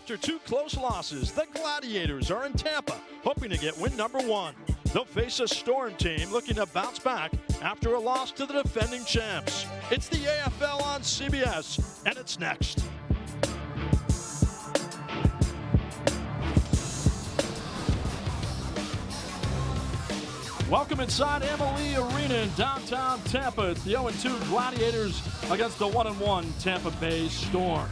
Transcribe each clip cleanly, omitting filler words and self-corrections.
After 2 close losses, the Gladiators are in Tampa, hoping to get win number 1. They'll face a Storm team looking to bounce back after a loss to the defending champs. It's the AFL on CBS, and it's next. Welcome inside Amalie Arena in downtown Tampa. It's the 0-2 Gladiators against the 1-1 Tampa Bay Storm.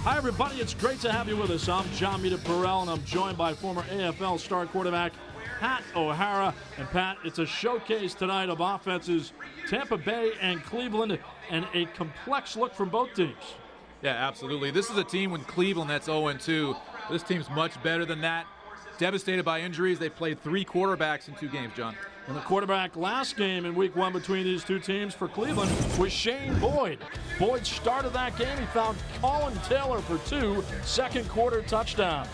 Hi, everybody. It's great to have you with us. I'm John Mita-Perrell, and I'm joined by former AFL star quarterback Pat O'Hara. And, Pat, it's a showcase tonight of offenses, Tampa Bay and Cleveland, and a complex look from both teams. Yeah, absolutely. This is a team with Cleveland that's 0-2. This team's much better than that. Devastated by injuries. They've played 3 quarterbacks in 2 games, John. And the quarterback last game in week 1 between these 2 teams for Cleveland was Shane Boyd. Boyd started that game. He found Colin Taylor for 2 second-quarter touchdowns.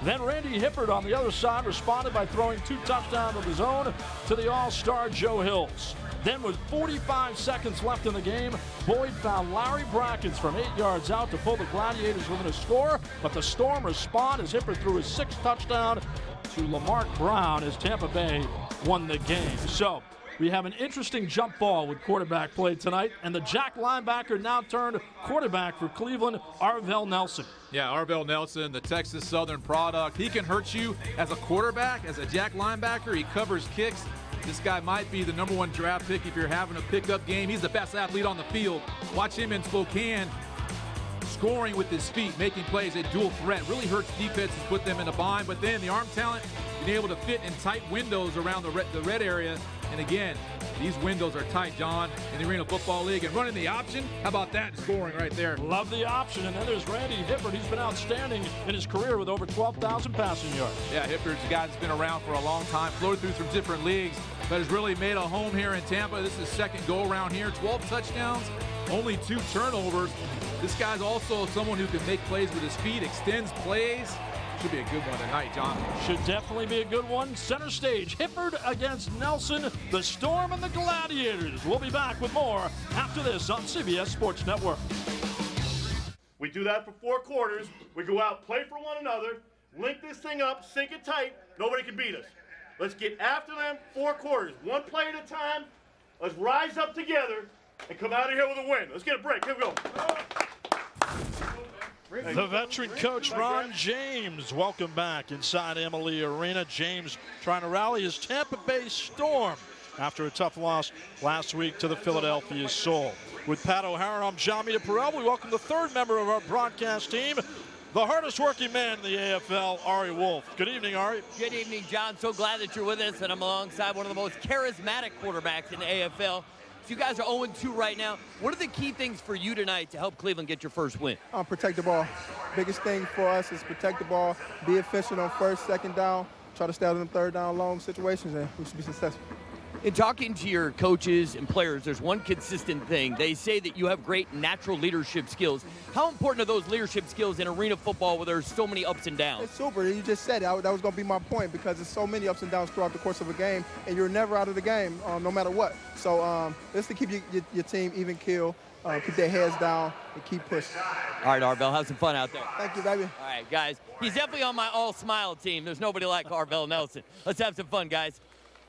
Then Randy Hippert on the other side responded by throwing 2 touchdowns of his own to the all-star Joe Hills. Then with 45 seconds left in the game, Boyd found Larry Brackens from 8 yards out to pull the Gladiators within a score, but the Storm responded as Hippert threw his 6th touchdown to Lamarck Brown as Tampa Bay won the game. So we have an interesting jump ball with quarterback play tonight, and the Jack linebacker now turned quarterback for Cleveland, Arvell Nelson. Yeah, Arvell Nelson, the Texas Southern product. He can hurt you as a quarterback, as a Jack linebacker. He covers kicks. This guy might be the number 1 draft pick if you're having a pickup game. He's the best athlete on the field. Watch him in Spokane, scoring with his feet, making plays at dual threat. Really hurts defenses, put them in a bind. But then the arm talent, being able to fit in tight windows around the red area. And again, these windows are tight, John, in the Arena Football League. And running the option, how about that scoring right there? Love the option. And then there's Randy Hippert. He's been outstanding in his career with over 12,000 passing yards. Yeah, Hippert's a guy that's been around for a long time, floated through some different leagues, but has really made a home here in Tampa. This is his second go-around here. 12 touchdowns, only 2 turnovers. This guy's also someone who can make plays with his feet, extends plays. Should be a good one tonight, John. Should definitely be a good one. Center stage, Hippert against Nelson, the Storm and the Gladiators. We'll be back with more after this on CBS Sports Network. We do that for 4 quarters. We go out, play for one another, link this thing up, sink it tight. Nobody can beat us. Let's get after them 4 quarters, 1 play at a time. Let's rise up together and come out of here with a win. Let's get a break. Here we go. The veteran coach, Ron James, welcome back inside Amalie Arena. James trying to rally his Tampa Bay Storm after a tough loss last week to the Philadelphia Soul. With Pat O'Hara, I'm John Mita-Perrell. We welcome the 3rd member of our broadcast team, the hardest working man in the AFL, Ari Wolf. Good evening, Ari. Good evening, John. So glad that you're with us, and I'm alongside one of the most charismatic quarterbacks in the AFL. You guys are 0-2 right now. What are the key things for you tonight to help Cleveland get your first win? Protect the ball. Biggest thing for us is protect the ball, be efficient on 1st, 2nd down, try to stay out of them 3rd down long situations, and we should be successful. In talking to your coaches and players, there's one consistent thing. They say that you have great natural leadership skills. How important are those leadership skills in arena football where there's so many ups and downs? It's super. You just said it. That was going to be my point because there's so many ups and downs throughout the course of a game, and you're never out of the game no matter what. So this to keep your team even keel, keep their heads down, and keep pushing. All right, Arvell, have some fun out there. Thank you, baby. All right, guys. He's definitely on my all-smile team. There's nobody like Arvell Nelson. Let's have some fun, guys.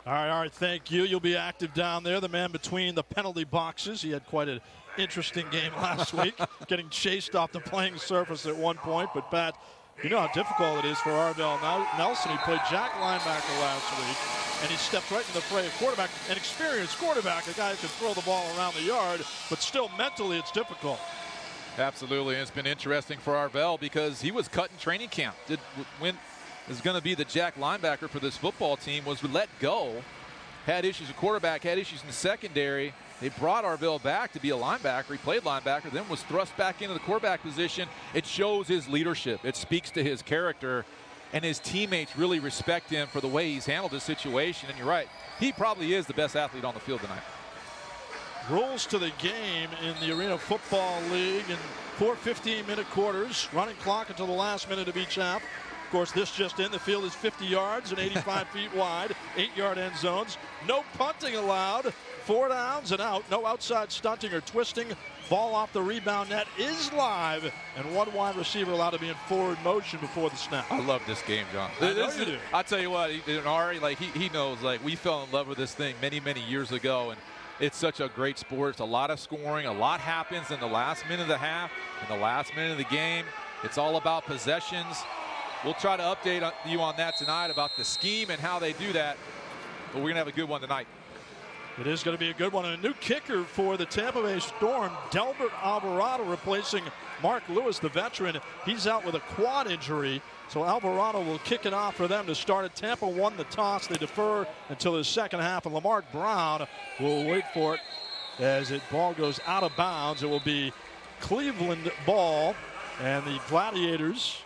All right, thank you. You'll be active down there, the man between the penalty boxes. He had quite an interesting game last week, getting chased off the playing surface at one point. But, Pat, you know how difficult it is for Arvell Nelson. He played Jack linebacker last week, and he stepped right in the fray of quarterback. An experienced quarterback, a guy who can throw the ball around the yard, but still mentally it's difficult. Absolutely, and it's been interesting for Arvell because he was cut in training camp. When is going to be the Jack linebacker for this football team, was let go, had issues with quarterback, had issues in the secondary. They brought Arvell back to be a linebacker. He played linebacker, then was thrust back into the quarterback position. It shows his leadership. It speaks to his character, and his teammates really respect him for the way he's handled this situation. And you're right, he probably is the best athlete on the field tonight. Rules to the game in the Arena Football League in 4 15-minute quarters. Running clock until the last minute of each half. course, this just in. The field is 50 yards and 85 feet wide, 8-yard end zones. No punting allowed. 4 downs and out. No outside stunting or twisting. Ball off the rebound net is live, and 1 wide receiver allowed to be in forward motion before the snap. I love this game, John. I know you do. I'll tell you what, Ari, like he knows, like we fell in love with this thing many, many years ago, and it's such a great sport. It's a lot of scoring. A lot happens in the last minute of the half, in the last minute of the game. It's all about possessions. We'll try to update you on that tonight about the scheme and how they do that, but we're going to have a good one tonight. It is going to be a good one. And a new kicker for the Tampa Bay Storm, Delbert Alvarado, replacing Mark Lewis, the veteran. He's out with a quad injury, so Alvarado will kick it off for them to start it. Tampa won the toss. They defer until the second half, and Lamar Brown will wait for it as the ball goes out of bounds. It will be Cleveland ball, and the Gladiators,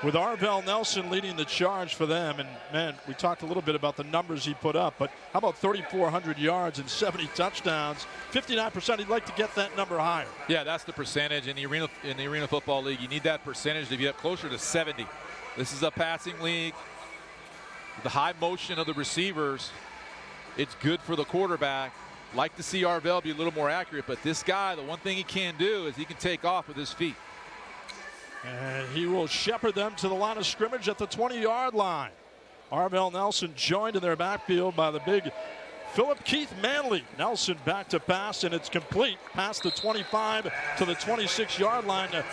with Arvell Nelson leading the charge for them. And, man, we talked a little bit about the numbers he put up, but how about 3,400 yards and 70 touchdowns? 59%. He'd like to get that number higher. Yeah, that's the percentage in the Arena Football League. You need that percentage to get closer to 70. This is a passing league. The high motion of the receivers, it's good for the quarterback. Like to see Arvell be a little more accurate, but this guy, the one thing he can do is he can take off with his feet. And he will shepherd them to the line of scrimmage at the 20-yard line. Arvell Nelson joined in their backfield by the big Philip Keith Manley. Nelson back to pass, and it's complete past the 25 to the 26-yard line to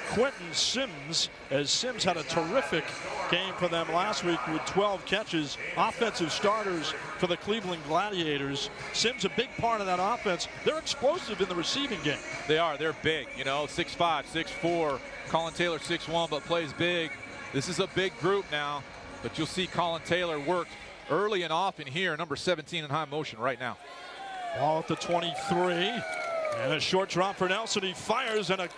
Quentin Sims, as Sims had a terrific game for them last week with 12 catches. Offensive starters for the Cleveland Gladiators. Sims a big part of that offense. They're explosive in the receiving game. They are. They're big. 6'5", 6'4". Colin Taylor 6'1", but plays big. This is a big group now, but you'll see Colin Taylor worked early and often here, number 17 in high motion right now. Ball at the 23, and a short drop for Nelson. He fires, and a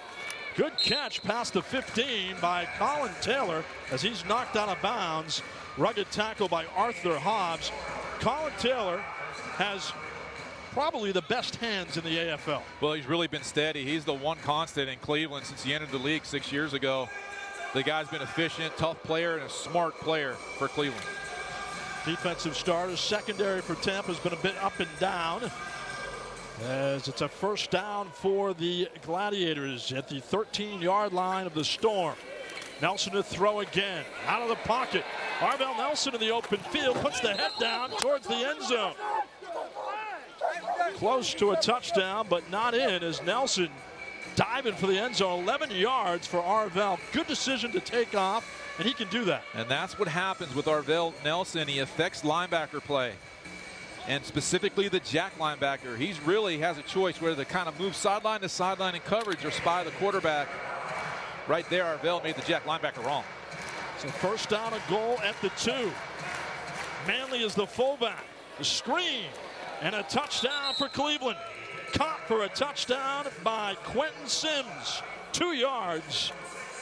good catch past the 15 by Colin Taylor as he's knocked out of bounds. Rugged tackle by Arthur Hobbs. Colin Taylor has probably the best hands in the AFL. Well, he's really been steady. He's the one constant in Cleveland since he entered the league 6 years ago. The guy's been efficient, tough player, and a smart player for Cleveland. Defensive starters. Secondary for Tampa has been a bit up and down, as it's a first down for the Gladiators at the 13-yard line of the Storm. Nelson to throw again. Out of the pocket. Arvell Nelson in the open field puts the head down towards the end zone. Close to a touchdown, but not in, as Nelson diving for the end zone. 11 yards for Arvell. Good decision to take off, and he can do that. And that's what happens with Arvell Nelson. He affects linebacker play, and specifically the jack linebacker. He really has a choice whether to kind of move sideline to sideline in coverage or spy the quarterback. Right there, Arvell made the jack linebacker wrong. So first down, a goal at the 2. Manley is the fullback. The screen. And a touchdown for Cleveland. Caught for a touchdown by Quentin Sims. 2 yards.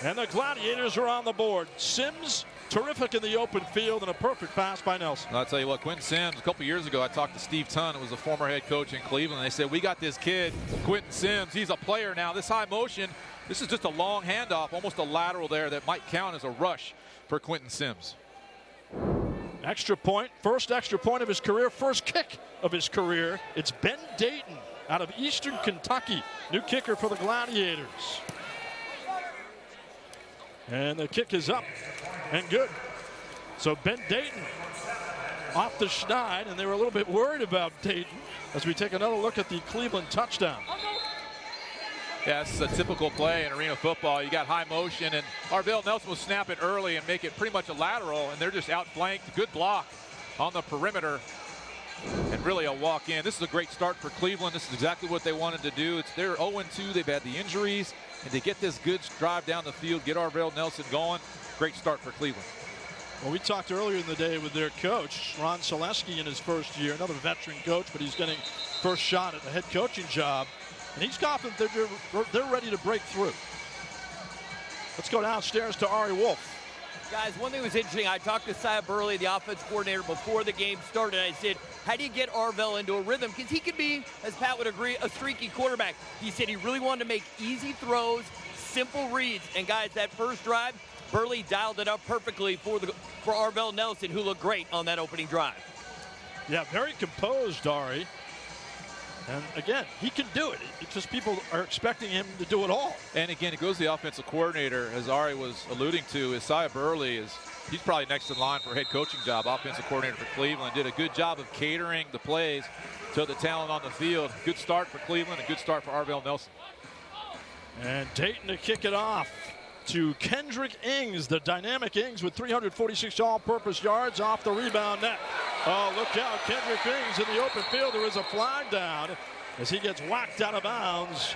And the Gladiators are on the board. Sims, terrific in the open field, and a perfect pass by Nelson. I'll tell you what, Quentin Sims, a couple years ago, I talked to Steve Tunn, who was a former head coach in Cleveland. They said, we got this kid, Quentin Sims. He's a player now. This high motion, this is just a long handoff, almost a lateral there that might count as a rush for Quentin Sims. Extra point, first extra point of his career, first kick of his career. It's Ben Dayton out of Eastern Kentucky, new kicker for the Gladiators. And the kick is up and good. So Ben Dayton off the schneid, and they were a little bit worried about Dayton as we take another look at the Cleveland touchdown. Yeah, this is a typical play in arena football. You got high motion, and Arvell Nelson will snap it early and make it pretty much a lateral, and they're just outflanked. Good block on the perimeter, and really a walk in. This is a great start for Cleveland. This is exactly what they wanted to do. They're 0-2. They've had the injuries, and to get this good drive down the field, get Arvell Nelson going, great start for Cleveland. Well, we talked earlier in the day with their coach, Ron Selesky, in his first year, another veteran coach, but he's getting first shot at the head coaching job. And he's confident they're ready to break through. Let's go downstairs to Ari Wolf. Guys, one thing was interesting. I talked to Sia Burley, the offense coordinator, before the game started. I said, how do you get Arvell into a rhythm? Because he could be, as Pat would agree, a streaky quarterback. He said he really wanted to make easy throws, simple reads. And guys, that first drive, Burley dialed it up perfectly for Arvell Nelson, who looked great on that opening drive. Yeah, very composed, Ari. And again, he can do it. It's just people are expecting him to do it all. And again, it goes to the offensive coordinator, as Ari was alluding to. Isaiah Burley he's probably next in line for head coaching job. Offensive coordinator for Cleveland did a good job of catering the plays to the talent on the field. Good start for Cleveland, a good start for Arvell Nelson. And Dayton to kick it off to Kendrick Ings, the dynamic Ings with 346 all-purpose yards off the rebound net. Oh, look out, Kendrick Ings in the open field. There is a flag down as he gets whacked out of bounds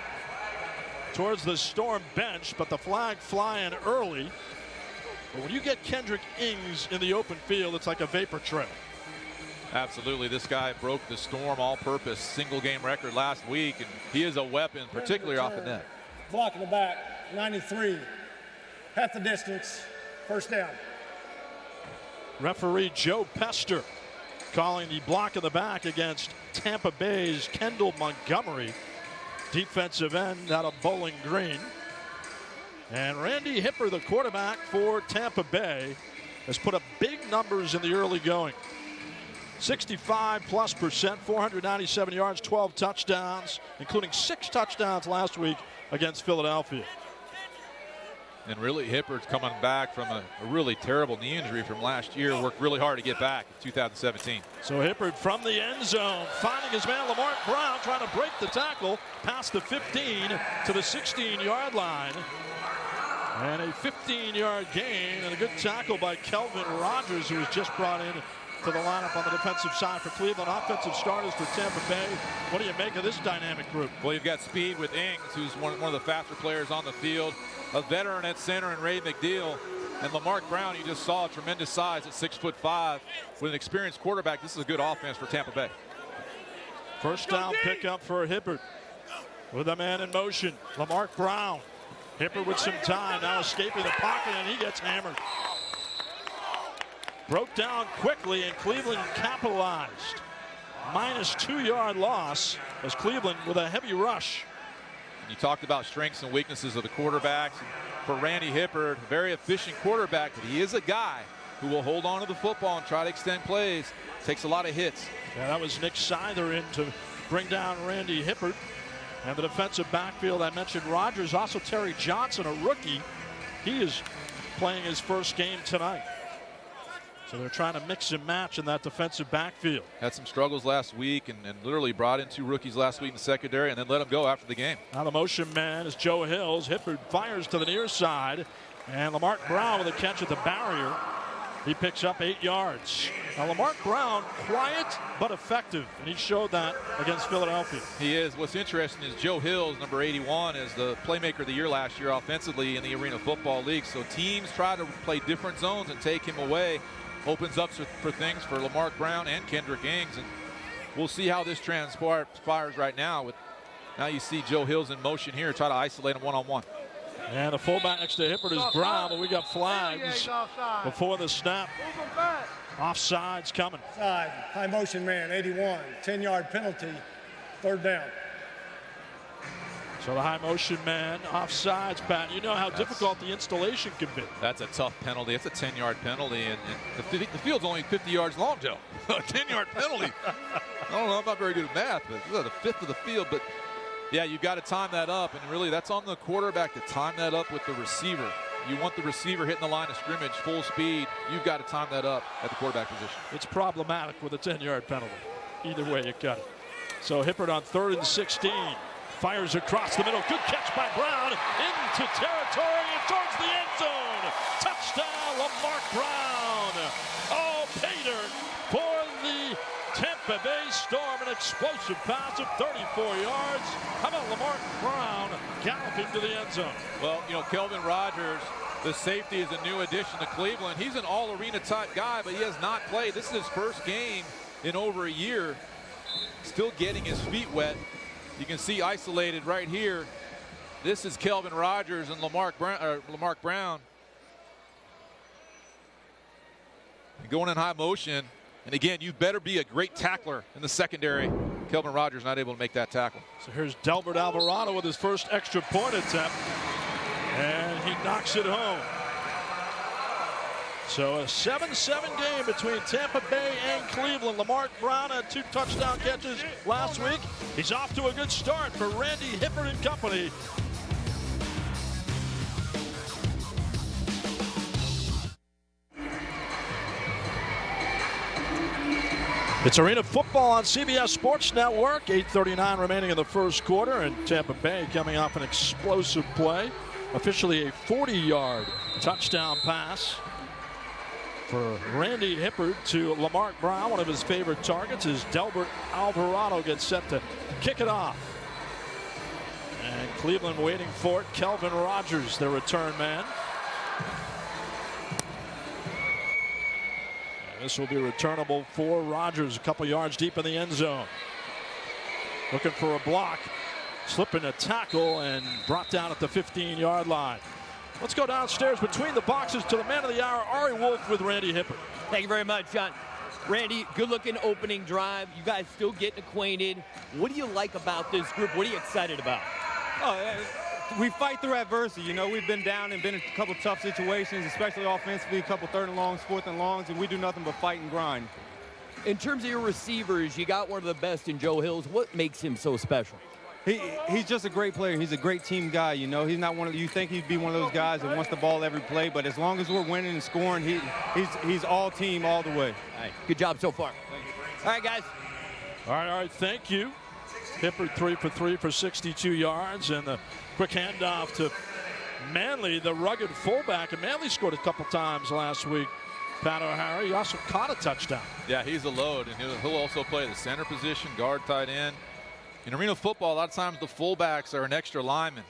towards the Storm bench, but the flag flying early. But when you get Kendrick Ings in the open field, it's like a vapor trail. Absolutely. This guy broke the Storm all-purpose single-game record last week, and he is a weapon, particularly off the net. Block in the back, 93. Half the distance, first down. Referee Joe Pester calling the block in the back against Tampa Bay's Kendall Montgomery, defensive end out of Bowling Green. And Randy Hipper, the quarterback for Tampa Bay, has put up big numbers in the early going. 65+%, 497 yards, 12 touchdowns, including 6 touchdowns last week against Philadelphia. And really, Hipper's coming back from a really terrible knee injury from last year. Worked really hard to get back in 2017. So Hippard from the end zone, finding his man Lamar Brown, trying to break the tackle past the 15 to the 16-yard line. And a 15-yard gain and a good tackle by Kelvin Rogers, who was just brought in to the lineup on the defensive side for Cleveland. Offensive starters for Tampa Bay. What do you make of this dynamic group? Well, you've got speed with Ings, who's one of the faster players on the field. A veteran at center in Ray McNeil. And Lamarck Brown, you just saw a tremendous size at 6'5". With an experienced quarterback, this is a good offense for Tampa Bay. First down pickup for Hippard with a man in motion. Lamarck Brown. Hippard with some time, now escaping the pocket, and he gets hammered. Broke down quickly, and Cleveland capitalized. -2-yard loss as Cleveland with a heavy rush. You talked about strengths and weaknesses of the quarterbacks. For Randy Hippard, very efficient quarterback, but he is a guy who will hold on to the football and try to extend plays. Takes a lot of hits. Yeah, that was Nick Seither in to bring down Randy Hippard. And the defensive backfield, I mentioned Rogers, also Terry Johnson, a rookie. He is playing his first game tonight. So they're trying to mix and match in that defensive backfield. Had some struggles last week and literally brought in 2 rookies last week in the secondary and then let them go after the game. Now the motion man is Joe Hills. Hippard fires to the near side. And Lamarck Brown with a catch at the barrier. He picks up 8 yards. Now Lamarck Brown, quiet but effective, and he showed that against Philadelphia. He is. What's interesting is Joe Hills, number 81, is the playmaker of the year last year offensively in the Arena Football League. So teams try to play different zones and take him away. Opens up for things for Lamarck Brown and Kendrick Ings, and we'll see how this transpires right now. Now you see Joe Hills in motion here, try to isolate him one-on-one. And the fullback next to Hippard is Brown, but we got flags before the snap. Offside's coming. Side, high motion man, 81, 10-yard penalty, third down. So the high motion man, offsides, Pat. You know how difficult the installation can be. That's a tough penalty. It's a 10-yard penalty, and the field's only 50 yards long, Joe. A 10-yard penalty. I don't know, I'm not very good at math, but the fifth of the field. But yeah, you've got to time that up, and really that's on the quarterback to time that up with the receiver. You want the receiver hitting the line of scrimmage full speed. You've got to time that up at the quarterback position. It's problematic with a 10-yard penalty. Either way, you got it. So Hippard on 3rd and 16. Fires across the middle. Good catch by Brown into territory and towards the end zone. Touchdown, Lamarck Brown. Oh, pay dirt for the Tampa Bay Storm. An explosive pass of 34 yards. How about Lamarck Brown galloping to the end zone? Well, you know, Kelvin Rogers, the safety, is a new addition to Cleveland. He's an all-arena type guy, but he has not played. This is his first game in over a year. Still getting his feet wet. You can see isolated right here. This is Kelvin Rogers and Lamarck Brown. Going in high motion. And again, you better be a great tackler in the secondary. Kelvin Rogers not able to make that tackle. So here's Delbert Alvarado with his first extra point attempt. And he knocks it home. So a 7-7 game between Tampa Bay and Cleveland. Lamar Brown had 2 touchdown catches last week. He's off to a good start for Randy Hippert and company. It's Arena Football on CBS Sports Network. 8:39 remaining in the first quarter, and Tampa Bay coming off an explosive play. Officially a 40-yard touchdown pass for Randy Hippert to Lamar Brown. One of his favorite targets is Delbert Alvarado gets set to kick it off. And Cleveland waiting for it. Kelvin Rogers, their return man. This will be returnable for Rodgers, a couple yards deep in the end zone. Looking for a block, slipping a tackle, and brought down at the 15-yard line. Let's go downstairs between the boxes to the man of the hour, Ari Wolf with Randy Hippert. Thank you very much, John. Randy, good-looking opening drive. You guys still getting acquainted. What do you like about this group? What are you excited about? We fight through adversity. You know, we've been down and been in a couple tough situations, especially offensively, a couple 3rd and longs, 4th and longs, and we do nothing but fight and grind. In terms of your receivers, you got one of the best in Joe Hills. What makes him so special? He's just a great player. He's a great team guy. You know, he's not one of you think he'd be one of those guys that wants the ball every play, but as long as we're winning and scoring, he's all team all the way. All right, good job so far. All right, guys. All right, thank you. Hippert 3 for 3 for 62 yards, and the quick handoff to Manley, the rugged fullback. And Manley scored a couple times last week. Pat O'Hara, he also caught a touchdown. Yeah, he's a load, and he'll also play the center position, guard, tight end. In arena football, a lot of times the fullbacks are an extra lineman.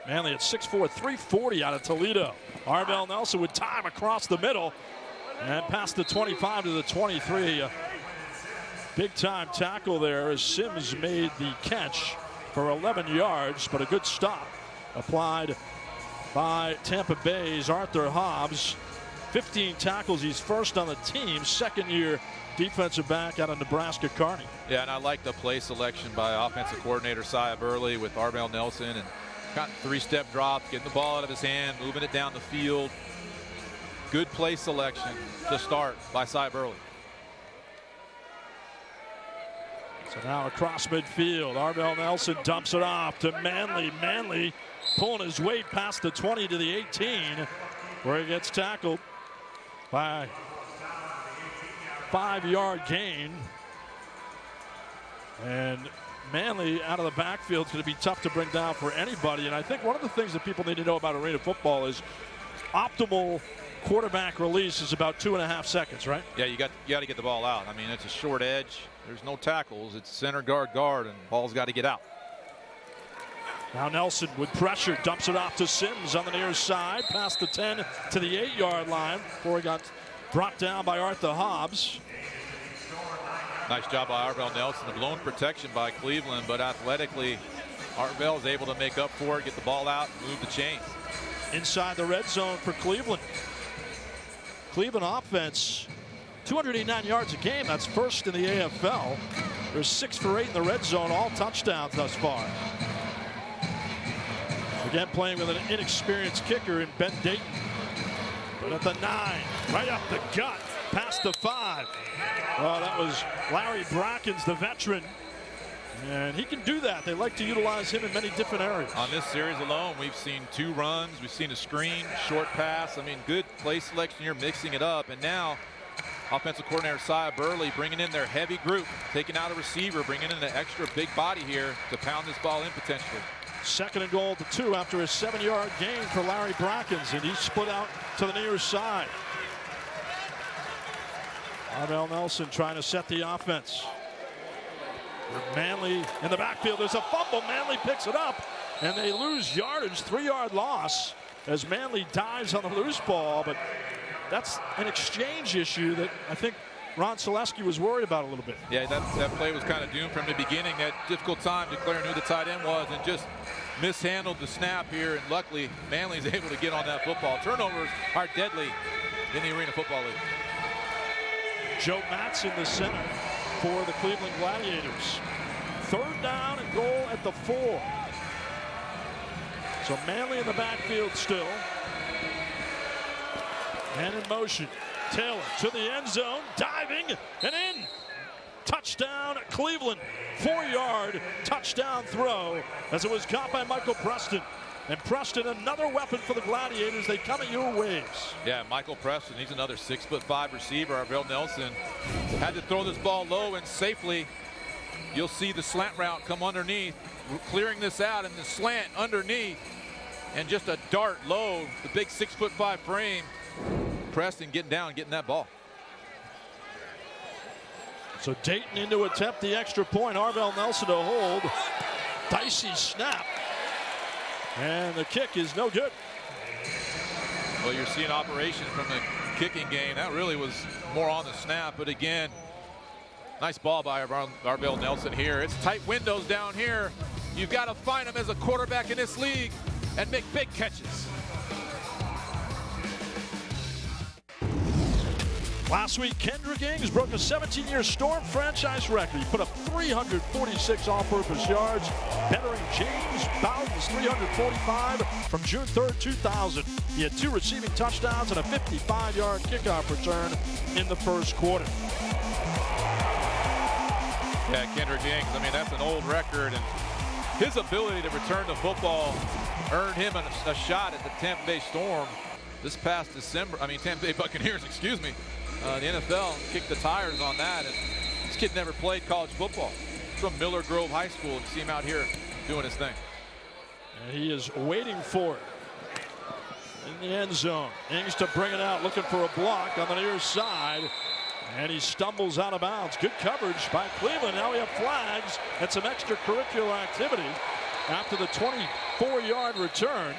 Manley at 6'4", 340 out of Toledo. Arvell Nelson with time across the middle and past the 25 to the 23. Big time tackle there as Sims made the catch for 11 yards, but a good stop applied by Tampa Bay's Arthur Hobbs. 15 tackles, he's first on the team, 2nd-year defensive back out of Nebraska Kearney. Yeah, and I like the play selection by offensive coordinator Sia Burley with Arvell Nelson, and got 3-step drop, getting the ball out of his hand, moving it down the field. Good play selection to start by Sia Burley. So now across midfield, Arvell Nelson dumps it off to Manley. Manley pulling his weight past the 20 to the 18, where he gets tackled by 5-yard gain. And Manley out of the backfield is going to be tough to bring down for anybody. And I think one of the things that people need to know about arena football is optimal quarterback release is about 2.5 seconds, right? Yeah, you got to get the ball out. I mean, it's a short edge. There's no tackles. It's center guard, and ball's got to get out. Now Nelson with pressure dumps it off to Sims on the near side, past the 10 to the 8-yard line before he got brought down by Arthur Hobbs. Nice job by Arvell Nelson. The blown protection by Cleveland, but athletically, Arvell is able to make up for it, get the ball out, move the chains. Inside the red zone for Cleveland. Cleveland offense, 289 yards a game. That's first in the AFL. They're 6 for 8 in the red zone, all touchdowns thus far. Again, playing with an inexperienced kicker in Ben Dayton. But at the 9, right up the gut, past the 5. Well, that was Larry Brockins, the veteran. And he can do that. They like to utilize him in many different areas. On this series alone, we've seen 2 runs. We've seen a screen, short pass. I mean, good play selection here, mixing it up. And now, offensive coordinator Sia Burley bringing in their heavy group, taking out a receiver, bringing in an extra big body here to pound this ball in potentially. 2nd and goal to 2 after a 7-yard gain for Larry Brockins, and he split out to the near side. Arvell Nelson trying to set the offense. With Manley in the backfield, there's a fumble. Manley picks it up, and they lose yardage, 3-yard loss as Manley dives on the loose ball. But that's an exchange issue that I think Ron Selesky was worried about a little bit. Yeah, that play was kind of doomed from the beginning. That difficult time declaring who the tight end was, and just mishandled the snap here. And luckily, Manley's able to get on that football. Turnovers are deadly in the Arena Football League. Joe Matson, the center for the Cleveland Gladiators. 3rd down and goal at the 4. So Manley in the backfield still. And in motion, Taylor to the end zone, diving and in. Touchdown, Cleveland. 4-yard touchdown throw as it was caught by Michael Preston. And Preston, another weapon for the Gladiators. They come at your waves. Yeah, Michael Preston, he's another 6'5" receiver. Arvell Nelson had to throw this ball low and safely. You'll see the slant route come underneath, clearing this out, and the slant underneath, and just a dart low, the big 6'5" frame. Preston getting down, getting that ball. So Dayton in to attempt the extra point. Arvell Nelson to hold. Dicey snap. And the kick is no good. Well, you're seeing operation from the kicking game. That really was more on the snap. But again, nice ball by Arvell Nelson here. It's tight windows down here. You've got to find him as a quarterback in this league and make big catches. Last week, Kendrick Ings broke a 17-year Storm franchise record. He put up 346 all-purpose yards, bettering James Bowden's 345 from June 3rd, 2000. He had 2 receiving touchdowns and a 55-yard kickoff return in the first quarter. Yeah, Kendrick Ings, I mean, that's an old record, and his ability to return to football earned him a shot at the Tampa Bay Storm this past Tampa Bay Buccaneers, excuse me. The NFL kicked the tires on that, and this kid never played college football. He's from Miller Grove High School, and see him out here doing his thing. And he is waiting for it in the end zone. Ings to bring it out, looking for a block on the near side, and he stumbles out of bounds. Good coverage by Cleveland. Now we have flags and some extracurricular activity after the 24-yard return.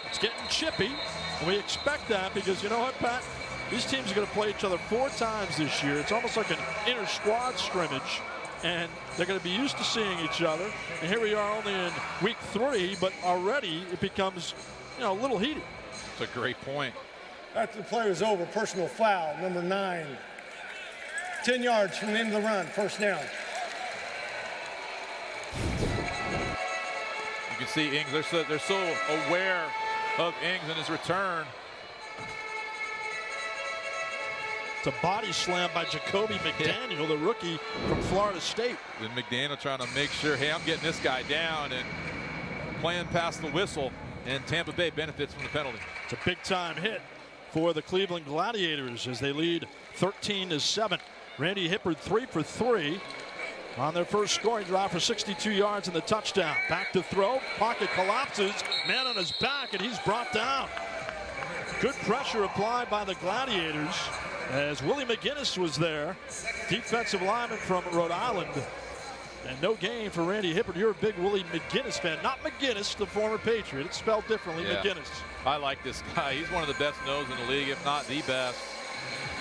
It's getting chippy, and we expect that because you know what, Pat? These teams are going to play each other 4 times this year. It's almost like an inter-squad scrimmage, and they're going to be used to seeing each other. And here we are only in week 3, but already it becomes, a little heated. That's a great point. After the play was over, personal foul, number 9. 10 yards from the end of the run, first down. You can see Ings, they're so aware of Ings and his return. It's a body slam by Jacoby McDaniel, the rookie from Florida State. And McDaniel trying to make sure, hey, I'm getting this guy down and playing past the whistle, and Tampa Bay benefits from the penalty. It's a big-time hit for the Cleveland Gladiators as they lead 13-7. Randy Hippard 3 for 3 on their first scoring drive for 62 yards and the touchdown. Back to throw, pocket collapses, man on his back, and he's brought down. Good pressure applied by the Gladiators as Willie McGinnis was there, defensive lineman from Rhode Island. And no gain for Randy Hippard. You're a big Willie McGinnis fan. Not McGinnis, the former Patriot. It's spelled differently, yeah. McGinnis. I like this guy. He's one of the best nose in the league, if not the best.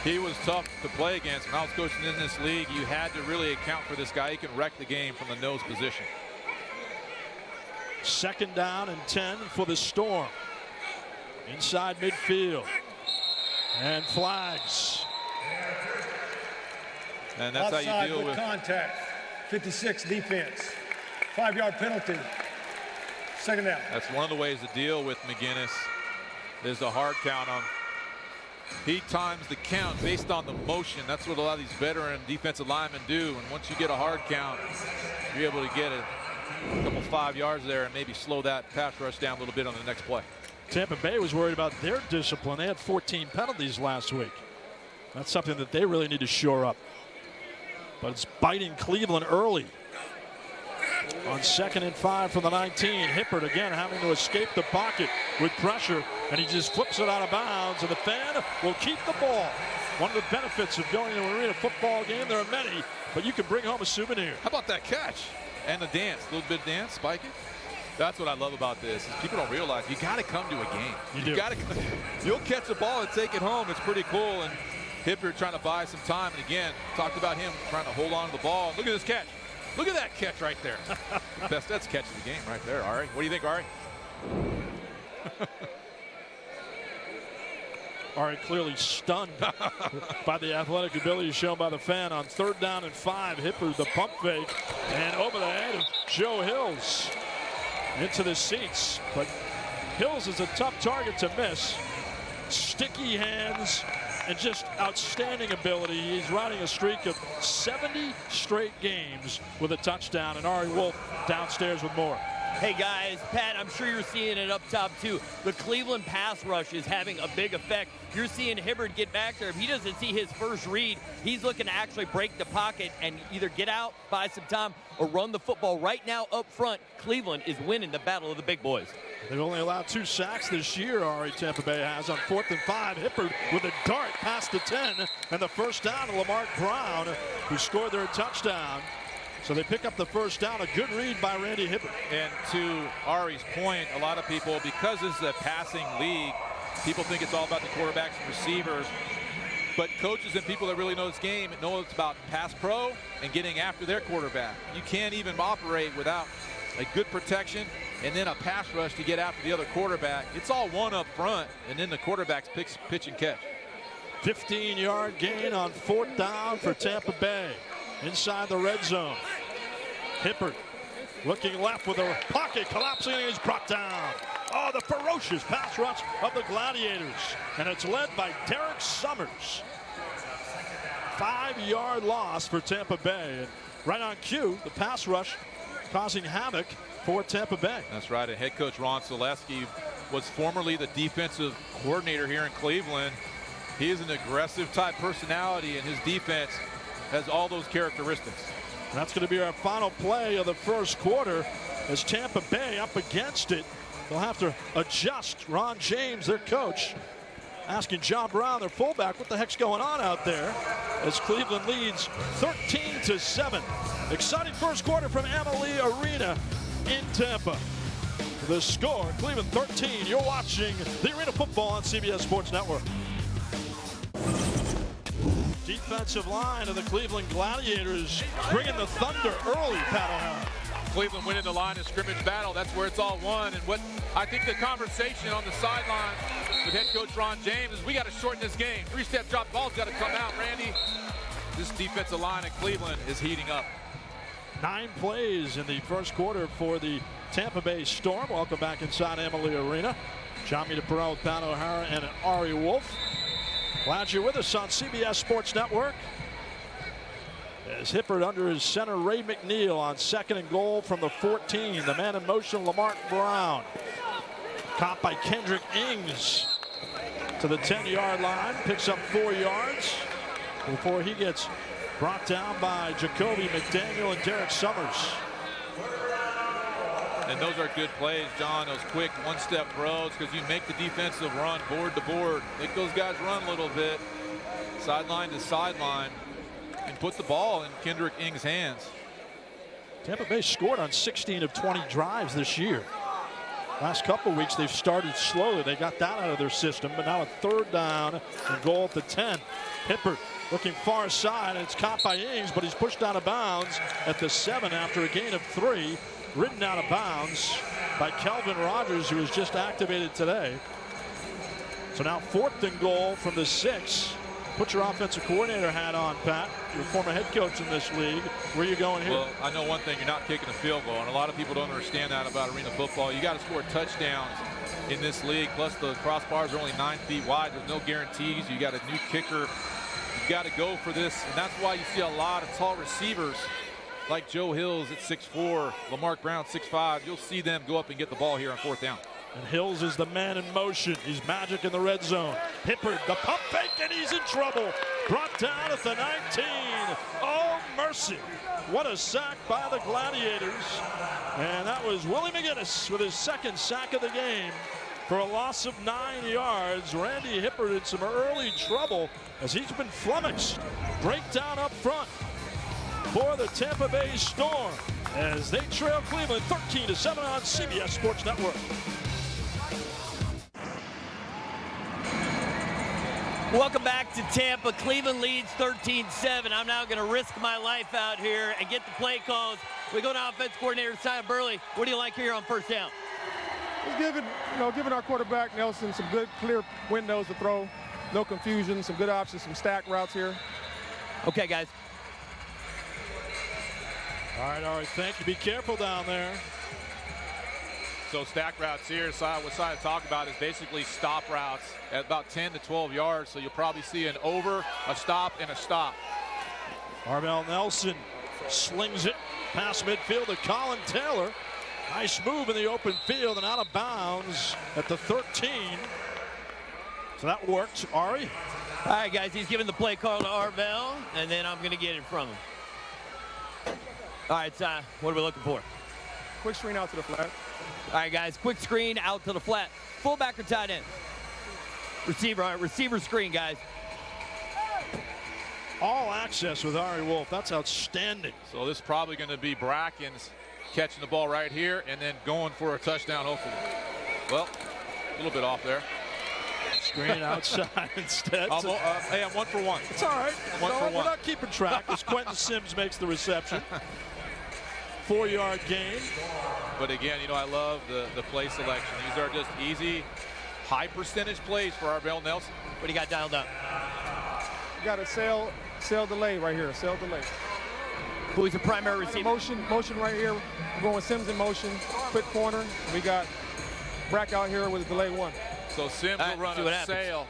He was tough to play against. When I was coaching in this league, you had to really account for this guy. He can wreck the game from the nose position. 2nd down and 10 for the Storm. Inside midfield. And flags. And that's Offside how you deal with contact. 56 defense. 5-yard penalty. 2nd down. That's one of the ways to deal with McGinnis is a hard count on. He times the count based on the motion. That's what a lot of these veteran defensive linemen do. And once you get a hard count, you're able to get a couple 5 yards there and maybe slow that pass rush down a little bit on the next play. Tampa Bay was worried about their discipline. They had 14 penalties last week. That's something that they really need to shore up. But it's biting Cleveland early. On 2nd and 5 from the 19. Hippard again having to escape the pocket with pressure, and he just flips it out of bounds, and the fan will keep the ball. One of the benefits of going to an arena football game, there are many, but you can bring home a souvenir. How about that catch? And the dance, a little bit of dance, spike it. That's what I love about this. Is people don't realize you got to come to a game. You got to. You'll catch the ball and take it home. It's pretty cool. And Hippard trying to buy some time. And again, talked about him trying to hold on to the ball. Look at this catch. Look at that catch right there. That's catch of the game right there, Ari. What do you think, Ari? Ari clearly stunned by the athletic ability shown by the fan. On 3rd down and 5, Hippard the pump fake and over the head of Joe Hills into the seats. But Hills is a tough target to miss. sticky hands, and just outstanding ability. He's riding a streak of 70 straight games with a touchdown, and Ari Wolf downstairs with more. Hey guys, Pat, I'm sure you're seeing it up top too. The Cleveland pass rush is having a big effect. You're seeing Hibbert get back there. If he doesn't see his first read, he's looking to actually break the pocket and either get out, buy some time, or run the football. Right now up front, Cleveland is winning the battle of the big boys. They've only allowed 2 sacks this year, Ari. Tampa Bay has on 4th and 5. Hibbert with a dart past the 10, and the first down to Lamar Brown, who scored their touchdown. So they pick up the first down. A good read by Randy Hibbert. And to Ari's point, a lot of people, because this is a passing league, people think it's all about the quarterbacks and receivers. But coaches and people that really know this game know it's about pass pro and getting after their quarterback. You can't even operate without a good protection and then a pass rush to get after the other quarterback. It's all one up front, and then the quarterback's pitch and catch. 15-yard gain on 4th down for Tampa Bay. Inside the red zone. Hibbert looking left with a pocket collapsing, and he's brought down. Oh, the ferocious pass rush of the Gladiators. And it's led by Derek Summers. 5-yard loss for Tampa Bay. And right on cue, the pass rush causing havoc for Tampa Bay. That's right. And head coach Ron Selesky was formerly the defensive coordinator here in Cleveland. He is an aggressive type personality, and his defense has all those characteristics. And that's going to be our final play of the first quarter as Tampa Bay up against it. They'll have to adjust. Ron James, their coach, asking John Brown, their fullback, what the heck's going on out there, as Cleveland leads 13-7. Exciting first quarter from Amalie Arena in Tampa. The score, Cleveland 13. You're watching the Arena Football on CBS Sports Network. Defensive line of the Cleveland Gladiators bringing the thunder early, Pat O'Hara. Cleveland winning the line of scrimmage battle. That's where it's all won. And what I think the conversation on the sideline with head coach Ron James is we got to shorten this game. 3-step drop ball's got to come out, Randy. This defensive line in Cleveland is heating up. 9 plays in the first quarter for the Tampa Bay Storm. Welcome back inside Amalie Arena. John Meter-Perrell with Pat O'Hara and Ari Wolf. Glad you're with us on CBS Sports Network. As Hibbert under his center, Ray McNeil on 2nd and goal from the 14. The man in motion, Lamar Brown. Caught by Kendrick Ings to the 10-yard line. Picks up 4 yards before he gets brought down by Jacoby McDaniel and Derek Summers. And those are good plays, John, those quick one-step throws, because you make the defensive run board to board. Make those guys run a little bit, sideline to sideline, and put the ball in Kendrick Ings' hands. Tampa Bay scored on 16 of 20 drives this year. Last couple weeks, they've started slowly. They got that out of their system, but now a 3rd down and goal at the 10. Hibbert looking far side, and it's caught by Ings, but he's pushed out of bounds at the 7 after a gain of 3. Ridden out of bounds by Kelvin Rogers, who was just activated today. So now 4th and goal from the 6. Put your offensive coordinator hat on, Pat. You're a former head coach in this league. Where are you going here? Well, I know one thing, you're not kicking a field goal, and a lot of people don't understand that about arena football. You got to score touchdowns in this league, plus the crossbars are only 9 feet wide. There's no guarantees. You got a new kicker. You got to go for this, and that's why you see a lot of tall receivers like Joe Hills at 6'4", Lamar Brown 6'5". You'll see them go up and get the ball here on 4th down. And Hills is the man in motion. He's magic in the red zone. Hibbert, the pump fake, and he's in trouble. Brought down at the 19. Oh, mercy. What a sack by the Gladiators. And that was Willie McGinnis with his 2nd sack of the game for a loss of 9 yards. Randy Hibbert in some early trouble as he's been flummoxed. Breakdown up front for the Tampa Bay Storm as they trail Cleveland 13-7 on CBS Sports Network. Welcome back to Tampa. Cleveland leads 13-7. I'm now going to risk my life out here and get the play calls. We go to offense coordinator Simon Burley. What do you like here on 1st down? Just giving our quarterback Nelson some good, clear windows to throw. No confusion, some good options, some stack routes here. Okay, guys. All right, thank you. Be careful down there. So stack routes here, what I talk about is basically stop routes at about 10 to 12 yards. So you'll probably see an over, a stop, and a stop. Arvell Nelson slings it past midfield to Colin Taylor. Nice move in the open field and out of bounds at the 13. So that worked. Ari? All right, guys, he's giving the play call to Arvell, and then I'm going to get it from him. All right, Ty, what are we looking for? Quick screen out to the flat. All right, guys, quick screen out to the flat. Fullback or tight end? Receiver, all right, receiver screen, guys. All access with Ari Wolf. That's outstanding. So this is probably going to be Brackens catching the ball right here and then going for a touchdown, hopefully. Well, a little bit off there. Screen outside instead. Hey, I'm 1 for 1. It's all right. We're We're not keeping track as Quentin Sims makes the reception. 4-yard gain. But again, you know, I love the play selection. These are just easy, high percentage plays for Arvell Nelson. What do you got dialed up? You got a sail delay right here, sail delay. Who's the primary receiver? Motion right here. We're going Sims in motion, quick corner. We got Brack out here with a delay 1. So Sims will run a sail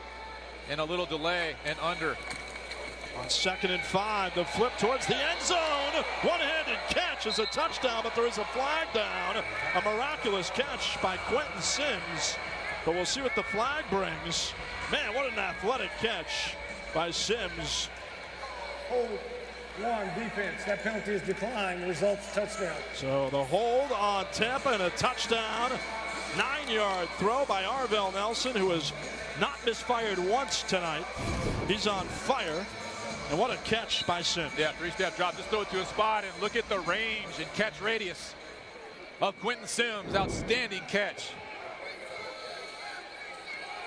and a little delay and under. On 2nd and 5, the flip towards the end zone. One-handed catch is a touchdown, but there is a flag down. A miraculous catch by Quentin Sims. But we'll see what the flag brings. Man, what an athletic catch by Sims. Hold 1 defense. That penalty is declined. Results touchdown. So the hold on Tampa and a touchdown. 9-yard throw by Arvell Nelson, who has not misfired once tonight. He's on fire. And what a catch by Sims. Yeah, 3-step drop. Just throw it to a spot and look at the range and catch radius of Quentin Sims. Outstanding catch.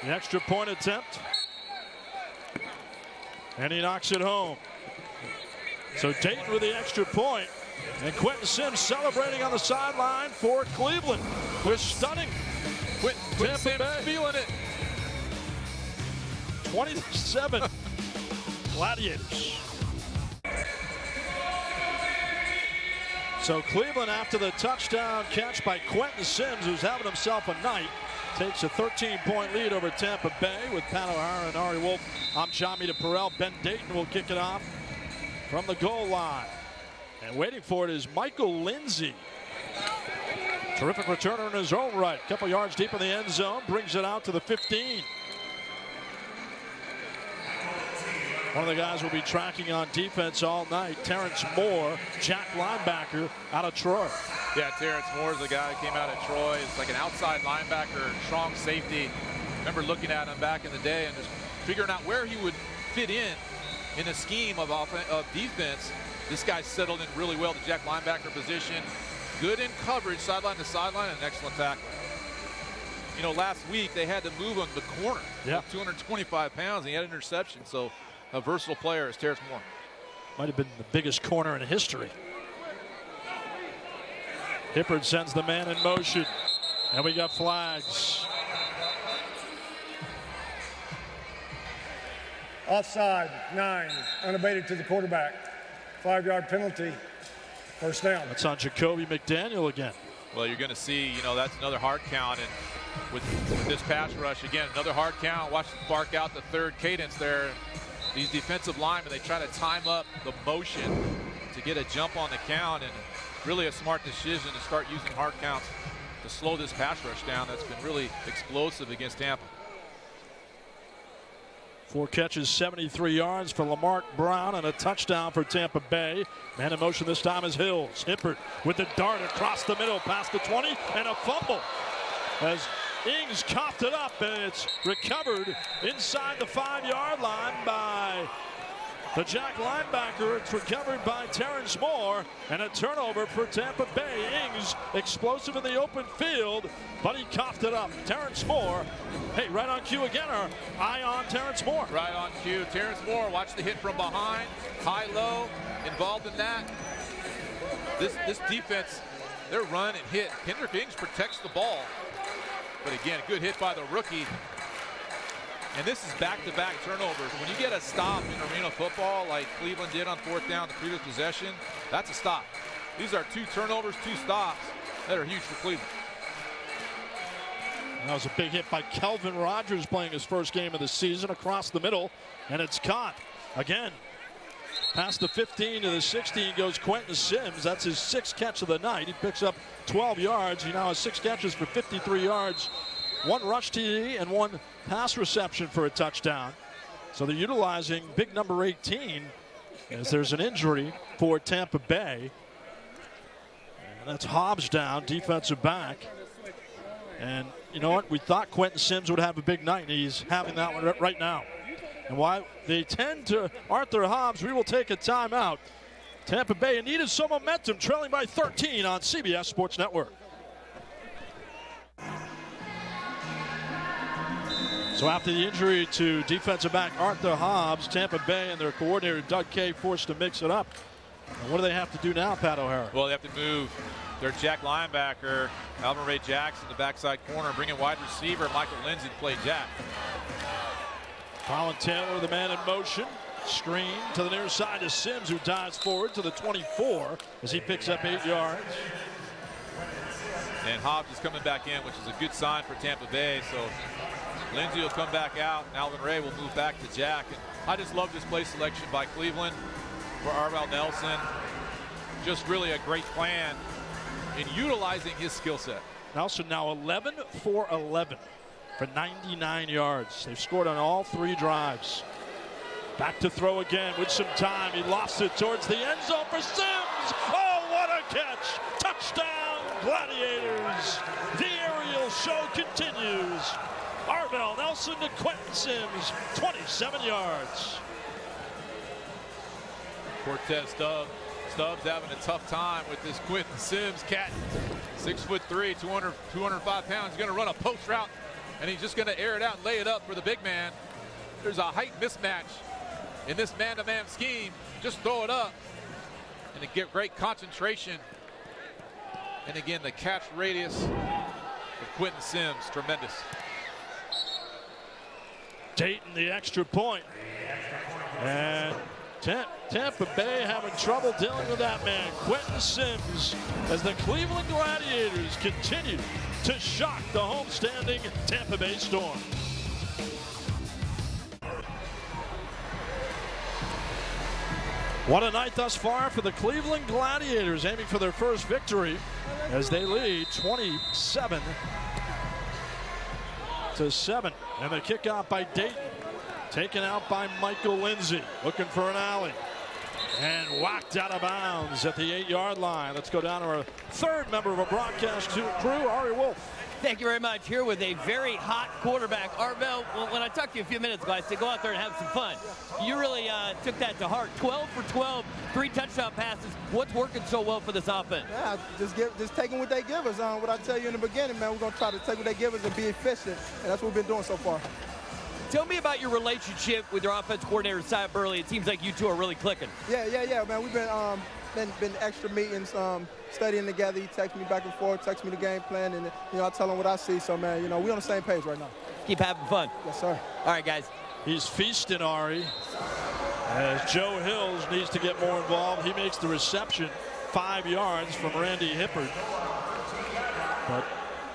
The extra point attempt. And he knocks it home. So Dayton with the extra point. And Quentin Sims celebrating on the sideline for Cleveland. We're stunning. Quentin Sims feeling it. 27 Gladiators. So Cleveland, after the touchdown catch by Quentin Sims, who's having himself a night, takes a 13-point lead over Tampa Bay with Pat O'Hara and Ari Wolf. I'm John Perrell. Ben Dayton will kick it off from the goal line. And waiting for it is Michael Lindsay. Terrific returner in his own right. Couple yards deep in the end zone. Brings it out to the 15. One of the guys we'll be tracking on defense all night, Terrence Moore, Jack linebacker out of Troy. Yeah, Terrence Moore is the guy who came out of Troy. It's like an outside linebacker, strong safety. Remember looking at him back in the day and just figuring out where he would fit in a scheme of defense. This guy settled in really well, the Jack linebacker position. Good in coverage, sideline to sideline, and an excellent tackle. You know, last week they had to move him to the corner. Yeah. 225 pounds, and he had an interception. So a versatile player is Terrence Moore. Might have been the biggest corner in history. Hippard sends the man in motion. And we got flags. Offside, 9, unabated to the quarterback. 5-yard penalty, first down. That's on Jacoby McDaniel again. Well, you're going to see, you know, that's another hard count. And with this pass rush, again, another hard count. Watch them bark out the third cadence there. These defensive linemen, they try to time up the motion to get a jump on the count. And really a smart decision to start using hard counts to slow this pass rush down. That's been really explosive against Tampa. 4 catches, 73 yards for Lamarck Brown and a touchdown for Tampa Bay. Man in motion this time is Hills. Hippert with the dart across the middle past the 20 and a fumble as Ings coughed it up, and it's recovered inside the 5-yard line by the Jack linebacker. It's recovered by Terrence Moore, and a turnover for Tampa Bay. Ings explosive in the open field, but he coughed it up. Terrence Moore, hey, right on cue again, or eye on Terrence Moore. Right on cue. Terrence Moore, watch the hit from behind, high-low, involved in that. This defense, their run and hit. Kendrick Ings protects the ball. But again, a good hit by the rookie. And this is back-to-back turnovers. When you get a stop in arena football like Cleveland did on 4th down, the previous possession, that's a stop. These are 2 turnovers, 2 stops that are huge for Cleveland. That was a big hit by Kelvin Rogers, playing his first game of the season, across the middle, and it's caught. Again, past the 15 to the 16 goes Quentin Sims. That's his 6th catch of the night. He picks up 12 yards. He now has 6 catches for 53 yards, 1 rush TD and 1 pass reception for a touchdown. So they're utilizing big number 18 as there's an injury for Tampa Bay. And that's Hobbs down, defensive back. And you know what? We thought Quentin Sims would have a big night, and he's having that one right now. And while they tend to Arthur Hobbs, we will take a timeout. Tampa Bay needed some momentum, trailing by 13 on CBS Sports Network. So after the injury to defensive back Arthur Hobbs, Tampa Bay and their coordinator Doug Kay forced to mix it up. And what do they have to do now, Pat O'Hara? Well, they have to move their Jack linebacker, Alvin Ray Jackson, the backside corner, bring in wide receiver Michael Lindsay to play Jack. Colin Taylor, the man in motion. Screen to the near side to Sims, who dives forward to the 24 as he picks up 8 yards. And Hobbs is coming back in, which is a good sign for Tampa Bay. So Lindsay will come back out, and Alvin Ray will move back to Jack. And I just love this play selection by Cleveland for Arvell Nelson. Just really a great plan in utilizing his skill set. Nelson now 11 for 11 for 99 yards. They've scored on all 3 drives. Back to throw again with some time. He lost it towards the end zone for Sims. Oh, what a catch. Touchdown, Gladiators. The aerial show continues. Arvell Nelson to Quentin Sims, 27 yards. Cortez Stubbs having a tough time with this Quentin Sims cat. 6'3", 205 pounds. He's going to run a post route, and he's just going to air it out and lay it up for the big man. There's a height mismatch in this man-to-man scheme. Just throw it up, and to get great concentration. And again, the catch radius of Quentin Sims, tremendous. Dayton the extra point. And Tampa Bay having trouble dealing with that man, Quentin Sims, as the Cleveland Gladiators continue to shock the homestanding Tampa Bay Storm. What a night thus far for the Cleveland Gladiators, aiming for their first victory as they lead 27-7. And the kickoff by Dayton, taken out by Michael Lindsay, looking for an alley, and whacked out of bounds at the 8-yard line. Let's go down to our 3rd member of our broadcast crew, Ari Wolf. Thank you very much. Here with a very hot quarterback, Arvell. Well, when I talked to you a few minutes ago, I said go out there and have some fun. You really took that to heart. 12 for 12, 3 touchdown passes. What's working so well for this offense? Yeah, just taking what they give us. What I tell you in the beginning, man, we're going to try to take what they give us and be efficient, and that's what we've been doing so far. Tell me about your relationship with your offense coordinator, Cy Burley. It seems like you two are really clicking. Yeah, man. We've been extra meetings, studying together. He texts me back and forth, texts me the game plan, and I tell him what I see. So, man, we're on the same page right now. Keep having fun. Yes, sir. All right, guys. He's feasting, Ari, as Joe Hills needs to get more involved. He makes the reception, 5 yards from Randy Hippard. But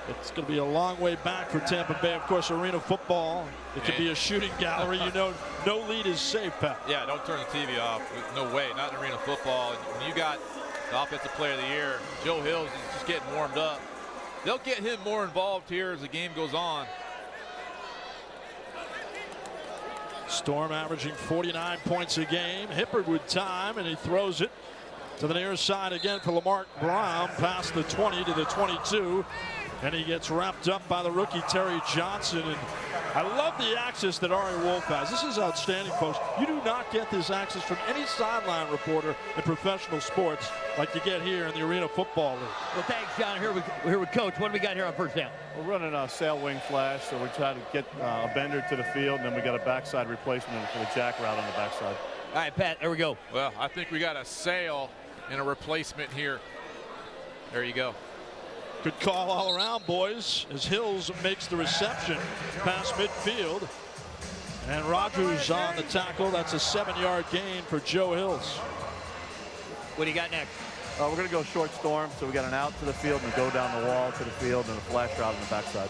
it's going to be a long way back for Tampa Bay. Of course, arena football, it could be a shooting gallery. No lead is safe, Pat. Yeah, don't turn the TV off. No way, not in arena football. When you got the offensive player of the year, Joe Hills is just getting warmed up. They'll get him more involved here as the game goes on. Storm averaging 49 points a game. Hippard with time, and he throws it to the near side again for Lamar Brown, past the 20 to the 22. And he gets wrapped up by the rookie Terry Johnson. And I love the access that Ari Wolf has. This is outstanding, folks. You do not get this access from any sideline reporter in professional sports like you get here in the Arena Football League. Well, thanks, John. Here with Coach. What do we got here on first down? We're running a sail wing flash, so we try to get a bender to the field, and then we got a backside replacement for the jack route on the backside. All right, Pat, there we go. Well, I think we got a sail and a replacement here. There you go. Good call all around, boys, as Hills makes the reception past midfield. And Rogers on the tackle. That's a 7-yard gain for Joe Hills. What do you got next? We're going to go short storm, so we got an out to the field and go down the wall to the field and a flash route on the backside.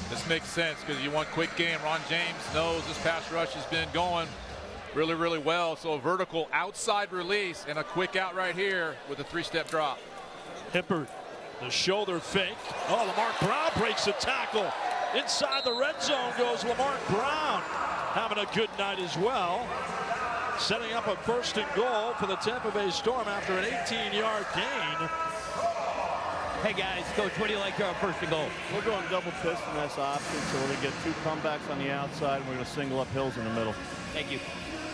This makes sense because you want quick game. Ron James knows this pass rush has been going really, really well. So a vertical outside release and a quick out right here with a 3-step drop. Hibbert, the shoulder fake. Oh, Lamar Brown breaks the tackle. Inside the red zone goes Lamar Brown, having a good night as well. Setting up a 1st and goal for the Tampa Bay Storm after an 18-yard gain. Hey guys, Coach, what do you like here on 1st and goal? We're going double piston as option, so we're going to get 2 comebacks on the outside, and we're going to single up Hills in the middle. Thank you.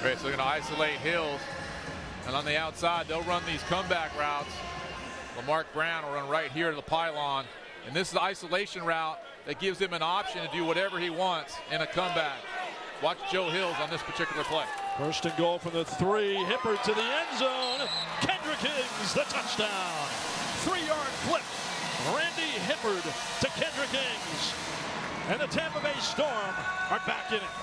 Great, so they're going to isolate Hills. And on the outside, they'll run these comeback routes. Lamar Brown will run right here to the pylon. And this is the isolation route that gives him an option to do whatever he wants in a comeback. Watch Joe Hills on this particular play. 1st and goal from the 3. Hibbert to the end zone. Kendrick Higgs, the touchdown. 3-yard flip. Randy Hibbert to Kendrick Higgs. And the Tampa Bay Storm are back in it.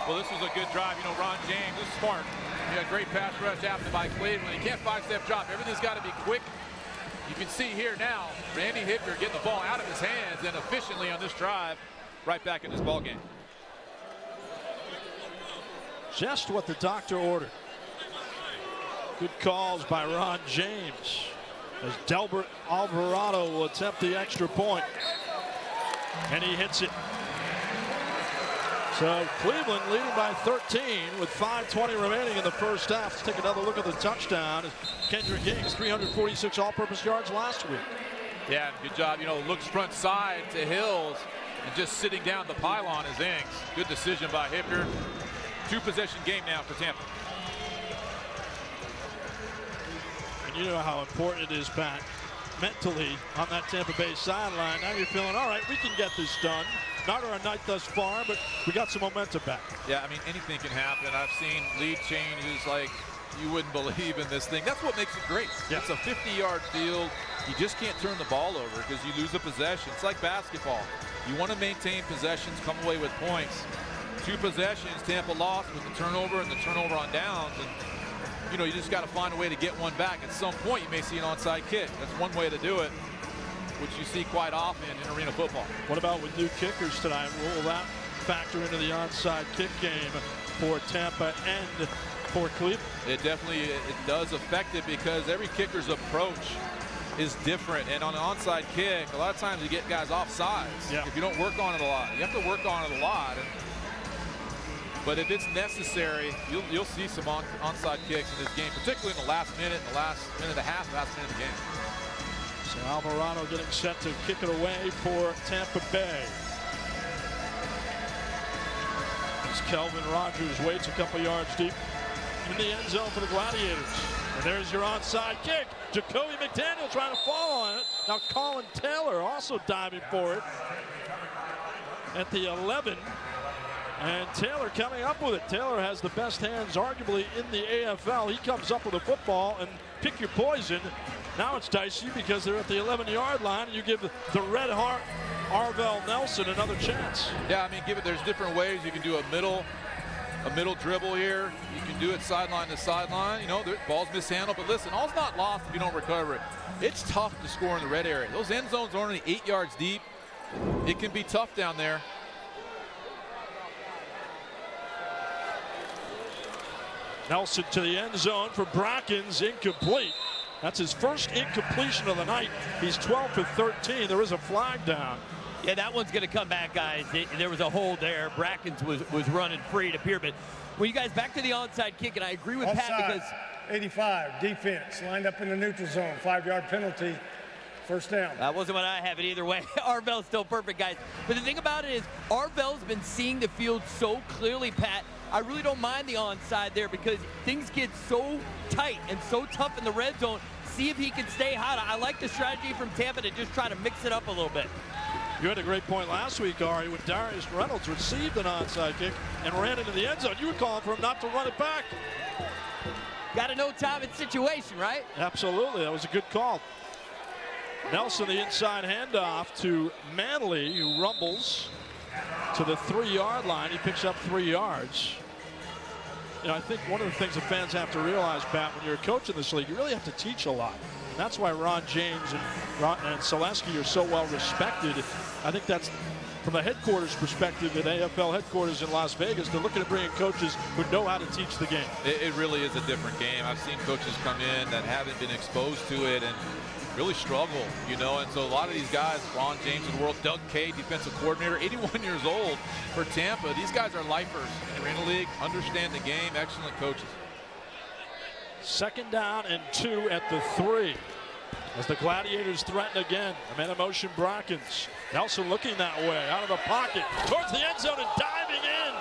Well, this was a good drive. You know, Ron James is smart. He had a great pass rush after by Cleveland. He can't 5-step drop. Everything's got to be quick. You can see here now, Randy Hibbert getting the ball out of his hands and efficiently on this drive, right back in this ball game. Just what the doctor ordered. Good calls by Ron James as Delbert Alvarado will attempt the extra point. And he hits it. So Cleveland leading by 13 with 5:20 remaining in the first half. Let's take another look at the touchdown. Kendrick Higgs, 346 all-purpose yards last week. Yeah, good job. You know, looks front side to Hills and just sitting down the pylon is Ings. Good decision by Hibbert. 2-possession game now for Tampa. And you know how important it is, Pat, mentally on that Tampa Bay sideline. Now you're feeling, all right, we can get this done. Not our night thus far, but we got some momentum back. Yeah, I mean, anything can happen. I've seen lead changes like you wouldn't believe in this thing. That's what makes it great. Yeah. It's a 50-yard field. You just can't turn the ball over because you lose a possession. It's like basketball. You want to maintain possessions, come away with points. 2 possessions, Tampa lost with the turnover and the turnover on downs. And, you know, you just got to find a way to get one back. At some point, you may see an onside kick. That's one way to do it, which you see quite often in arena football. What about with new kickers tonight? Will that factor into the onside kick game for Tampa and for Cleveland? It definitely does affect it because every kicker's approach is different. And on an onside kick, a lot of times you get guys off sides. Yeah. If you don't work on it a lot. You have to work on it a lot. But if it's necessary, you'll see some onside kicks in this game, particularly in the last minute, the last minute and a half, last minute of the game. So Alvarado getting set to kick it away for Tampa Bay. As Kelvin Rogers waits a couple yards deep in the end zone for the Gladiators. And there's your onside kick. Jacoby McDaniel trying to fall on it. Now Colin Taylor also diving for it at the 11. And Taylor coming up with it. Taylor has the best hands arguably in the AFL. He comes up with a football and pick your poison. Now it's dicey because they're at the 11-yard line, and you give the red heart Arvell Nelson another chance. Yeah, I mean, there's different ways. You can do a middle dribble here. You can do it sideline to sideline. You know, the ball's mishandled, but listen, all's not lost if you don't recover it. It's tough to score in the red area. Those end zones are only 8 yards deep. It can be tough down there. Nelson to the end zone for Brackens, incomplete. That's his first incompletion of the night. He's 12 for 13. There is a flag down. Yeah, that one's going to come back, guys. There was a hold there. Brackens was running free, it appeared. But well, you guys, back to the onside kick, and I agree with Offside, Pat because 85, defense, lined up in the neutral zone, 5-yard penalty, first down. That wasn't what I have it either way. Arvell's still perfect, guys. But the thing about it is, Arvell's been seeing the field so clearly, Pat. I really don't mind the onside there because things get so tight and so tough in the red zone. See if he can stay hot. I like the strategy from Tampa to just try to mix it up a little bit. You had a great point last week, Ari, when Darius Reynolds received an onside kick and ran into the end zone. You were calling for him not to run it back. Got to know time and situation, right? Absolutely. That was a good call. Nelson, the inside handoff to Manley, who rumbles to the 3-yard line. He picks up 3 yards. You know, I think one of the things that fans have to realize, Pat, when you're a coach in this league, you really have to teach a lot. And that's why Ron James and Selesky are so well respected. I think that's from a headquarters perspective at AFL headquarters in Las Vegas, they're looking at bringing coaches who know how to teach the game. It really is a different game. I've seen coaches come in that haven't been exposed to it and really struggle, you know, and so a lot of these guys, Ron James of the world, Doug Kay, defensive coordinator, 81 years old for Tampa. These guys are lifers in the league, understand the game, excellent coaches. 2nd down and 2 at the 3. As the Gladiators threaten again. A man in motion, Brockins. Nelson looking that way, out of the pocket, towards the end zone and diving in.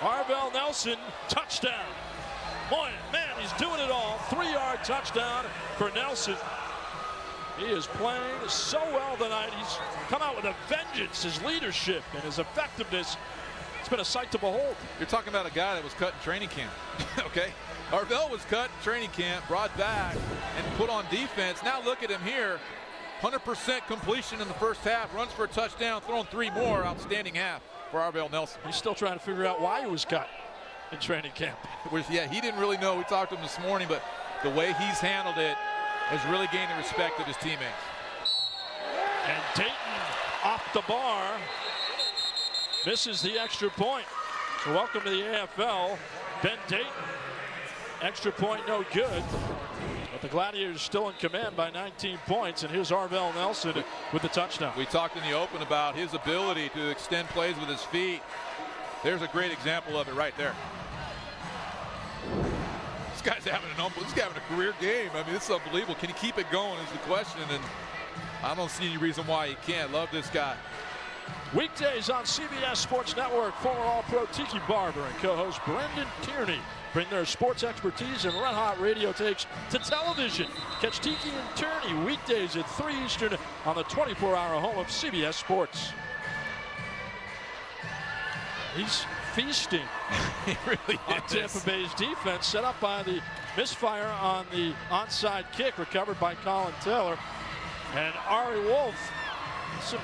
Arvell Nelson, touchdown. Boy, man, he's doing it all. 3-yard touchdown for Nelson. He is playing so well tonight. He's come out with a vengeance. His leadership and his effectiveness, it's been a sight to behold. You're talking about a guy that was cut in training camp, okay? Arvell was cut in training camp, brought back, and put on defense. Now look at him here. 100% completion in the first half. Runs for a touchdown, thrown 3 more. Outstanding half for Arvell Nelson. He's still trying to figure out why he was cut in training camp. Yeah, he didn't really know. We talked to him this morning, but the way he's handled it has really gained the respect of his teammates. And Dayton off the bar. Misses the extra point. So welcome to the AFL, Ben Dayton. Extra point, no good. But the Gladiators still in command by 19 points. And here's Arvell Nelson with the touchdown. We talked in the open about his ability to extend plays with his feet. There's a great example of it right there. This guy's having a career game. I mean, this is unbelievable. Can he keep it going is the question, and I don't see any reason why he can't. Love this guy. Weekdays on CBS Sports Network, former All-Pro Tiki Barber and co-host Brendan Tierney bring their sports expertise and red-hot radio takes to television. Catch Tiki and Tierney weekdays at 3 Eastern on the 24-hour home of CBS Sports. He's feasting he really on Tampa Bay's defense, set up by the misfire on the onside kick, recovered by Colin Taylor. And Ari Wolf, some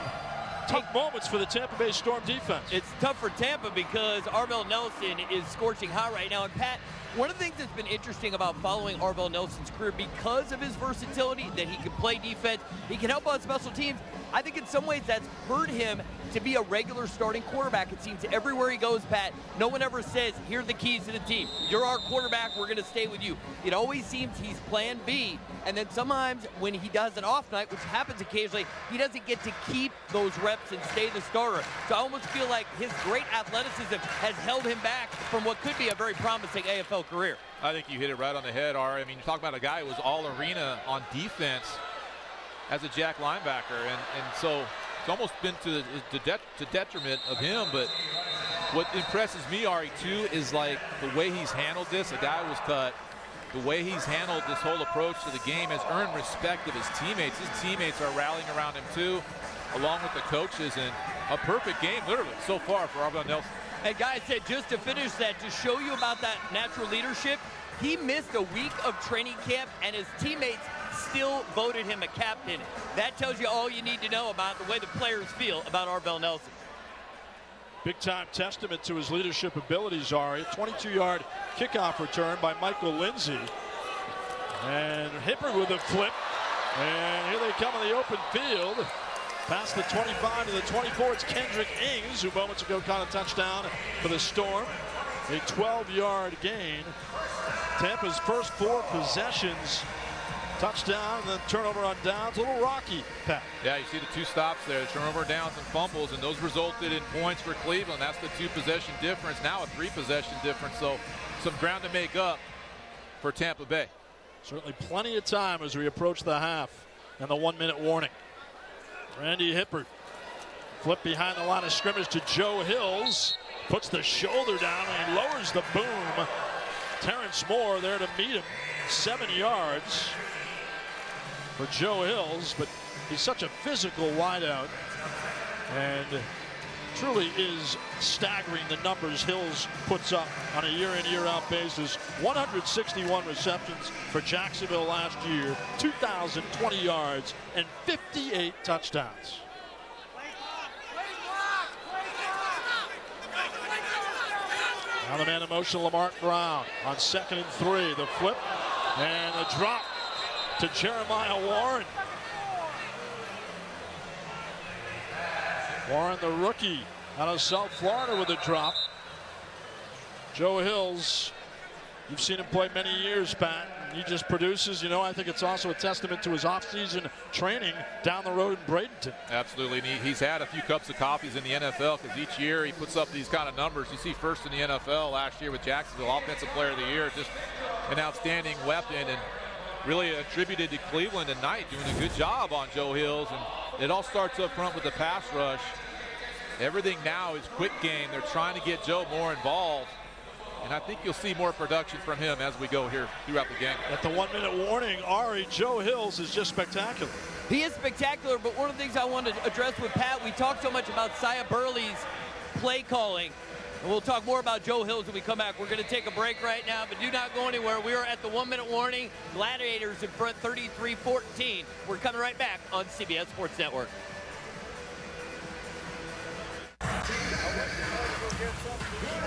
tough moments for the Tampa Bay Storm defense. It's tough for Tampa because Arvell Nelson is scorching hot right now. And Pat, one of the things that's been interesting about following Arvell Nelson's career, because of his versatility, that he can play defense, he can help on special teams. I think in some ways that's hurt him to be a regular starting quarterback. It seems everywhere he goes, Pat, no one ever says, here are the keys to the team. You're our quarterback, we're going to stay with you. It always seems he's plan B. And then sometimes when he does an off night, which happens occasionally, he doesn't get to keep those reps and stay the starter. So I almost feel like his great athleticism has held him back from what could be a very promising AFL career. I think you hit it right on the head, Ari. I mean, you talk about a guy who was all arena on defense as a jack linebacker, and so it's almost been to the detriment of him. But what impresses me, Ari, too, is like the way he's handled this. A guy was cut. The way he's handled this whole approach to the game has earned respect of his teammates. His teammates are rallying around him too, along with the coaches, and a perfect game, literally, so far for Arvell Nelson. And guys, said just to finish that, to show you about that natural leadership, he missed a week of training camp, and his teammates still voted him a captain. That tells you all you need to know about the way the players feel about Arvell Nelson. Big-time testament to his leadership abilities, Ari. A 22-yard kickoff return by Michael Lindsay. And Hibbert with a flip. And here they come in the open field. Past the 25 to the 24, it's Kendrick Ings, who moments ago caught a touchdown for the Storm. A 12-yard gain. Tampa's first 4 possessions. Touchdown, and then turnover on downs. A little rocky, Pat. Yeah, you see the 2 stops there, turnover downs and fumbles, and those resulted in points for Cleveland. That's the 2-possession difference, now a 3-possession difference, so some ground to make up for Tampa Bay. Certainly plenty of time as we approach the half and the 1-minute warning. Randy Hibbert, flip behind the line of scrimmage to Joe Hills, puts the shoulder down and lowers the boom. Terrence Moore there to meet him, 7 yards for Joe Hills, but he's such a physical wideout, and truly is staggering the numbers Hills puts up on a year-in, year-out basis. 161 receptions for Jacksonville last year, 2,020 yards, and 58 touchdowns. Now the man in motion, Lamar Brown, on 2nd and 3. The flip and a drop to Jeremiah Warren. Warren, the rookie out of South Florida with a drop. Joe Hills, you've seen him play many years, Pat. He just produces. I think it's also a testament to his offseason training down the road in Bradenton. Absolutely. And he's had a few cups of coffees in the NFL because each year he puts up these kind of numbers. You see first in the NFL last year with Jacksonville, Offensive Player of the Year, just an outstanding weapon, and really attributed to Cleveland tonight, doing a good job on Joe Hills. And it all starts up front with the pass rush. Everything now is quick game. They're trying to get Joe more involved. And I think you'll see more production from him as we go here throughout the game. At the 1-minute warning, Ari, Joe Hills is just spectacular. He is spectacular, but one of the things I wanted to address with Pat, we talked so much about Sia Burley's play calling. And we'll talk more about Joe Hills when we come back. We're going to take a break right now, but do not go anywhere. We are at the 1-minute warning. Gladiators in front 33-14. We're coming right back on CBS Sports Network.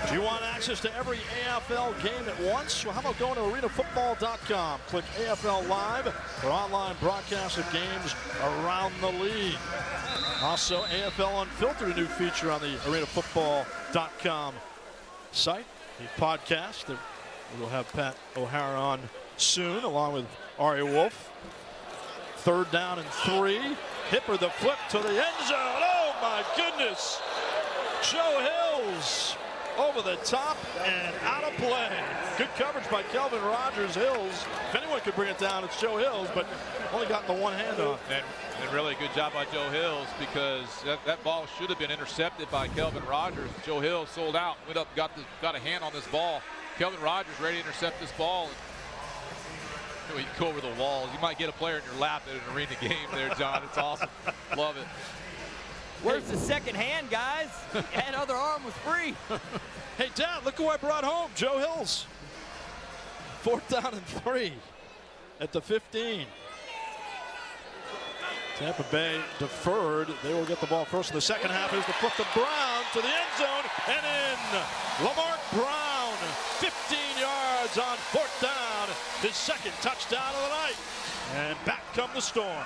Do you want access to every AFL game at once? Well, how about going to arenafootball.com? Click AFL Live for online broadcasts of games around the league. Also, AFL Unfiltered, a new feature on the arenafootball.com site. The podcast that we'll have Pat O'Hara on soon, along with Ari Wolf. 3rd down and 3. Hipper the flip to the end zone. Oh, my goodness. Joe Hills over the top and out of play. Good coverage by Kelvin Rogers. Hills, if anyone could bring it down, it's Joe Hills, but only got the one hand on. And really good job by Joe Hills, because that ball should have been intercepted by Kelvin Rogers. Joe Hills sold out, went up, got a hand on this ball. Kelvin Rogers ready to intercept this ball. You can go over the walls. You might get a player in your lap at an arena game there, John. It's awesome. Love it. Where's the second hand, guys? That other arm was free. Hey, Dad, look who I brought home, Joe Hills. 4th down and 3 at the 15. Tampa Bay deferred. They will get the ball first in the second half. Here's the flip to Brown to the end zone and in. Lamar Brown, 15 yards on 4th down. His second touchdown of the night. And back come the Storm.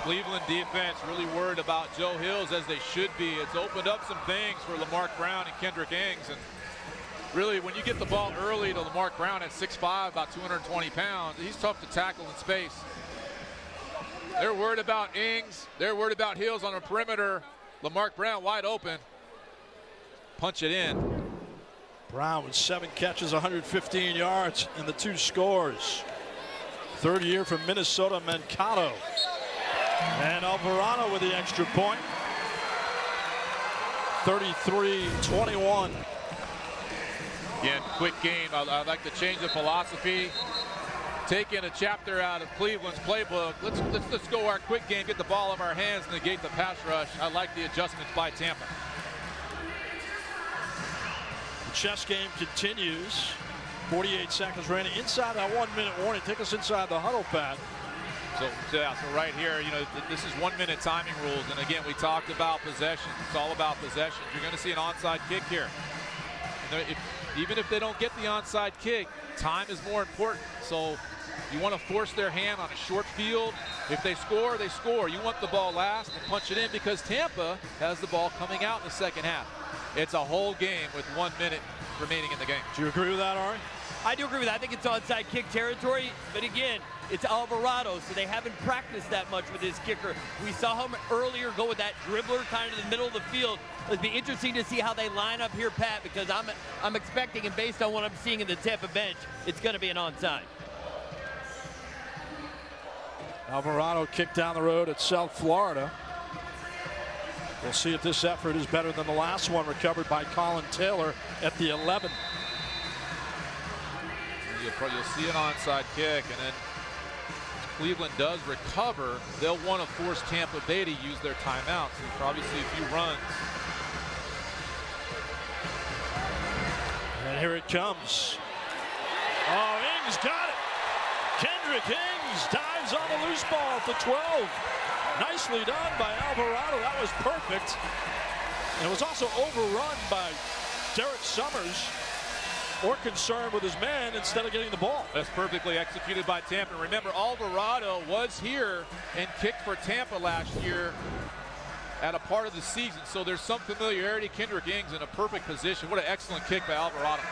Cleveland defense really worried about Joe Hills, as they should be. It's opened up some things for Lamarck Brown and Kendrick Ings. And really, when you get the ball early to Lamarck Brown at 6'5", about 220 pounds, he's tough to tackle in space. They're worried about Ings. They're worried about Hills on the perimeter. Lamarck Brown wide open. Punch it in. Brown with 7 catches, 115 yards, and the 2 scores. 3rd year from Minnesota, Mankato. And Alvarado with the extra point. 33-21. Again, quick game. I'd like to change the philosophy. Taking a chapter out of Cleveland's playbook. Let's go our quick game, get the ball in our hands, negate the pass rush. I like the adjustments by Tampa. The chess game continues. 48 seconds remaining. Inside that 1-minute warning. Take us inside the huddle, Pat. So right here, this is 1-minute timing rules. And again, we talked about possession. It's all about possession. You're going to see an onside kick here. Even if they don't get the onside kick, time is more important. So you want to force their hand on a short field. If they score, they score. You want the ball last and punch it in, because Tampa has the ball coming out in the second half. It's a whole game with 1 minute remaining in the game. Do you agree with that, Ari? I do agree with that. I think it's onside kick territory. But again, it's Alvarado, so they haven't practiced that much with his kicker. We saw him earlier go with that dribbler kind of in the middle of the field. It'll be interesting to see how they line up here, Pat, because I'm expecting, and based on what I'm seeing in the Tampa bench, it's going to be an onside. Alvarado kicked down the road at South Florida. We'll see if this effort is better than the last one, recovered by Colin Taylor at the 11. You'll see an onside kick, and then if Cleveland does recover, they'll want to force Tampa Bay to use their timeout. So you'll probably see a few runs. And here it comes. Oh, Ings got it. Kendrick Ings dives on the loose ball at the 12. Nicely done by Alvarado. That was perfect. And it was also overrun by Derek Summers, more concerned with his man instead of getting the ball. That's perfectly executed by Tampa. Remember, Alvarado was here and kicked for Tampa last year at a part of the season, so there's some familiarity. Kendrick Ings in a perfect position. What an excellent kick by Alvarado.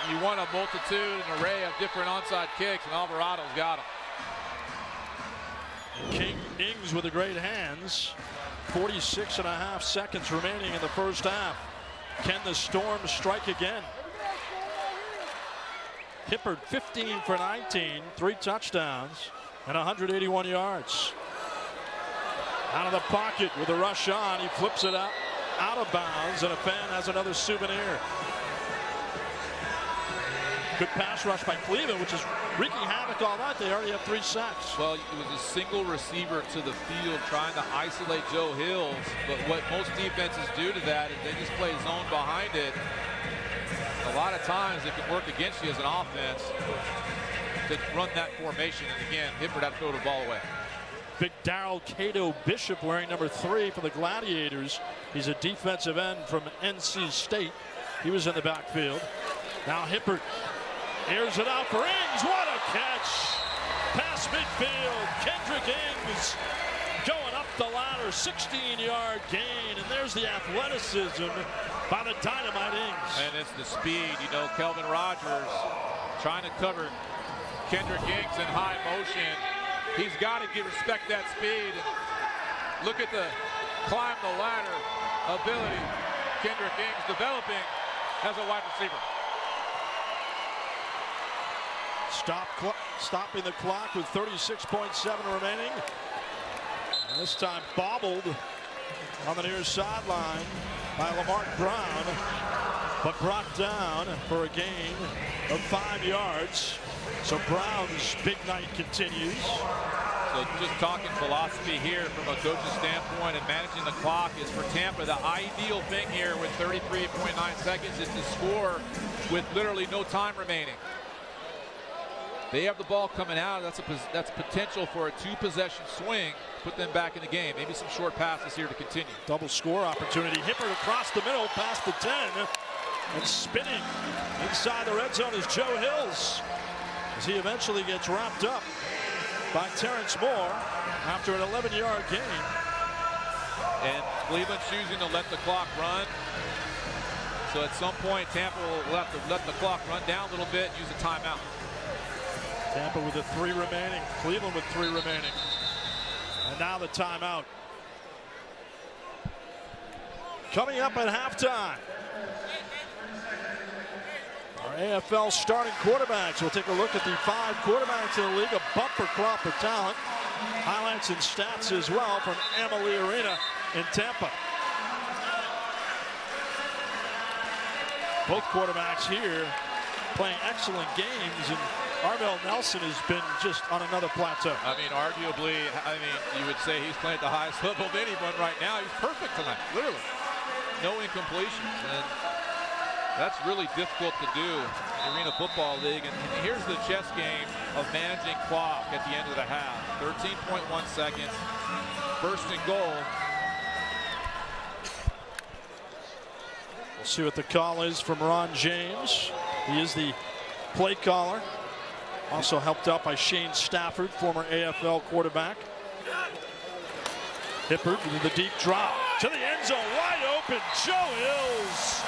You want a multitude, an array of different onside kicks, and Alvarado's got them. Ings with the great hands. 46.5 seconds remaining in the first half. Can the Storm strike again? Hippard 15 for 19, 3 touchdowns, and 181 yards. Out of the pocket with a rush on, he flips it out of bounds, and a fan has another souvenir. Good pass rush by Cleveland, which is wreaking havoc all night. They already have 3 sacks. Well, it was a single receiver to the field trying to isolate Joe Hills, but what most defenses do to that is they just play zone behind it. A lot of times it can work against you as an offense to run that formation. And again, Hippard had to throw the ball away. Big Darrell Cato Bishop wearing number 3 for the Gladiators. He's a defensive end from NC State. He was in the backfield. Now Hippard airs it out for Ings. What a catch! Past midfield. Kendrick Ings going up the ladder. 16-yard gain. And there's the athleticism by the Dynamite Ings. And it's the speed. You know, Kelvin Rogers trying to cover Kendrick Ings in high motion. He's got to respect that speed. Look at the climb the ladder ability. Kendrick Ings developing as a wide receiver. Stopping the clock with 36.7 remaining. And this time bobbled on the near sideline by Lamar Brown, but brought down for a gain of 5 yards. So Brown's big night continues. So just talking philosophy here from a coach's standpoint and managing the clock is for Tampa. The ideal thing here with 33.9 seconds is to score with literally no time remaining. They have the ball coming out. That's potential for a 2-possession swing. Put them back in the game. Maybe some short passes here to continue. Double score opportunity. Hippard across the middle past the 10. And spinning inside the red zone is Joe Hills, as he eventually gets wrapped up by Terrence Moore after an 11-yard gain. And Cleveland choosing to let the clock run. So at some point, Tampa will have to let the clock run down a little bit and use a timeout. Tampa with the 3 remaining. Cleveland with 3 remaining. And now the timeout. Coming up at halftime. Our AFL starting quarterbacks. We'll take a look at the 5 quarterbacks in the league. A bumper crop of talent. Highlights and stats as well from Amalie Arena in Tampa. Both quarterbacks here playing excellent games, and Arvell Nelson has been just on another plateau. I mean, arguably, you would say he's playing at the highest level of anyone right now. He's perfect tonight, literally. No incompletions, and that's really difficult to do in the Arena Football League. And here's the chess game of managing clock at the end of the half. 13.1 seconds, 1st and goal. We'll see what the call is from Ron James. He is the play caller. Also helped out by Shane Stafford, former AFL quarterback. Hippard with the deep drop to the end zone, wide open. Joe Hills,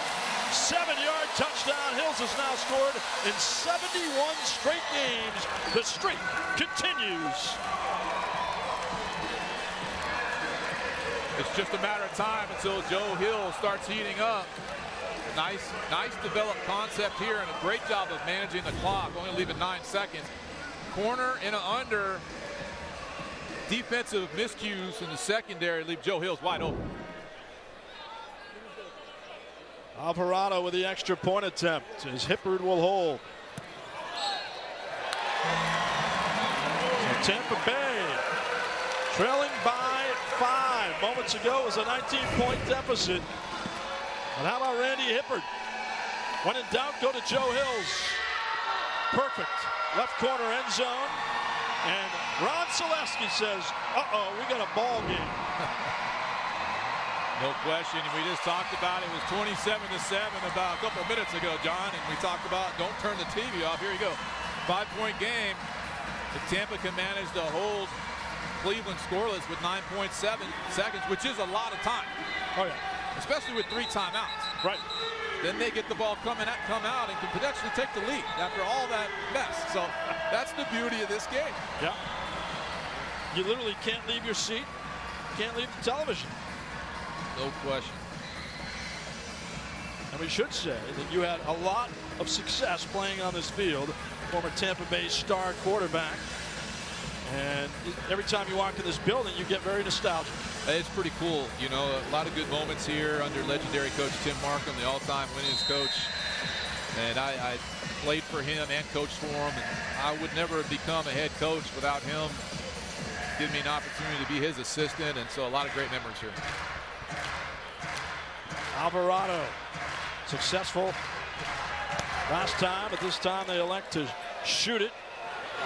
7-yard touchdown. Hills has now scored in 71 straight games. The streak continues. It's just a matter of time until Joe Hill starts heating up. Nice developed concept here, and a great job of managing the clock, only leaving 9 seconds. Corner and an under. Defensive miscues in the secondary leave Joe Hills wide open. Alvarado with the extra point attempt as Hippard will hold. So Tampa Bay trailing by 5. Moments ago it was a 19-point deficit. But how about Randy Hippard? When in doubt, go to Joe Hills. Perfect. Left corner end zone. And Ron Selesky says, uh-oh, we got a ball game. No question. We just talked about it was 27-7 about a couple of minutes ago, John. And we talked about don't turn the TV off. Here you go. 5-point game. If Tampa can manage to hold Cleveland scoreless with 9.7 seconds, which is a lot of time. Oh, yeah. Especially with 3 timeouts. Right. Then they get the ball come out and can potentially take the lead after all that mess. So that's the beauty of this game. Yeah. You literally can't leave your seat. Can't leave the television. No question. And we should say that you had a lot of success playing on this field. Former Tampa Bay star quarterback. And every time you walk in this building, you get very nostalgic. It's pretty cool. You know, a lot of good moments here under legendary coach Tim Markham, the all-time winningest coach. And I played for him and coached for him. And I would never have become a head coach without him giving me an opportunity to be his assistant. And so a lot of great memories here. Alvarado, successful last time, but this time they elect to shoot it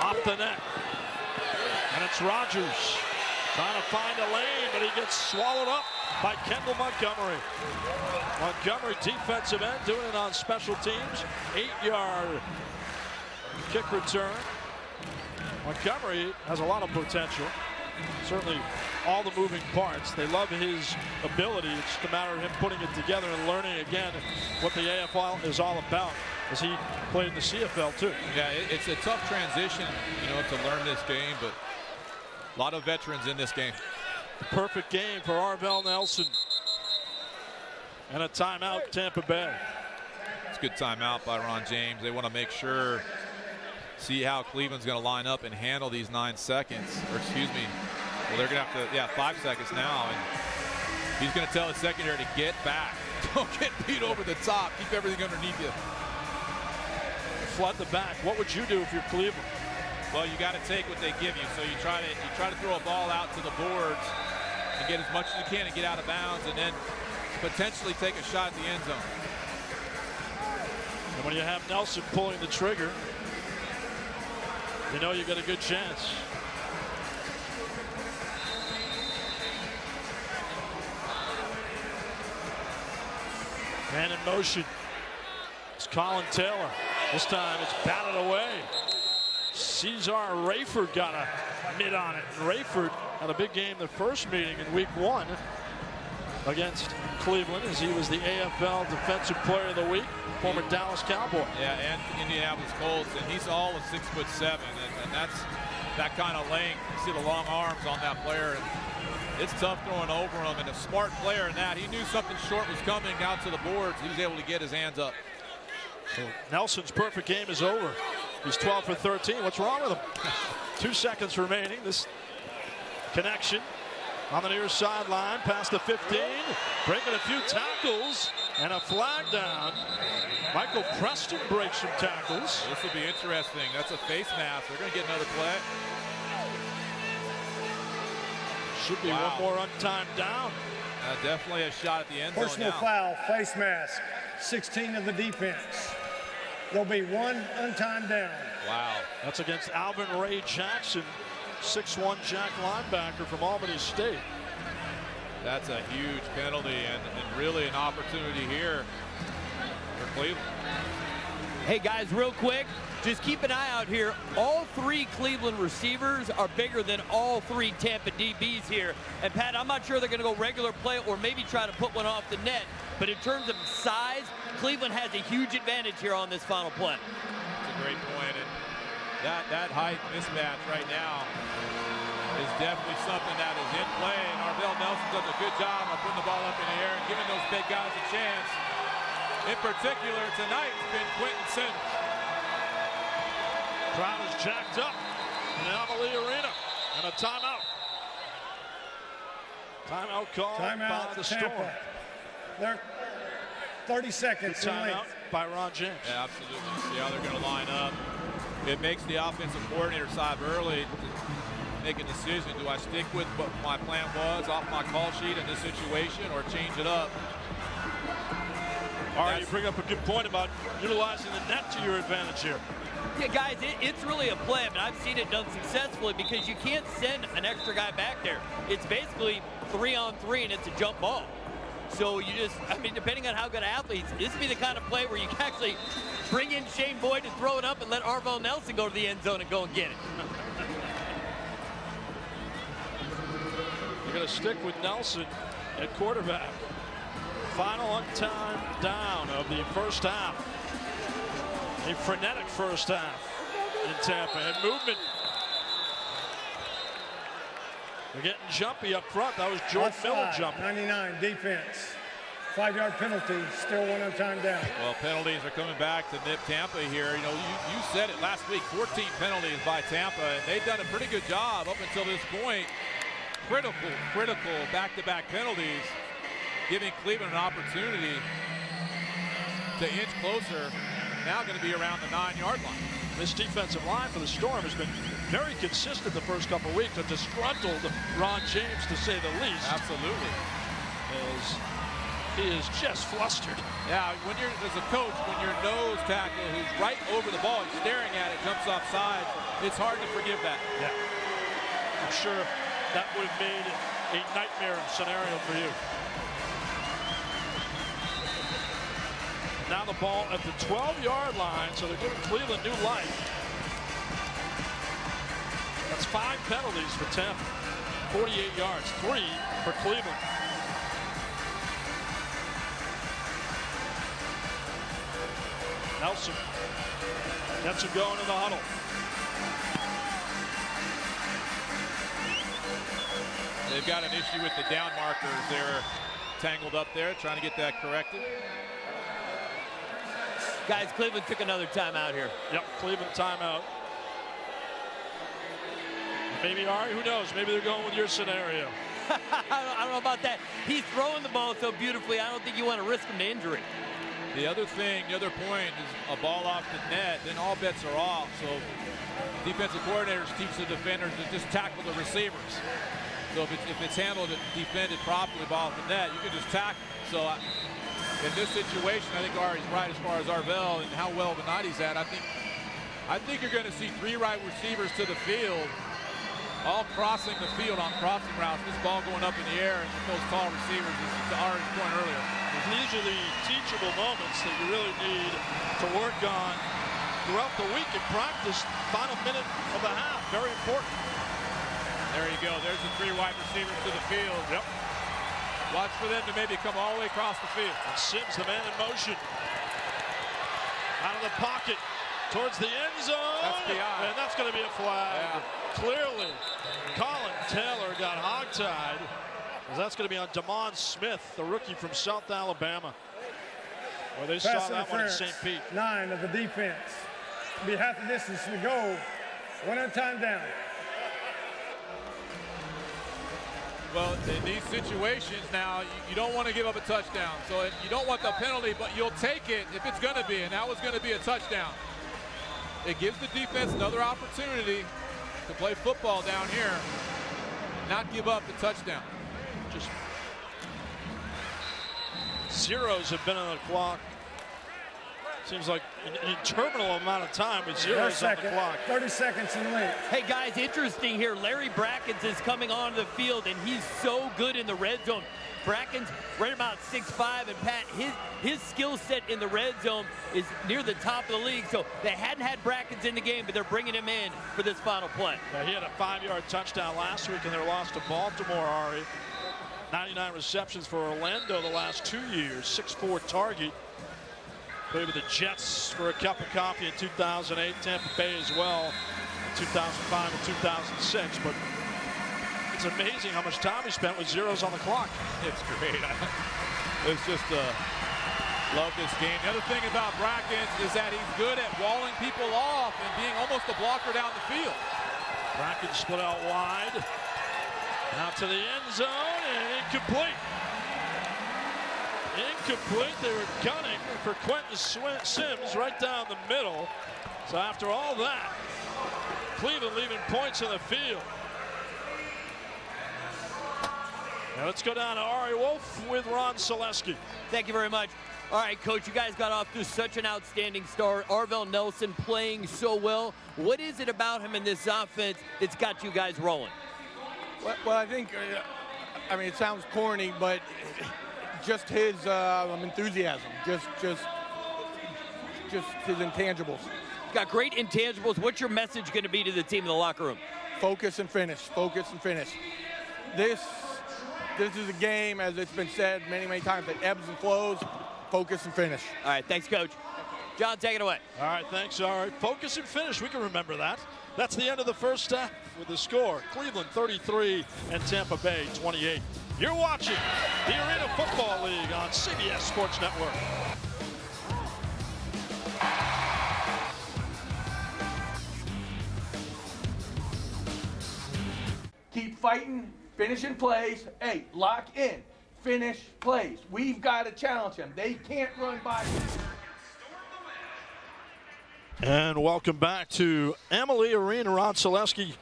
off the net. And it's Rodgers trying to find a lane, but he gets swallowed up by Kendall Montgomery. Montgomery, defensive end, doing it on special teams. 8-yard kick return. Montgomery has a lot of potential. Certainly all the moving parts. They love his ability. It's just a matter of him putting it together and learning again what the AFL is all about, as he played in the CFL too. Yeah, it's a tough transition, you know, to learn this game, but a lot of veterans in this game. Perfect game for Arvell Nelson. And a timeout, Tampa Bay. It's a good timeout by Ron James. They want to make sure, see how Cleveland's going to line up and handle these 9 seconds. Or excuse me, well, they're going to have to, 5 seconds now. And he's going to tell his secondary to get back. Don't get beat over the top. Keep everything underneath you. Flood the back. What would you do if you're Cleveland? Well, you got to take what they give you. So you try to throw a ball out to the boards and get as much as you can and get out of bounds, and then potentially take a shot at the end zone. And when you have Nelson pulling the trigger, you know you got a good chance. Man in motion. It's Colin Taylor. This time it's batted away. Cesar Rayford got a mid on it. Rayford had a big game the first meeting in week 1 against Cleveland, as he was the AFL Defensive Player of the Week, former Dallas Cowboy. Yeah, and Indianapolis Colts, and he's all of 6'7", and that's that kind of length. You see the long arms on that player. And it's tough throwing over him, and a smart player in that. He knew something short was coming out to the boards. He was able to get his hands up. So Nelson's perfect game is over. He's 12 for 13. What's wrong with him? 2 seconds remaining. This connection on the near sideline, past the 15, breaking a few tackles and a flag down. Michael Preston breaks some tackles. This will be interesting. That's a face mask. They're going to get another play. Should be one more untimed down. Definitely a shot at the end zone. Personal foul, face mask, 16 of the defense. There'll be 1 untimed down. Wow. That's against Alvin Ray Jackson, 6'1" Jack linebacker from Albany State. That's a huge penalty and really an opportunity here for Cleveland. Hey guys, real quick, just keep an eye out here. All 3 Cleveland receivers are bigger than all 3 Tampa DBs here. And Pat, I'm not sure they're going to go regular play or maybe try to put one off the net. But in terms of size, Cleveland has a huge advantage here on this final play. That's a great point. And that height mismatch right now is definitely something that is in play. And Arvell Nelson does a good job of putting the ball up in the air and giving those big guys a chance. In particular, tonight, it's been Quentin Sims. Crowd is jacked up in the Amalie Arena, and a timeout. Timeout call by the Storm. They're 30 seconds. Timeout by Ron James. Yeah, absolutely. See how they're going to line up. It makes the offensive coordinator side early to make a decision. Do I stick with what my plan was off my call sheet in this situation or change it up? All right, you bring up a good point about utilizing the net to your advantage here. Yeah, guys, it's really a play. I mean, I've seen it done successfully because you can't send an extra guy back there. It's basically 3-on-3, and it's a jump ball. So you just, I mean, depending on how good athletes, this would be the kind of play where you can actually bring in Shane Boyd and throw it up and let Arvell Nelson go to the end zone and go and get it. They're going to stick with Nelson at quarterback. Final time down of the first half. A frenetic first half in Tampa. And movement. They're getting jumpy up front. That was George Miller jumping. 99 defense. 5-yard penalty, still 1 time down. Well, penalties are coming back to nip Tampa here. You know, you said it last week, 14 penalties by Tampa, and they've done a pretty good job up until this point. Critical back-to-back penalties, giving Cleveland an opportunity to inch closer. Now going to be around the 9-yard line. This defensive line for the Storm has been very consistent the first couple of weeks. A disgruntled Ron James, to say the least. Absolutely. As he is just flustered. Yeah, when you're, as a coach, when your nose tackle who's right over the ball, he's staring at it, jumps offside, it's hard to forgive that. Yeah. I'm sure that would have made a nightmare scenario for you. Now the ball at the 12-yard line, so they're giving Cleveland new life. That's 5 penalties for Tampa. 48 yards, 3 for Cleveland. Nelson gets him going in the huddle. They've got an issue with the down markers. They're tangled up there, trying to get that corrected. Guys, Cleveland took another timeout here. Yep, Cleveland timeout. Maybe, Ari, who knows? Maybe they're going with your scenario. I don't know about that. He's throwing the ball so beautifully, I don't think you want to risk him to injury. The other thing, the other point is a ball off the net, then all bets are off. So defensive coordinators teach the defenders to just tackle the receivers. So if it's handled and defended properly, ball off the net, you can just tackle. So in this situation, I think Ari's right as far as Arvell and how well the night he's at. I think you're going to see 3 right receivers to the field, all crossing the field on crossing routes. This ball going up in the air and those tall receivers, is to Ari's point earlier. These are the teachable moments that you really need to work on throughout the week in practice. Final minute of the half, very important. There you go. There's the 3 wide receivers to the field. Yep. Watch for them to maybe come all the way across the field. And Sims, the man in motion. Out of the pocket towards the end zone. That's PI. And that's going to be a flag. Yeah. Clearly, Colin Taylor got hogtied. That's going to be on Damon Smith, the rookie from South Alabama. Well, they saw that one in St. Pete. 9 of the defense. Be half the distance to go. 1 time down. Well, in these situations now, you don't want to give up a touchdown. So you don't want the penalty, but you'll take it if it's going to be, and that was going to be a touchdown. It gives the defense another opportunity to play football down here, not give up the touchdown. Just zeros have been on the clock. Seems like an interminable amount of time with zeros on the clock. 30 seconds in the lead. Hey guys, interesting here. Larry Brackens is coming onto the field, and he's so good in the red zone. Brackens right about 6'5", and Pat, his skill set in the red zone is near the top of the league. So they hadn't had Brackens in the game, but they're bringing him in for this final play. Yeah, he had a 5-yard touchdown last week in their loss to Baltimore, Ari. 99 receptions for Orlando the last 2 years. 6'4" target. Played with the Jets for a cup of coffee in 2008. Tampa Bay as well in 2005 and 2006. But it's amazing how much time he spent with zeros on the clock. It's great. It's just love this game. The other thing about Brackens is that he's good at walling people off and being almost a blocker down the field. Brackens split out wide. Out to the end zone and incomplete. Incomplete. They were gunning for Quentin Sims right down the middle. So after all that, Cleveland leaving points in the field. Now let's go down to Ari Wolf with Ron Selesky. Thank you very much. All right, Coach, you guys got off to such an outstanding start. Arvell Nelson playing so well. What is it about him in this offense that's got you guys rolling? Well, I think, I mean, it sounds corny, but just his enthusiasm, just his intangibles. Got great intangibles. What's your message going to be to the team in the locker room? Focus and finish. Focus and finish. This this is a game, as it's been said many, many times, that ebbs and flows. Focus and finish. All right, thanks, Coach. John, take it away. All right, thanks. All right, focus and finish. We can remember that. That's the end of the first half with the score. Cleveland 33 and Tampa Bay 28. You're watching the Arena Football League on CBS Sports Network. Keep fighting, finishing plays. Hey, lock in, finish plays. We've got to challenge them. They can't run by. And welcome back to Amalie Arena. Ron Selesky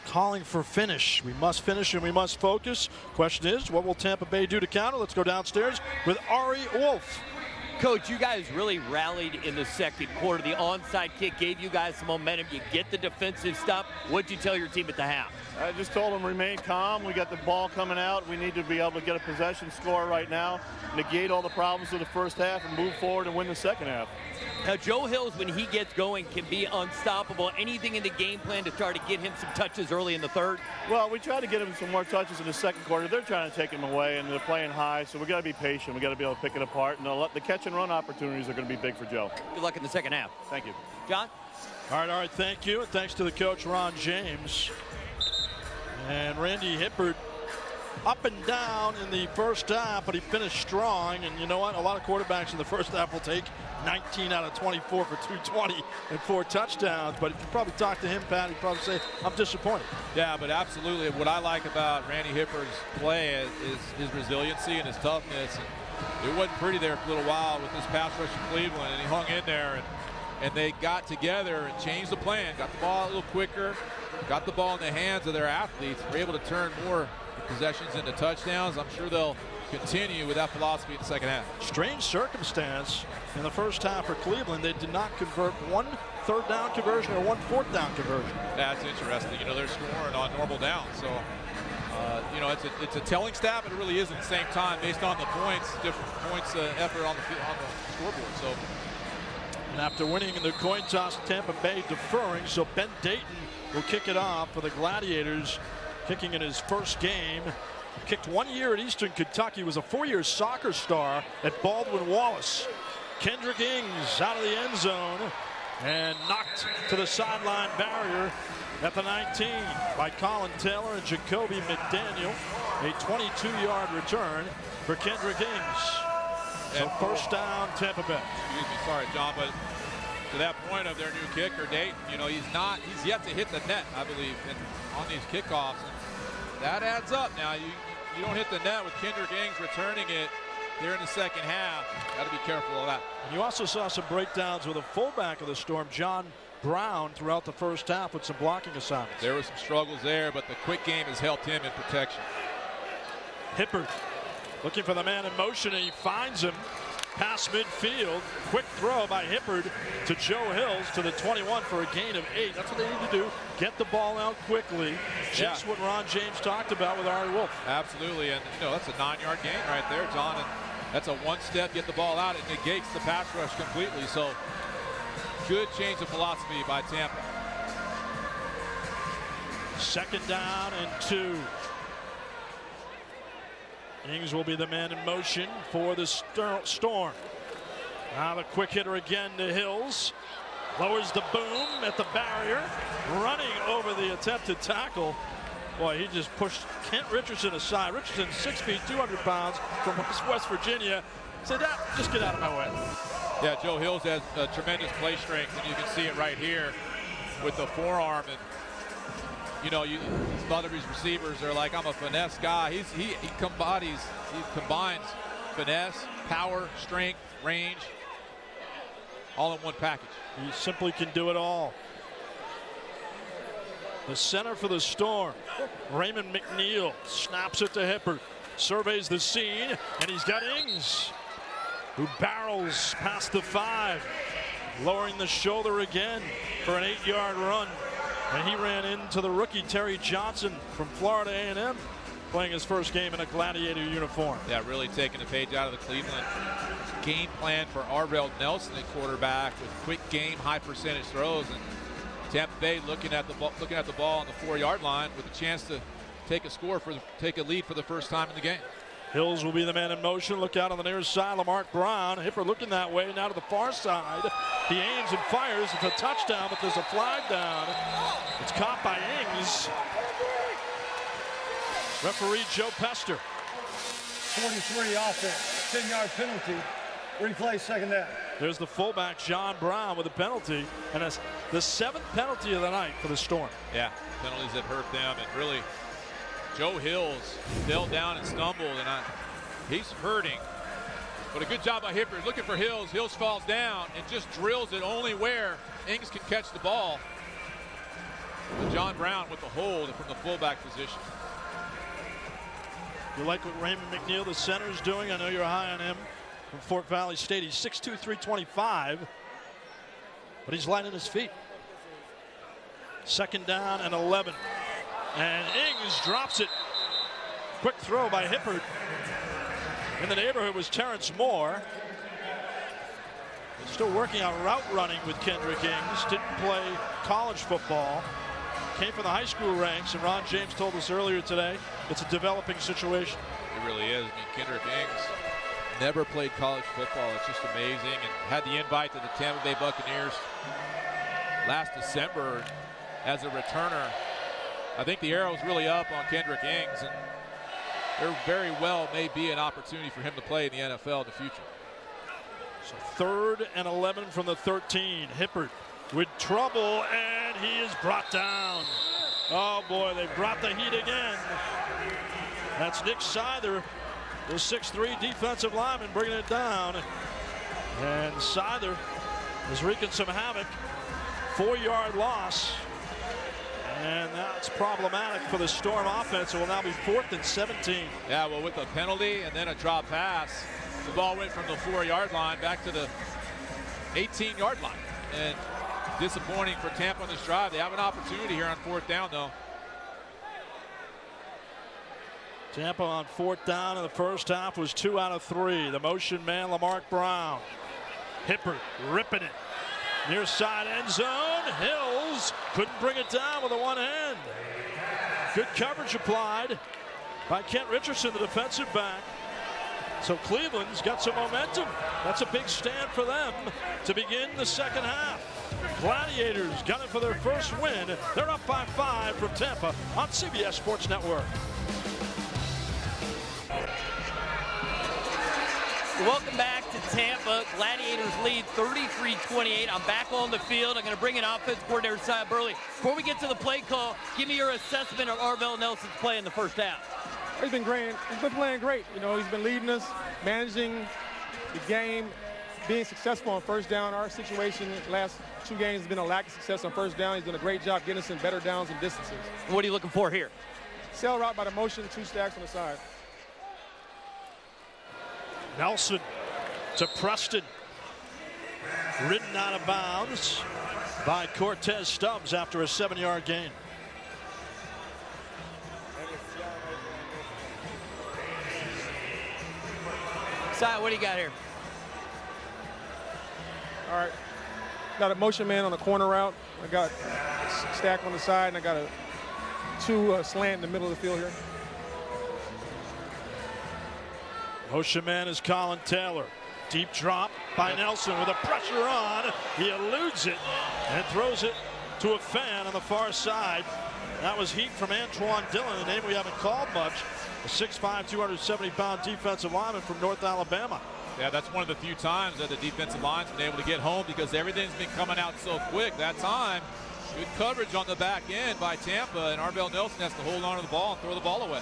calling for finish. We must finish and we must focus. Question is, what will Tampa Bay do to counter? Let's go downstairs with Ari Wolf. Coach, you guys really rallied in the second quarter. The onside kick gave you guys some momentum. You get the defensive stop. What'd you tell your team at the half? I just told them remain calm. We got the ball coming out. We need to be able to get a possession score right now, negate all the problems of the first half, and move forward and win the second half. Now, Joe Hills, when he gets going, can be unstoppable. Anything in the game plan to try to get him some touches early in the third? Well, we tried to get him some more touches in the second quarter. They're trying to take him away, and they're playing high, so we got to be patient. We got to be able to pick it apart, and the catch and run opportunities are going to be big for Joe. Good luck in the second half. Thank you. John? All right, thank you. And thanks to the coach, Ron James. And Randy Hippert up and down in the first half, but he finished strong. And you know what? A lot of quarterbacks in the first half will take 19 out of 24 for 220 and 4 touchdowns. But if you probably talk to him, Pat, he'd probably say, I'm disappointed. Yeah, but absolutely. What I like about Randy Hippert's play is his resiliency and his toughness. And it wasn't pretty there for a little while with this pass rush in Cleveland, and he hung in there. And they got together and changed the plan, got the ball a little quicker, got the ball in the hands of their athletes, were able to turn more possessions into touchdowns. I'm sure they'll continue with that philosophy in the second half. Strange circumstance in the first half for Cleveland. They did not convert one third down conversion or one fourth down conversion. That's interesting. You know, they're scoring on normal downs. So, you know, it's a telling stat, but it really is at the same time based on the points, different points effort on the scoreboard. So. And after winning in the coin toss, Tampa Bay deferring, so Ben Dayton will kick it off for the Gladiators, kicking in his first game. Kicked 1 year at Eastern Kentucky, was a 4-year soccer star at Baldwin Wallace. Kendrick Ings out of the end zone and knocked to the sideline barrier at the 19 by Colin Taylor and Jacoby McDaniel. A 22-yard return for Kendrick Ings. So first down, Tampa Bay. Excuse me, sorry, John, but to that point of their new kicker, Dayton, you know, he's yet to hit the net, I believe, on these kickoffs. And that adds up. Now, you don't hit the net with Kendrick Ings returning it there in the second half. Got to be careful of that. And you also saw some breakdowns with a fullback of the Storm, John Brown, throughout the first half with some blocking assignments. There were some struggles there, but the quick game has helped him in protection. Hippert looking for the man in motion, and he finds him past midfield. Quick throw by Hippert to Joe Hills to the 21 for a gain of 8. That's what they need to do. Get the ball out quickly. Just what Ron James talked about with Ari Wolf. Absolutely, and you know, that's a 9-yard gain right there, John. And that's a one-step, get the ball out. It negates the pass rush completely. So good change of philosophy by Tampa. Second down and 2. Ings will be the man in motion for the Storm. Now the quick hitter again to Hills. Lowers the boom at the barrier. Running over the attempted tackle. Boy, he just pushed Kent Richardson aside. Richardson, 6 feet, 200 pounds from West Virginia. Said, just get out of my way. Yeah, Joe Hills has tremendous play strength, and you can see it right here with the forearm. And you know, some other receivers are like, I'm a finesse guy. He combines finesse, power, strength, range, all in one package. He simply can do it all. The center for the Storm, Raymond McNeil, snaps it to Hippert, surveys the scene, and he's got Ings, who barrels past the 5, lowering the shoulder again for an 8-yard run. And he ran into the rookie Terry Johnson from Florida A&M, playing his first game in a Gladiator uniform. Yeah, really taking a page out of the Cleveland game plan for Arvell Nelson at quarterback with quick game, high percentage throws, and Tampa Bay looking at the ball on the 4-yard line with a chance to take a lead for the first time in the game. Hills will be the man in motion. Look out on the near side. Lamar Brown. Hipper looking that way. Now to the far side. He aims and fires. It's a touchdown, but there's a flag down. It's caught by Ings. Referee Joe Pester. 43 offense, 10-yard penalty. Replay second down. There's the fullback, John Brown, with a penalty. And that's the 7th penalty of the night for the Storm. Yeah, penalties that hurt them. And really, Joe Hills fell down and stumbled, and he's hurting. But a good job by Hipper. Looking for Hills. Hills falls down and just drills it only where Ings can catch the ball. But John Brown with the hold from the fullback position. You like what Raymond McNeil, the center, is doing? I know you're high on him from Fort Valley State. He's 6'2", 325, but he's light on his feet. 2nd down and 11. And Ings drops it. Quick throw by Hippert. In the neighborhood was Terrence Moore. He's still working on route running with Kendrick Ings. Didn't play college football. Came from the high school ranks, and Ron James told us earlier today it's a developing situation. It really is. I mean, Kendrick Ings never played college football. It's just amazing. And had the invite to the Tampa Bay Buccaneers last December as a returner. I think the arrow's really up on Kendrick Ings, and there very well may be an opportunity for him to play in the NFL in the future. So 3rd and 11 from the 13. Hippert with trouble, and he is brought down. Oh boy, they brought the heat again. That's Nick Seither, the 6'3" defensive lineman, bringing it down. And Seither is wreaking some havoc. 4-yard loss. And that's problematic for the Storm offense. It will now be 4th and 17. Yeah, well, with a penalty and then a drop pass, the ball went from the 4-yard line back to the 18-yard line. And disappointing for Tampa on this drive. They have an opportunity here on 4th down, though. Tampa on 4th down in the first half was 2 out of 3. The motion man, Lamarck Brown. Hippert ripping it. Near side end zone. Hills couldn't bring it down with a one hand. Good coverage applied by Kent Richardson, the defensive back. So Cleveland's got some momentum. That's a big stand for them to begin the second half. Gladiators gunning for their first win. They're up by 5 from Tampa on CBS Sports Network. Welcome back to Tampa. Gladiators lead 33-28. I'm back on the field. I'm going to bring in offense coordinator Cy Burley. Before we get to the play call, give me your assessment of Arvell Nelson's play in the first half. He's been great. He's been playing great. You know, he's been leading us, managing the game, being successful on first down. Our situation the last 2 games has been a lack of success on first down. He's done a great job getting us in better downs and distances. What are you looking for here? Sail route by the motion, 2 stacks on the side. Nelson to Preston. Ridden out of bounds by Cortez Stubbs after a 7-yard gain. Cy, what do you got here? All right. Got a motion man on the corner route. I got a stack on the side, and I got a 2 slant in the middle of the field here. Motion man is Colin Taylor. Deep drop by Nelson with a pressure on. He eludes it and throws it to a fan on the far side. That was heat from Antoine Dillon, a name we haven't called much. A 6'5", 270-pound defensive lineman from North Alabama. Yeah, that's one of the few times that the defensive line's been able to get home because everything's been coming out so quick. That time, good coverage on the back end by Tampa, and Arvell Nelson has to hold on to the ball and throw the ball away.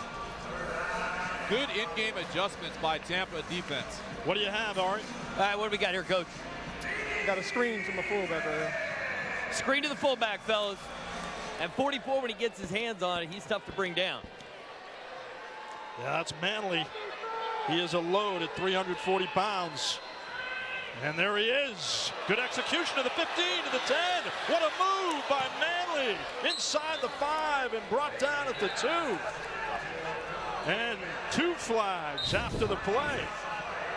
Good in-game adjustments by Tampa defense. What do you have, Ari? All right, what do we got here, Coach? Got a screen from the fullback right here. Screen to the fullback, fellas. And 44, when he gets his hands on it, he's tough to bring down. Yeah, that's Manley. He is a load at 340 pounds. And there he is. Good execution to the 15, to the 10. What a move by Manley. Inside the 5 and brought down at the 2. And 2 flags after the play.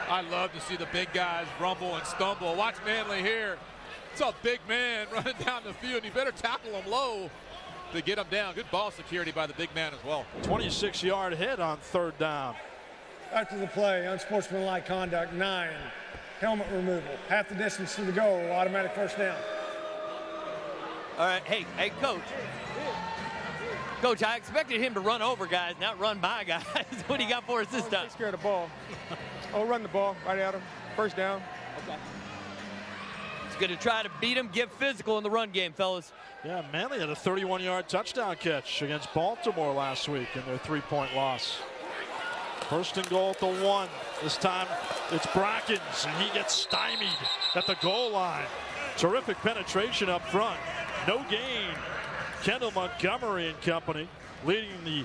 I love to see the big guys rumble and stumble. Watch Manley here. It's a big man running down the field. You better tackle him low. to get him down. Good ball security by the big man as well. 26-yard hit on 3rd down. After the play, unsportsmanlike conduct, 9. Helmet removal, half the distance to the goal, automatic first down. All right, hey, Coach. Coach, I expected him to run over guys, not run by guys. What do you got for us this time? Take care of the ball. I'll run the ball right at him. First down. Okay. He's going to try to beat him, get physical in the run game, fellas. Yeah, Manly had a 31-yard touchdown catch against Baltimore last week in their 3-point loss. 1st and goal at the 1. This time it's Brackens, and he gets stymied at the goal line. Terrific penetration up front. No gain. Kendall Montgomery and company leading the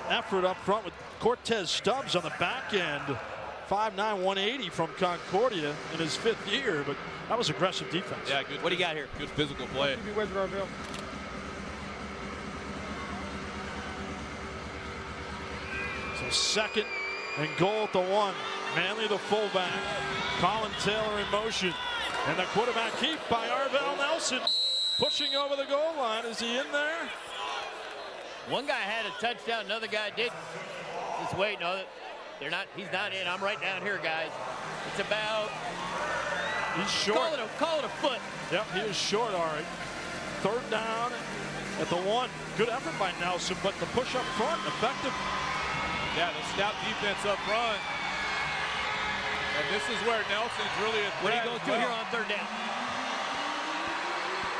effort up front with Cortez Stubbs on the back end. 5'9", 180 from Concordia in his 5th year, but that was aggressive defense. Yeah, good. What do you got here? Good physical play. So 2nd and goal at the 1. Manley the fullback. Colin Taylor in motion. And the quarterback keep by Arvell Nelson. Pushing over the goal line. Is he in there? One guy had a touchdown, another guy didn't. Just wait, no, he's not in. I'm right down here, guys. It's about. He's short. Call it a foot. Yep, he is short, Ari. 3rd down at the 1. Good effort by Nelson, but the push up front, effective. Yeah, the stout defense up front. And this is where Nelson's really a threat. What are you going to do here on 3rd down?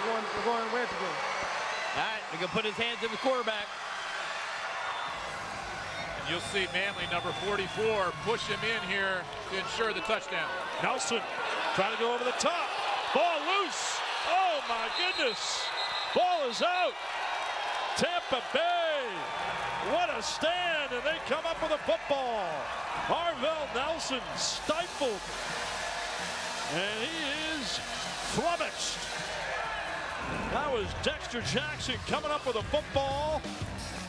We're going where to go? All right, we're going to put his hands in the quarterback. And you'll see Manley, number 44, push him in here to ensure the touchdown. Nelson trying to go over the top. Ball loose. Oh, my goodness. Ball is out. Tampa Bay. What a stand, and they come up with a football. Arvell Nelson stifled. And he is flummoxed. That was Dexter Jackson coming up with a football.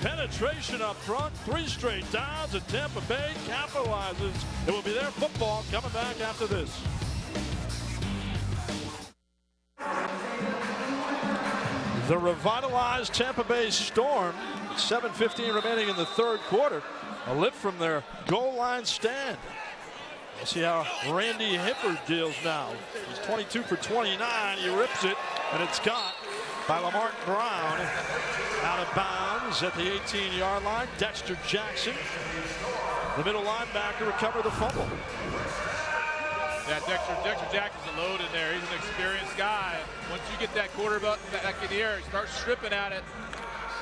Penetration up front. 3 straight downs, and Tampa Bay capitalizes. It will be their football coming back after this. The revitalized Tampa Bay Storm. 7:15 remaining in the 3rd quarter. A lift from their goal line stand. We'll see how Randy Hippert deals now. He's 22 for 29. He rips it, and it's caught by Lamar Brown. Out of bounds at the 18-yard line. Dexter Jackson, the middle linebacker, recovered the fumble. Yeah, Dexter Jackson's a load in there. He's an experienced guy. Once you get that quarterback back in the air, he starts stripping at it.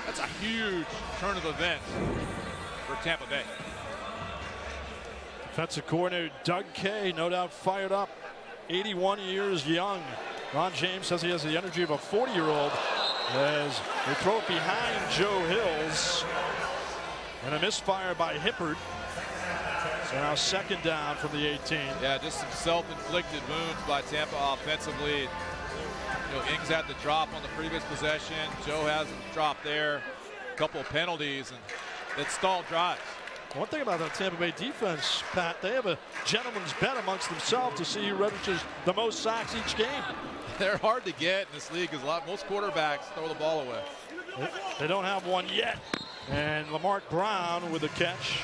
That's a huge turn of events for Tampa Bay. Defensive coordinator Doug Kay, no doubt fired up. 81 years young. Ron James says he has the energy of a 40-year-old as they throw it behind Joe Hills. And a misfire by Hippert. So now 2nd down from the 18. Yeah, just some self-inflicted wounds by Tampa offensively. You know, Ings had the drop on the previous possession. Joe has a drop there. A couple of penalties, and it stalled drives. One thing about that Tampa Bay defense, Pat, they have a gentleman's bet amongst themselves to see who registers the most sacks each game. They're hard to get in this league because most quarterbacks throw the ball away. They don't have one yet. And Lamar Brown with a catch.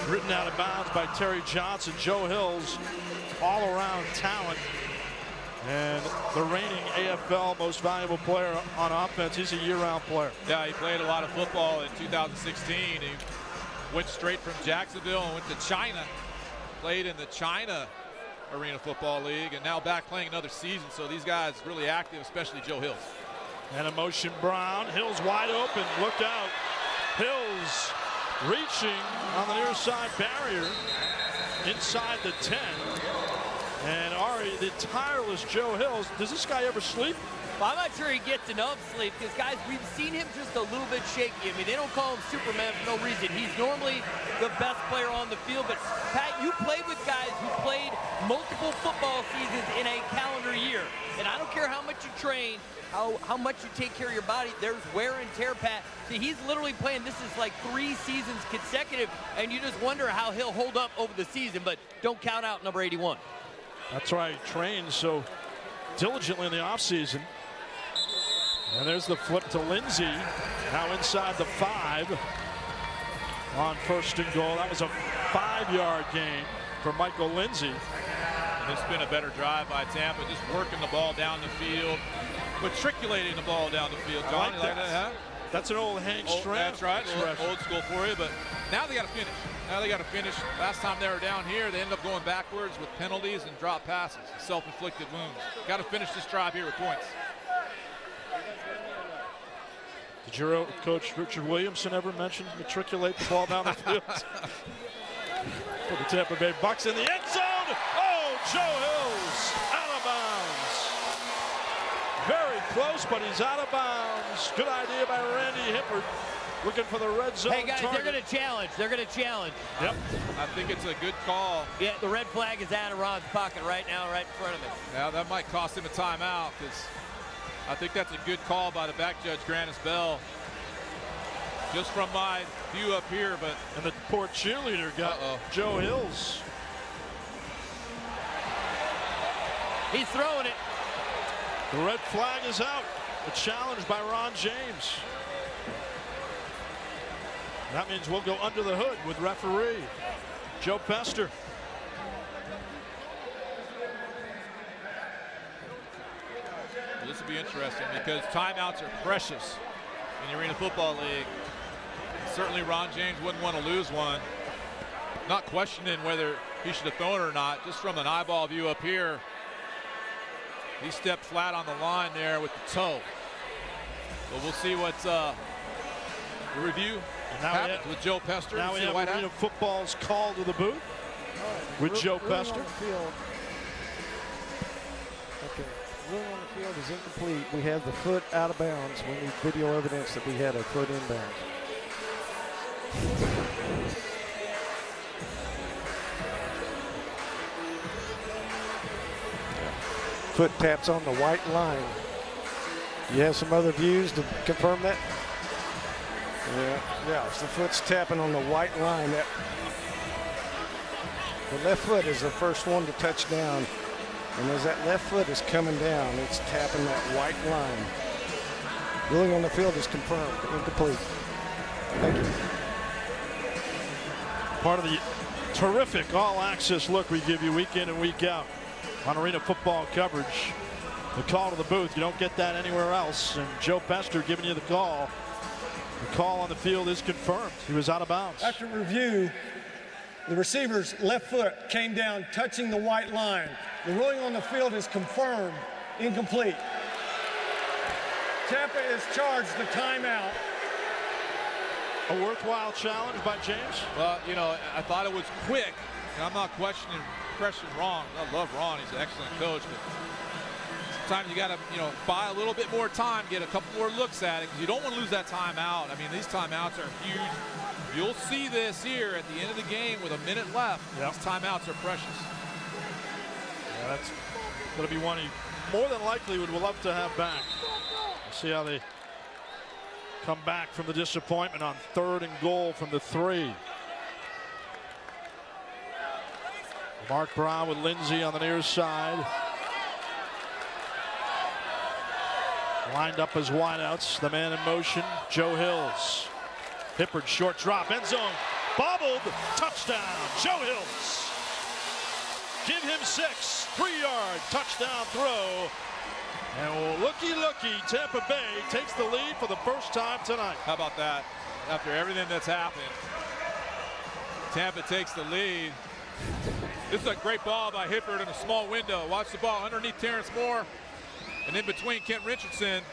Written out of bounds by Terry Johnson. Joe Hills, all-around talent. And the reigning AFL most valuable player on offense. He's a year-round player. Yeah, he played a lot of football in 2016. He went straight from Jacksonville and went to China. Played in the China Arena Football League, and now back playing another season. So these guys really active, especially Joe Hills. And a motion Brown. Hills wide open. Look out. Hills reaching on the near side barrier inside the 10. And Ari, the tireless Joe Hills, does this guy ever sleep? Well, I'm not sure he gets enough sleep because, guys, we've seen him just a little bit shaky. I mean, they don't call him Superman for no reason. He's normally the best player on the field. But, Pat, you played with guys who played multiple football seasons in a calendar year. And I don't care how much you train, how much you take care of your body, there's wear and tear, Pat. See, he's literally playing, this is like 3 seasons consecutive, and you just wonder how he'll hold up over the season. But don't count out number 81. That's right, trained so diligently in the offseason. And there's the flip to Lindsey. Now inside the 5 on 1st and goal. That was a 5-yard gain for Michael Lindsey. And it's been a better drive by Tampa, just working the ball down the field, matriculating the ball down the field. John, like that. Huh? That's an old Hank Stram. That's right, old school for you. But now they got to finish. Last time they were down here, they ended up going backwards with penalties and drop passes, self-inflicted wounds. Got to finish this drive here with points. Did your coach Richard Williamson ever mention matriculate the ball down the field? For the Tampa Bay Bucks in the end zone. Oh, Joe Hill's out of bounds. Very close, but he's out of bounds. Good idea by Randy Hippert. Looking for the red zone. Hey guys, target. they're going to challenge. They're going to challenge. Yep. I think it's a good call. Yeah, the red flag is out of Ron's pocket right now, right in front of him. Now that might cost him a timeout because I think that's a good call by the back judge, Grannis Bell. Just from my view up here, but and the poor cheerleader got Joe Hills. He's throwing it. The red flag is out. A challenge by Ron James. That means we'll go under the hood with referee Joe Pester. This will be interesting because timeouts are precious in the Arena Football League. Certainly Ron James wouldn't want to lose one. Not questioning whether he should have thrown it or not, just from an eyeball view up here. He stepped flat on the line there with the toe. But we'll see what's the review happens with Joe Pester. Now we have Arena Football's call to the booth with Joe Pester. Okay, ruling on the field is incomplete. We have the foot out of bounds. We need video evidence that we had a foot inbounds. Foot taps on the white line. You have some other views to confirm that? Yeah, the foot's tapping on the white line. The left foot is the first one to touch down. And as that left foot is coming down, it's tapping that white line. Ruling on the field is confirmed, incomplete. Thank you. Part of the terrific all-access look we give you week in and week out on Arena Football coverage. The call to the booth, you don't get that anywhere else. And Joe Pester giving you the call. The call on the field is confirmed. He was out of bounds. After review, the receiver's left foot came down, touching the white line. The ruling on the field is confirmed, incomplete. Tampa is charged the timeout. A worthwhile challenge by James? Well, you know, I thought it was quick, and I'm not questioning Ron. I love Ron. He's an excellent coach, but sometimes you got to, buy a little bit more time, get a couple more looks at it, because you don't want to lose that timeout. I mean, these timeouts are huge. You'll see this here at the end of the game with a minute left. Yep. These timeouts are precious. Yeah, that's going to be one he more than likely would love to have back. We'll see how they come back from the disappointment on 3rd and goal from the 3. Mark Brown with Lindsey on the near side. Lined up as wideouts. The man in motion, Joe Hills. Hippert, short drop, end zone. Bobbled, touchdown, Joe Hills. Give him 6, 3-yard touchdown throw. And looky, Tampa Bay takes the lead for the first time tonight. How about that? After everything that's happened, Tampa takes the lead. This is a great ball by Hippert in a small window. Watch the ball underneath Terrence Moore and in between Kent Richardson.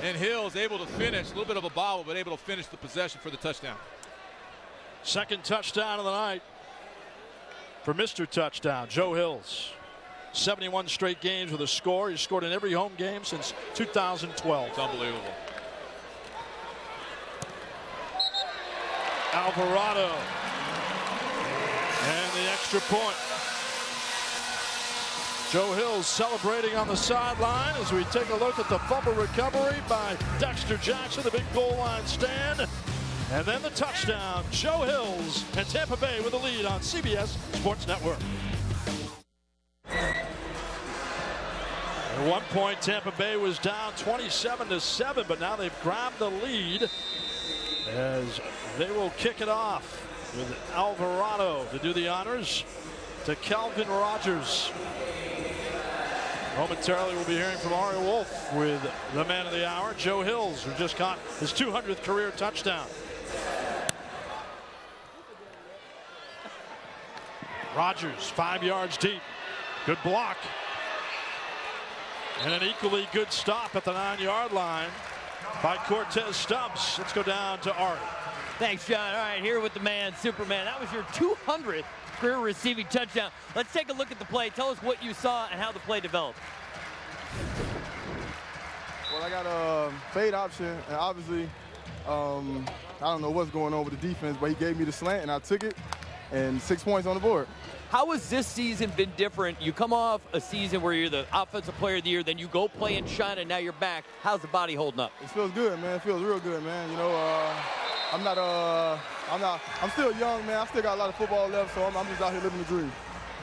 And Hills able to finish, a little bit of a bobble, but able to finish the possession for the touchdown. Second touchdown of the night for Mr. Touchdown, Joe Hills. 71 straight games with a score. He's scored in every home game since 2012. It's unbelievable. Alvarado. And the extra point. Joe Hills celebrating on the sideline as we take a look at the fumble recovery by Dexter Jackson, the big goal line stand. And then the touchdown, Joe Hills, and Tampa Bay with the lead on CBS Sports Network. At one point, Tampa Bay was down 27-7, but now they've grabbed the lead as they will kick it off with Alvarado to do the honors to Calvin Rogers. Momentarily, we'll be hearing from Ari Wolf with the man of the hour, Joe Hills, who just caught his 200th career touchdown. Rogers, 5 yards deep. Good block. And an equally good stop at the 9-yard line by Cortez Stubbs. Let's go down to Ari. Thanks, John. All right, here with the man, Superman. That was your 200th career receiving touchdown. Let's take a look at the play. Tell us what you saw and how the play developed. Well, I got a fade option, and obviously, I don't know what's going on with the defense, but he gave me the slant, and I took it, and 6 points on the board. How has this season been different? You come off a season where you're the offensive player of the year, then you go play and shine, and now you're back. How's the body holding up? It feels good, man. It feels real good, man. You know, I'm still young, man. I still got a lot of football left, so I'm just out here living the dream.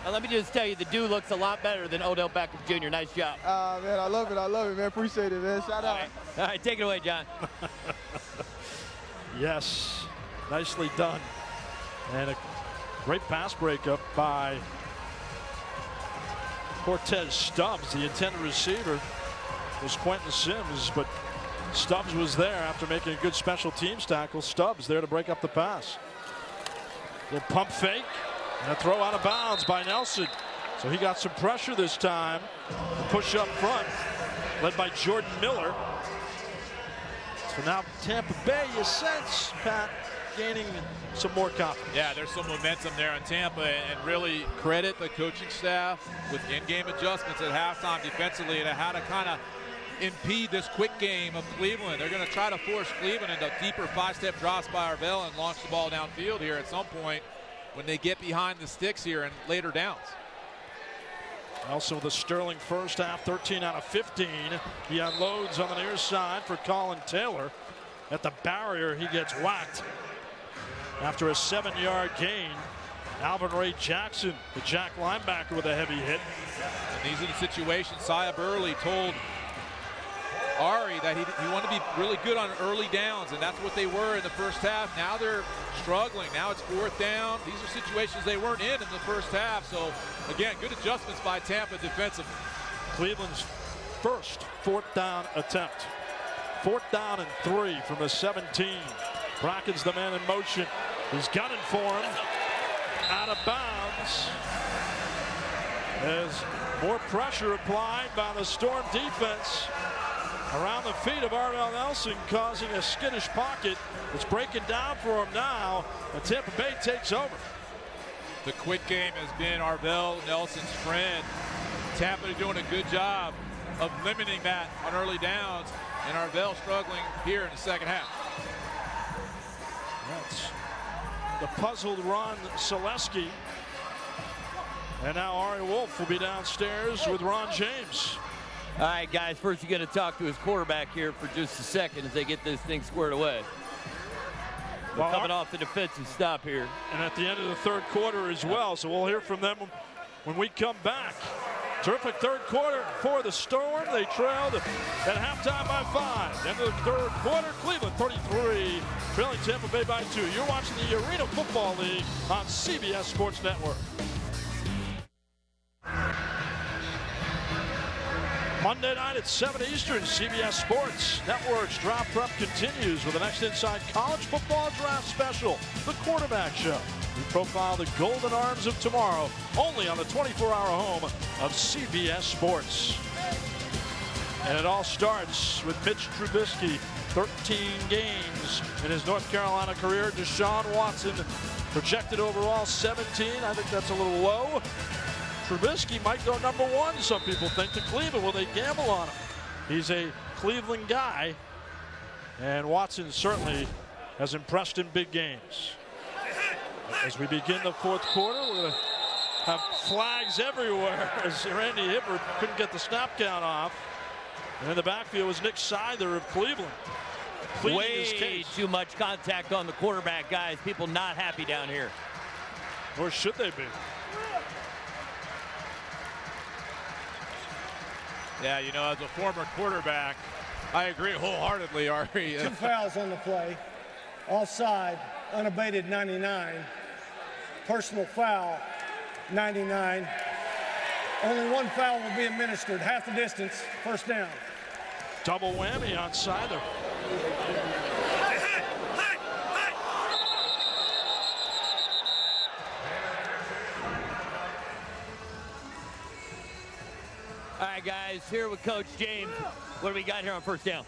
Now, let me just tell you, the dude looks a lot better than Odell Beckham Jr. Nice job. Man, I love it, man. Appreciate it, man. Shout out. All right, take it away, John. Yes, nicely done. And a great pass breakup by Cortez Stubbs. The intended receiver was Quentin Sims, but Stubbs was there after making a good special teams tackle. Stubbs there to break up the pass. Little pump fake and a throw out of bounds by Nelson. So he got some pressure this time. Push up front, led by Jordan Miller. So now Tampa Bay, you sense, Pat, gaining some more confidence. Yeah, there's some momentum there in Tampa, and really credit the coaching staff with in-game adjustments at halftime defensively and how to kind of impede this quick game of Cleveland. They're going to try to force Cleveland into deeper five-step drops by Arvell and launch the ball downfield here at some point when they get behind the sticks here in later downs. Also the Sterling first half, 13 out of 15. He unloads on the near side for Colin Taylor. At the barrier, he gets whacked after a 7-yard gain. Alvin Ray Jackson, the Jack linebacker, with a heavy hit. And these are the situations Sia Burley told Ari that he wanted to be really good on early downs, and that's what they were in the first half. Now they're struggling. Now it's 4th down. These are situations they weren't in the first half. So, again, good adjustments by Tampa defensively. Cleveland's first 4th down attempt. 4th down and 3 from the 17. Bracken's the man in motion. He's gunning for him. Out of bounds. As more pressure applied by the Storm defense around the feet of Arvell Nelson, causing a skittish pocket. It's breaking down for him now, and Tampa Bay takes over. The quick game has been Arvell Nelson's friend. Tampa doing a good job of limiting that on early downs, and Arvell struggling here in the second half. That's the puzzled Ron Selesky. And now Ari Wolf will be downstairs with Ron James. All right, guys, first you're going to talk to his quarterback here for just a second as they get this thing squared away. We're coming off the defensive stop here. And at the end of the third quarter as well, so we'll hear from them when we come back. Terrific third quarter for the Storm. They trailed at halftime by 5. End of the third quarter, Cleveland 33, trailing Tampa Bay by 2. You're watching the Arena Football League on CBS Sports Network. Monday night at 7 Eastern, CBS Sports Network's Draft Prep continues with the next Inside College Football Draft Special, The Quarterback Show. We profile the golden arms of tomorrow, only on the 24-hour home of CBS Sports. And it all starts with Mitch Trubisky, 13 games in his North Carolina career. Deshaun Watson, projected overall 17. I think that's a little low. Trubisky might go number 1, some people think, to Cleveland. Will they gamble on him? He's a Cleveland guy, and Watson certainly has impressed in big games. As we begin the fourth quarter, we're going to have flags everywhere as Randy Hibbert couldn't get the snap count off. And in the backfield was Nick Seither of Cleveland. Way too much contact on the quarterback, guys. People not happy down here. Or should they be? Yeah, you know, as a former quarterback, I agree wholeheartedly, Ari. 2 fouls on the play. Offside, unabated 99. Personal foul, 99. Only 1 foul will be administered. Half the distance, first down. Double whammy on Siler. All right, guys, here with Coach James. What do we got here on first down?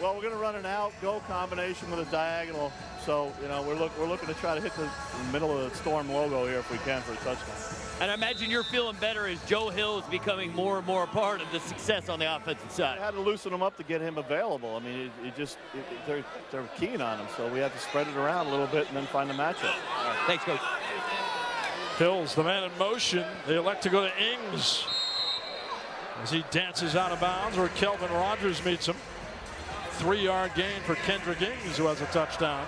Well, we're going to run an out-go combination with a diagonal. So, you know, we're looking to try to hit the middle of the Storm logo here if we can for a touchdown. And I imagine you're feeling better as Joe Hill is becoming more and more a part of the success on the offensive side. We had to loosen him up to get him available. I mean, they're keen on him, so we have to spread it around a little bit and then find the matchup. Thanks, Coach. Hill's the man in motion. They elect to go to Ings as he dances out of bounds where Kelvin Rogers meets him. 3-yard gain for Kendrick Ings, who has a touchdown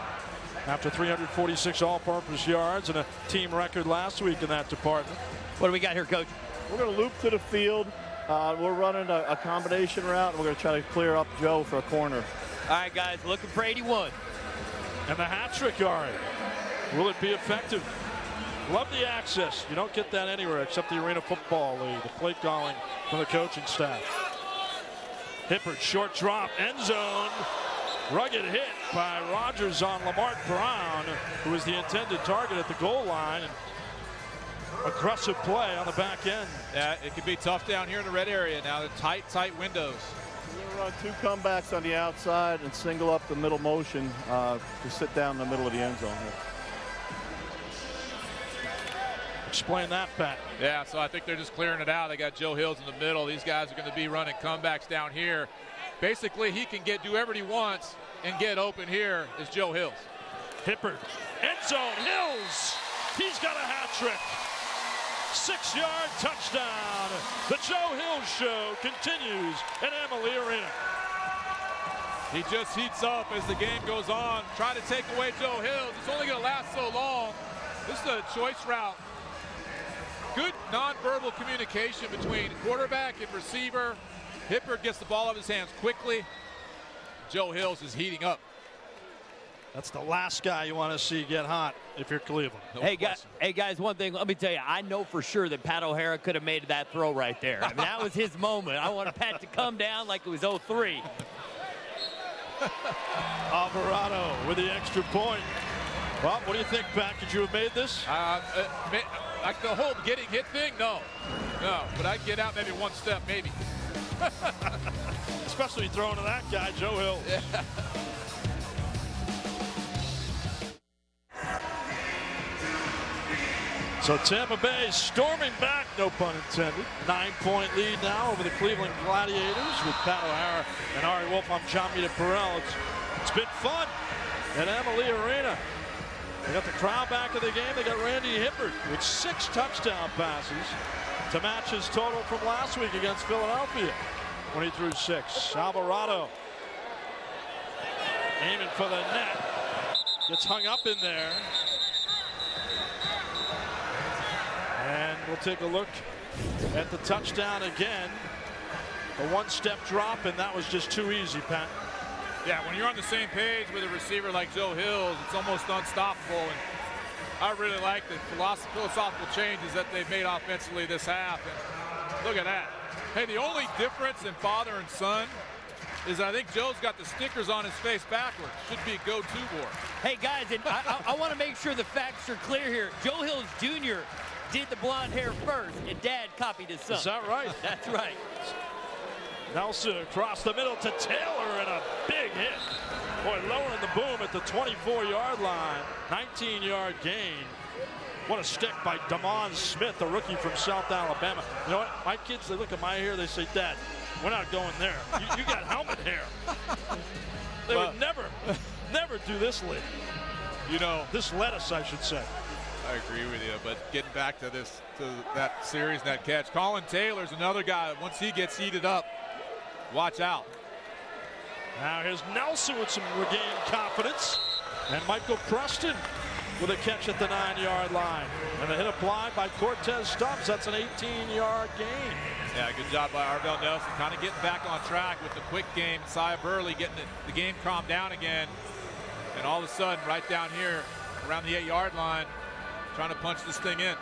after 346 all-purpose yards and a team record last week in that department. What do we got here, Coach? We're going to loop to the field. We're running a combination route, and we're going to try to clear up Joe for a corner. All right, guys, looking for 81. And the hat trick, Ari. Will it be effective? Love the access. You don't get that anywhere except the Arena Football League. The plate calling from the coaching staff. Hippert, short drop, end zone. Rugged hit by Rogers on Lamart Brown, who was the intended target at the goal line. And aggressive play on the back end. Yeah, it could be tough down here in the red area now. The tight windows. We're going to run 2 comebacks on the outside and single up the middle motion to sit down in the middle of the end zone here. Explain that, Pat. Yeah, so I think they're just clearing it out. They got Joe Hills in the middle. These guys are going to be running comebacks down here. Basically, he can do whatever he wants and get open here is Joe Hills. Hippert, end zone, Hills. He's got a hat trick. 6-yard touchdown. The Joe Hills show continues at Emily Arena. He just heats up as the game goes on. Try to take away Joe Hills. It's only going to last so long. This is a choice route. Good nonverbal communication between quarterback and receiver. Hippert gets the ball out of his hands quickly. Joe Hills is heating up. That's the last guy you want to see get hot if you're Cleveland. No Hey question. guys, one thing, let me tell you, I know for sure that Pat O'Hara could have made that throw right there. I mean, that was his moment. I wanted Pat to come down like it was 0-3. Alvarado with the extra point. Well, what do you think, Pat? Could you have made this? Like the whole getting hit thing? No. But I'd get out maybe one step, maybe. Especially throwing to that guy, Joe Hill. Yeah. So Tampa Bay storming back, no pun intended. 9-point lead now over the Cleveland Gladiators with Pat O'Hara and Ari Wolf. I'm John Mita Perrell. It's been fun at Emily Arena. They got the crowd back in the game. They got Randy Hippert with 6 touchdown passes to match his total from last week against Philadelphia when he threw 6. Alvarado aiming for the net. Gets hung up in there. And we'll take a look at the touchdown again. A 1-step drop, and that was just too easy, Pat. Yeah, when you're on the same page with a receiver like Joe Hills, it's almost unstoppable. And I really like the philosophical changes that they've made offensively this half. And look at that. Hey, the only difference in father and son is I think Joe's got the stickers on his face backwards. Should be a go-to board. Hey, guys, and I want to make sure the facts are clear here. Joe Hills Jr. did the blonde hair first, and Dad copied his son. Is that right? That's right. Nelson across the middle to Taylor and a big hit. Boy, lowering the boom at the 24-yard line. 19-yard gain. What a stick by Damon Smith, the rookie from South Alabama. You know what? My kids, they look at my hair, they say, Dad, we're not going there. You got helmet hair. They would never do this late. You know, this lettuce, I should say. I agree with you, but getting back to that series, that catch. Colin Taylor's another guy, once he gets heated up, watch out. Now here's Nelson with some regained confidence. And Michael Preston with a catch at the 9-yard line. And a hit applied by Cortez Stubbs. That's an 18-yard gain. Yeah, good job by Arvell Nelson, kind of getting back on track with the quick game. Cy Burley getting the game calmed down again. And all of a sudden, right down here, around the 8-yard line, trying to punch this thing in.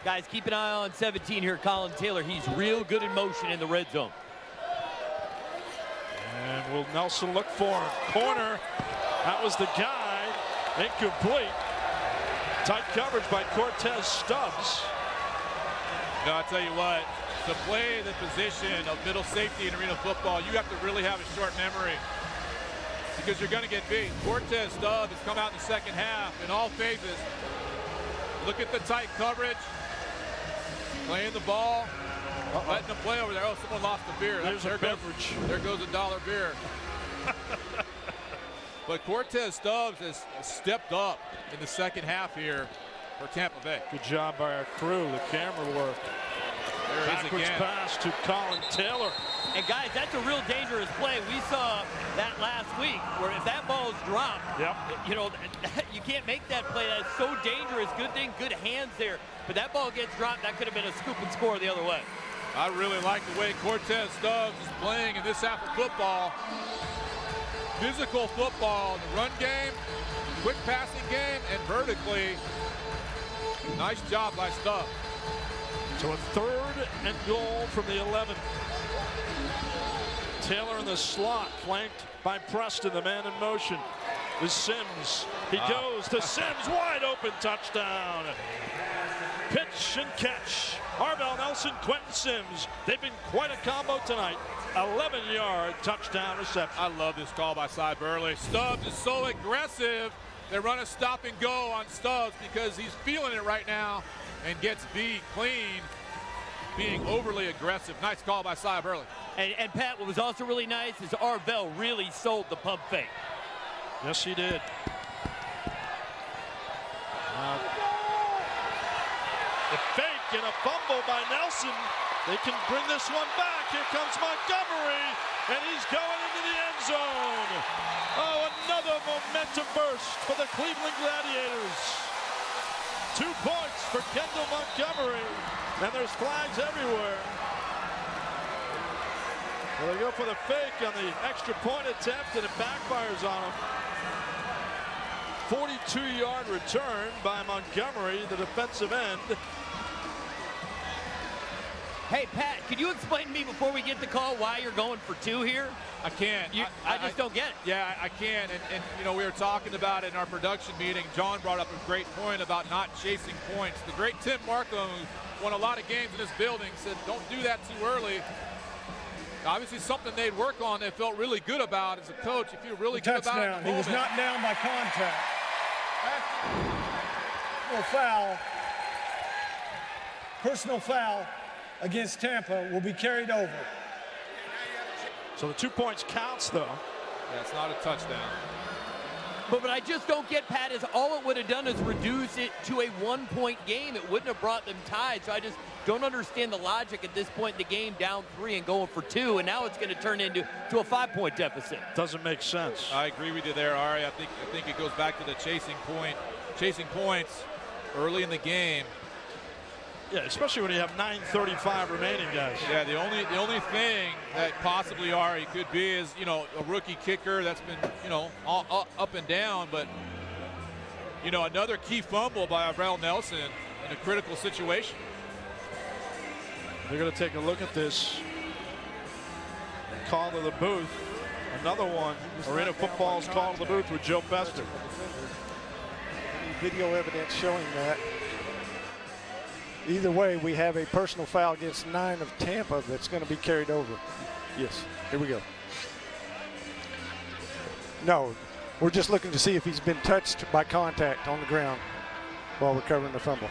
Guys, keep an eye on 17 here, Colin Taylor. He's real good in motion in the red zone. And will Nelson look for him? Corner. That was the guy. Incomplete. Tight coverage by Cortez Stubbs. No, I tell you what, to play the position of middle safety in arena football, you have to really have a short memory because you're going to get beat. Cortez Stubbs has come out in the second half in all phases. Look at the tight coverage, playing the ball, letting them play over there. Oh, someone lost a beer. There's a beverage. There goes a $1 beer. But Cortez Stubbs has stepped up in the second half here for Tampa Bay. Good job by our crew, the camera work. There Backwards is again. pass to Colin Taylor. And guys, that's a real dangerous play. We saw that last week where if that ball is dropped, you know, you can't make that play. That's so dangerous. Good thing, good hands there. But that ball gets dropped, that could have been a scoop and score the other way. I really like the way Cortez Stubbs is playing in this half of football. Physical football, the run game, quick passing game, and vertically. Nice job by Stubbs. So a 3rd and goal from the 11. Taylor in the slot, flanked by Preston, the man in motion. Is Sims. He goes to Sims, wide open touchdown. Pitch and catch. Arvell Nelson, Quentin Sims. They've been quite a combo tonight. 11-yard touchdown reception. I love this call by Cy Burley. Stubbs is so aggressive. They run a stop and go on Stubbs because he's feeling it right now and gets beat clean, being overly aggressive. Nice call by Cy Burley. And Pat, what was also really nice is Arvell really sold the pump fake. Yes, he did. The fake and a fumble by Nelson. They can bring this one back. Here comes Montgomery, and he's going into the end zone. Oh, another momentum burst for the Cleveland Gladiators. 2 points for Kendall Montgomery, and there's flags everywhere. Well, they go for the fake on the extra point attempt, and it backfires on him. 42-yard return by Montgomery, the defensive end. Hey, Pat, can you explain to me before we get the call why you're going for 2 here? I can't. I just don't get it. Yeah, I can't. And, you know, we were talking about it in our production meeting. John brought up a great point about not chasing points. The great Tim Markham, who won a lot of games in this building, said don't do that too early. Obviously something they'd work on they felt really good about as a coach. If you're really good about it in the He was moment. not down by contact. Foul. Personal foul against Tampa will be carried over. So the 2 points counts, though. Yeah, it's not a touchdown. But what I just don't get, Pat, is all it would have done is reduce it to a 1-point game. It wouldn't have brought them tied. So I just don't understand the logic at this point in the game, down 3 and going for 2, and now it's going to turn into a 5-point deficit. Doesn't make sense. I agree with you there, Ari. I think it goes back to the chasing points early in the game. Yeah, especially when you have 9:35 remaining, guys. Yeah, the only thing that possibly Ari could be is, you know, a rookie kicker that's been, you know, all up and down, but, you know, another key fumble by Arvell Nelson in a critical situation. They're going to take a look at this. Call to the booth. Another one. Arena Football's call to the booth with Joe Bester. Video evidence showing that. Either way, we have a personal foul against 9 of Tampa that's going to be carried over. Yes, here we go. No, we're just looking to see if he's been touched by contact on the ground while recovering the fumble.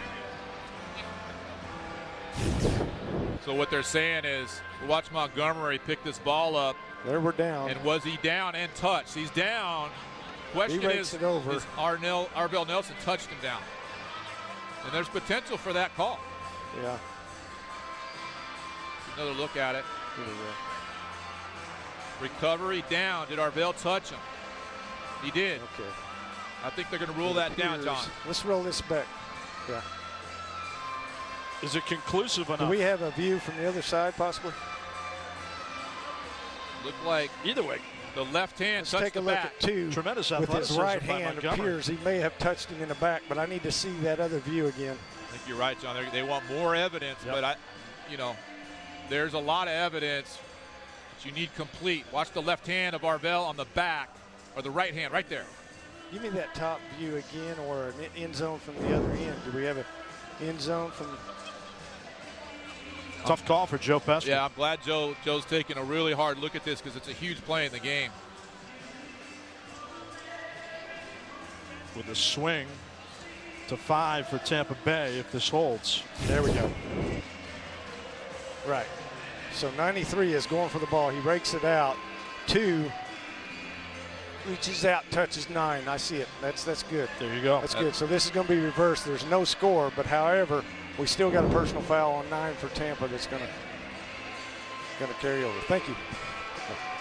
So what they're saying is, watch Montgomery pick this ball up. There we're down. And was he down and touched? He's down. Question is Arvell Nelson touched him down? And there's potential for that call. Yeah. Another look at it. Recovery down. Did Arvell touch him? He did. Okay. I think they're going to rule that down, John. Let's roll this back. Yeah. Is it conclusive enough? Do we have a view from the other side, possibly? Looked like either way. The left hand Let's touched take a the look back. at 2. Tremendous with his athleticism right by hand. Montgomery. Appears he may have touched him in the back, but I need to see that other view again. I think you're right, John. They want more evidence, but there's a lot of evidence that you need complete. Watch the left hand of Arvell on the back, or the right hand right there. Give me that top view again, or an end zone from the other end. Do we have an end zone from? Tough call for Joe Pester. Yeah, I'm glad Joe's taking a really hard look at this because it's a huge play in the game. With a swing to 5 for Tampa Bay if this holds. There we go. Right. So 93 is going for the ball. He rakes it out. 2 reaches out, touches 9. I see it. That's good. There you go. That's good. So this is going to be reversed. There's no score, but however, we still got a personal foul on 9 for Tampa that's going to carry over. Thank you.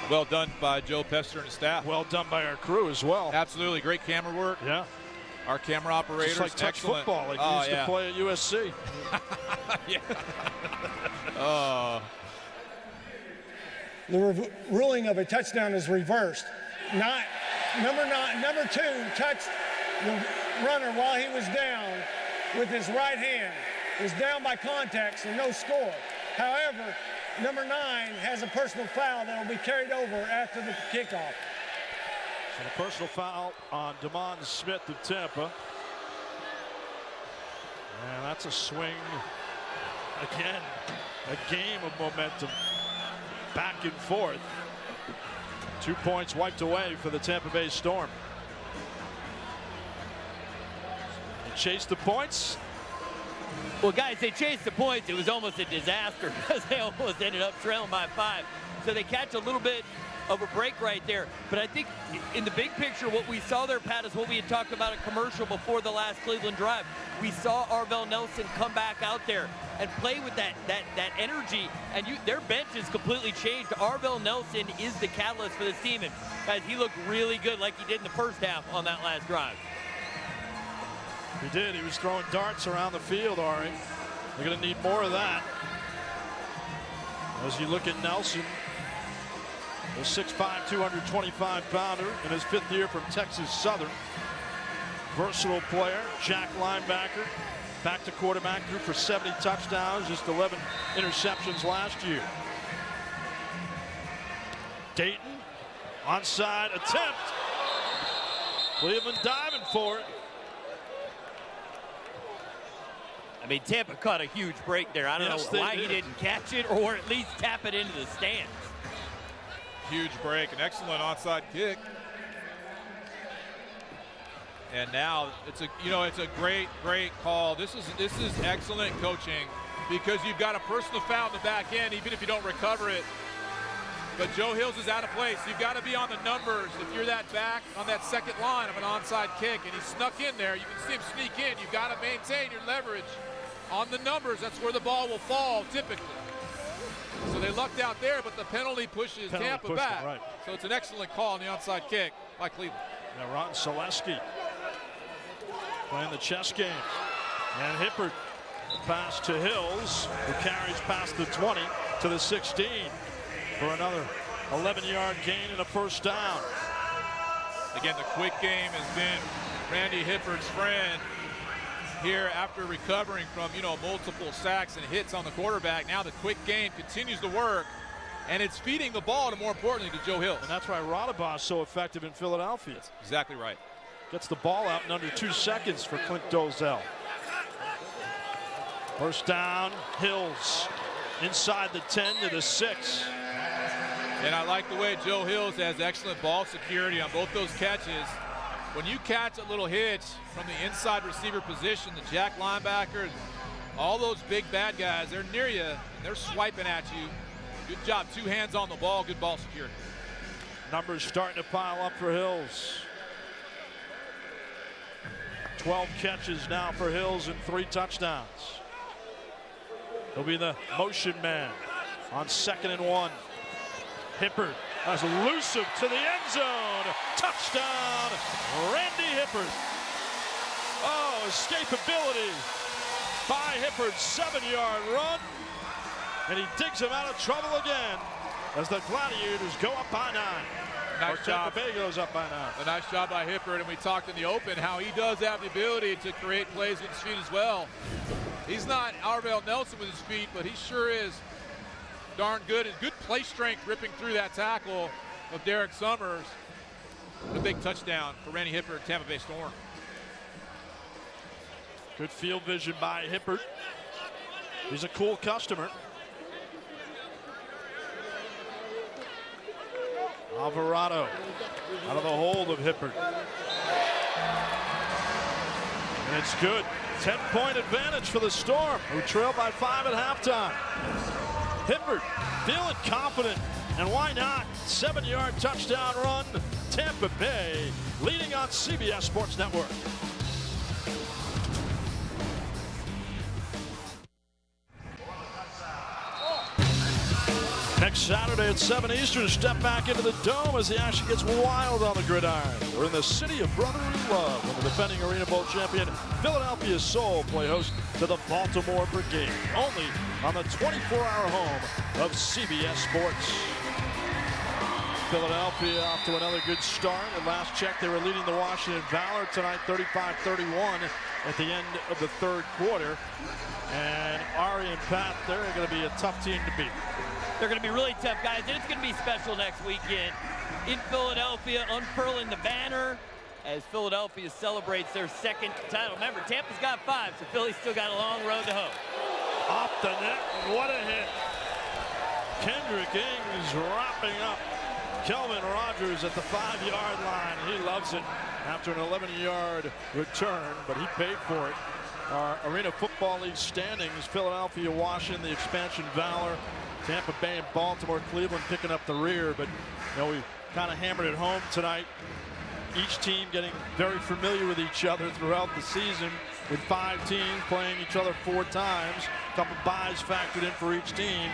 Well done by Joe Pester and his staff. Well done by our crew as well. Absolutely. Great camera work. Yeah. Our camera operators. Just like touch excellent. football like we used to play at USC. Yeah. The ruling of a touchdown is reversed. Number 2 touched the runner while he was down with his right hand. Was down by contact, so no score. However, number 9 has a personal foul that will be carried over after the kickoff. So the personal foul on DeMond Smith of Tampa. And that's a swing. Again, a game of momentum. Back and forth. 2 points wiped away for the Tampa Bay Storm. They chased the points. Well, guys, they chased the points. It was almost a disaster because they almost ended up trailing by 5. So they catch a little bit of a break right there. But I think in the big picture, what we saw there, Pat, is what we had talked about in commercial before the last Cleveland drive. We saw Arvell Nelson come back out there and play with that energy, and their bench is completely changed. Arvell Nelson is the catalyst for this team, and guys, he looked really good like he did in the first half on that last drive. He did. He was throwing darts around the field, Ari. They're going to need more of that. As you look at Nelson, a 6'5", 225-pounder in his 5th year from Texas Southern. Versatile player, jack linebacker, back to quarterback, threw for 70 touchdowns, just 11 interceptions last year. Dayton, onside attempt. Cleveland diving for it. I mean, Tampa caught a huge break there. I don't know why he didn't catch it or at least tap it into the stands. Huge break, an excellent onside kick. And now it's a great call. This is excellent coaching because you've got a personal foul in the back end, even if you don't recover it. But Joe Hills is out of place. You've got to be on the numbers. If you're that back on that second line of an onside kick and he snuck in there, you can see him sneak in. You've got to maintain your leverage on the numbers. That's where the ball will fall typically. So they lucked out there, but the penalty pushes Tampa back. Right. So it's an excellent call on the onside kick by Cleveland. Now Ron Selesky playing the chess game. And Hippert pass to Hills, who carries past the 20 to the 16 for another 11-yard gain and a first down. Again, the quick game has been Randy Hippert's friend here after recovering from, multiple sacks and hits on the quarterback. Now the quick game continues to work, and it's feeding the ball, and more importantly, to Joe Hills. And that's why Rodabah is so effective in Philadelphia. That's exactly right. Gets the ball out in under 2 seconds for Clint Dozell. First down, Hills inside the 10 to the 6. And I like the way Joe Hills has excellent ball security on both those catches. When you catch a little hitch from the inside receiver position, the jack linebacker, all those big bad guys, they're near you, and they're swiping at you. Good job, 2 hands on the ball, good ball security. Numbers starting to pile up for Hills. 12 catches now for Hills and 3 touchdowns. He'll be the motion man on 2nd and 1. Hippert That's elusive to the end zone. Touchdown, Randy Hippert. Oh, escapability by Hippert. 7-yard run. And he digs him out of trouble again as the Gladiators go up by 9. Nice job. Tampa Bay goes up by 9. A nice job by Hippert, and we talked in the open how he does have the ability to create plays with his feet as well. He's not Arvell Nelson with his feet, but he sure is darn good. And good play strength ripping through that tackle of Derek Summers. A big touchdown for Randy Hippert and Tampa Bay Storm. Good field vision by Hippert. He's a cool customer. Alvarado out of the hold of Hippert. And it's good. 10-point advantage for the Storm, who trail by 5 at halftime. Hippert feeling confident, and why not? 7-yard touchdown run. Tampa Bay leading on CBS Sports Network. Next Saturday at 7 Eastern, step back into the Dome as the action gets wild on the gridiron. We're in the city of brotherly love when the defending Arena Bowl champion Philadelphia Soul play host to the Baltimore Brigade, only on the 24-hour home of CBS Sports. Philadelphia off to another good start. At last check, they were leading the Washington Valor tonight 35-31 at the end of the third quarter. And Ari and Pat, they're going to be a tough team to beat. They're going to be really tough, guys, and it's going to be special next weekend in Philadelphia, unfurling the banner as Philadelphia celebrates their second title. Remember, Tampa's got 5, so Philly's still got a long road to hoe. Off the net, what a hit. Kendrick Ings wrapping up Kelvin Rogers at the 5-yard line. He loves it after an 11-yard return, but he paid for it. Our Arena Football League standings, Philadelphia, Washington, the expansion Valor, Tampa Bay and Baltimore, Cleveland picking up the rear, but you know, we kind of hammered it home tonight. Each team getting very familiar with each other throughout the season, with 5 teams playing each other 4 times. A couple buys factored in for each team.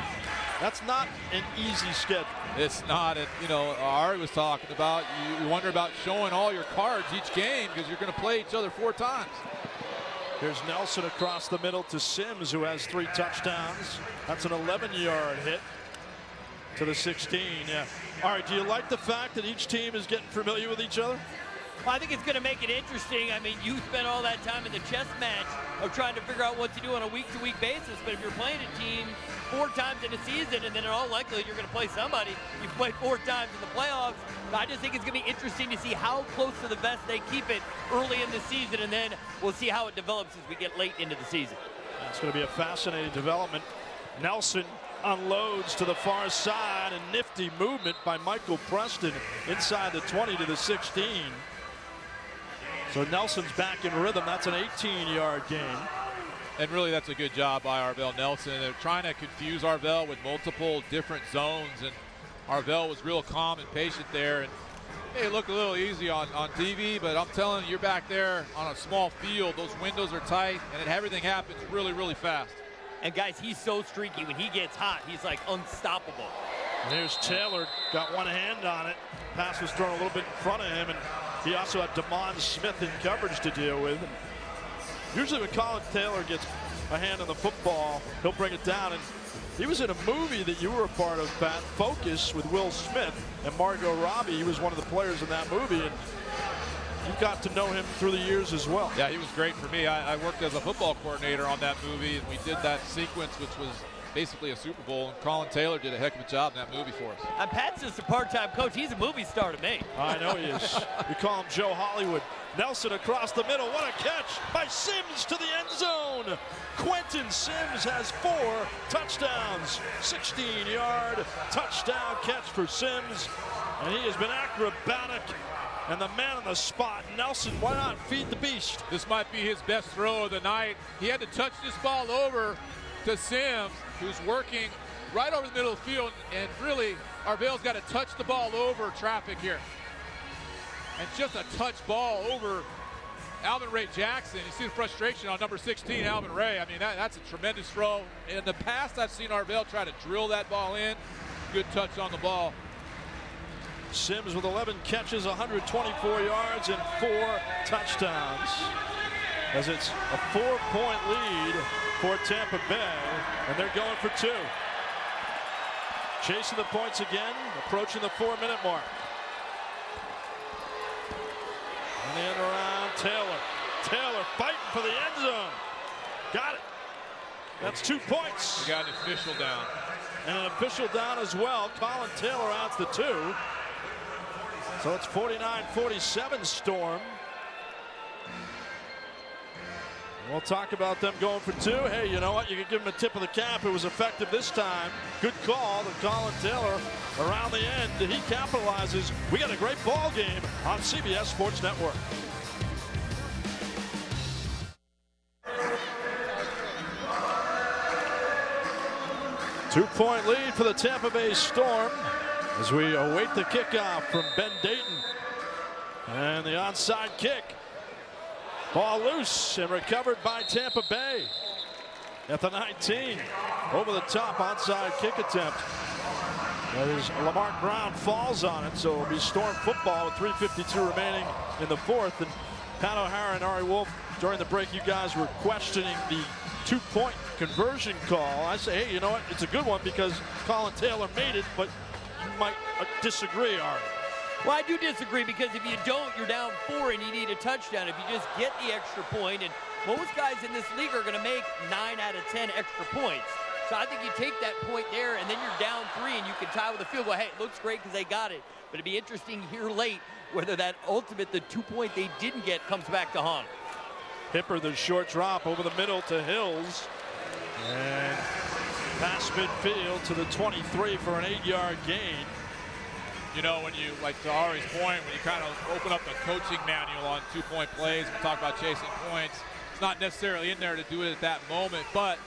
That's not an easy schedule. It's not. You know, Ari was talking about, you wonder about showing all your cards each game because you're going to play each other 4 times. Here's Nelson across the middle to Sims, who has 3 touchdowns. That's an 11-yard hit to the 16. Yeah. All right, do you like the fact that each team is getting familiar with each other? Well, I think it's going to make it interesting. I mean, you spent all that time in the chess match of trying to figure out what to do on a week-to-week basis, but if you're playing a team 4 times in a season, and then in all likelihood you're going to play somebody, you've played 4 times in the playoffs, I just think it's going to be interesting to see how close to the vest they keep it early in the season, and then we'll see how it develops as we get late into the season. It's going to be a fascinating development. Nelson unloads to the far side, and nifty movement by Michael Preston inside the 20 to the 16. So Nelson's back in rhythm. That's an 18-yard gain. And really, that's a good job by Arvell Nelson. They're trying to confuse Arvell with multiple different zones, and Arvell was real calm and patient there. And it looked a little easy on TV, but I'm telling you, you're back there on a small field. Those windows are tight, and everything happens really, really fast. And guys, he's so streaky. When he gets hot, he's like unstoppable. And here's Taylor, got one hand on it. Pass was thrown a little bit in front of him, and he also had Damon Smith in coverage to deal with. And usually when Colin Taylor gets a hand on the football, he'll bring it down. And he was in a movie that you were a part of, Pat, Focus, with Will Smith and Margot Robbie. He was one of the players in that movie, and you got to know him through the years as well. Yeah, he was great for me. I worked as a football coordinator on that movie, and we did that sequence, which was basically a Super Bowl, and Colin Taylor did a heck of a job in that movie for us. And Pat's just a part-time coach. He's a movie star to me. I know he is. We call him Joe Hollywood. Nelson across the middle. What a catch by Sims to the end zone. Quentin Sims has 4 touchdowns. 16-yard touchdown catch for Sims. And he has been acrobatic. And the man on the spot, Nelson, why not feed the beast? This might be his best throw of the night. He had to touch this ball over to Sims, who's working right over the middle of the field, and really, Arvell's got to touch the ball over traffic here. And just a touch ball over Alvin Ray Jackson. You see the frustration on number 16, Alvin Ray. I mean, that's a tremendous throw. In the past, I've seen Arvell try to drill that ball in. Good touch on the ball. Sims with 11 catches, 124 yards, and 4 touchdowns. As it's a 4-point lead for Tampa Bay, and they're going for 2. Chasing the points again, approaching the 4-minute mark. And in around Taylor. Taylor fighting for the end zone. Got it. That's 2 points. We got an official down. And an official down as well. Colin Taylor outs the 2. So it's 49-47 Storm. We'll talk about them going for 2. Hey, you know what? You can give them a tip of the cap. It was effective this time. Good call to Colin Taylor around the end. He capitalizes. We got a great ball game on CBS Sports Network. Two-point lead for the Tampa Bay Storm as we await the kickoff from Ben Dayton. And the onside kick. Ball loose and recovered by Tampa Bay at the 19. Over the top onside kick attempt. That is Lamar Brown falls on it, so it'll be Storm football with 3:52 remaining in the 4th. And Pat O'Hara and Ari Wolf, during the break, you guys were questioning the 2-point conversion call. I say, hey, you know what? It's a good one because Colin Taylor made it, but you might disagree, Ari. Well, I do disagree because if you don't, you're down 4 and you need a touchdown. If you just get the extra point, and most guys in this league are going to make 9 out of 10 extra points. So I think you take that point there, and then you're down 3, and you can tie with a field goal. Hey, it looks great because they got it. But it'd be interesting here late whether that the 2-point they didn't get comes back to haunt. Hipper, the short drop over the middle to Hills. And pass midfield to the 23 for an 8-yard gain. You know, when you, like to Ari's point, when you kind of open up the coaching manual on 2-point plays, we talk about chasing points. It's not necessarily in there to do it at that moment, but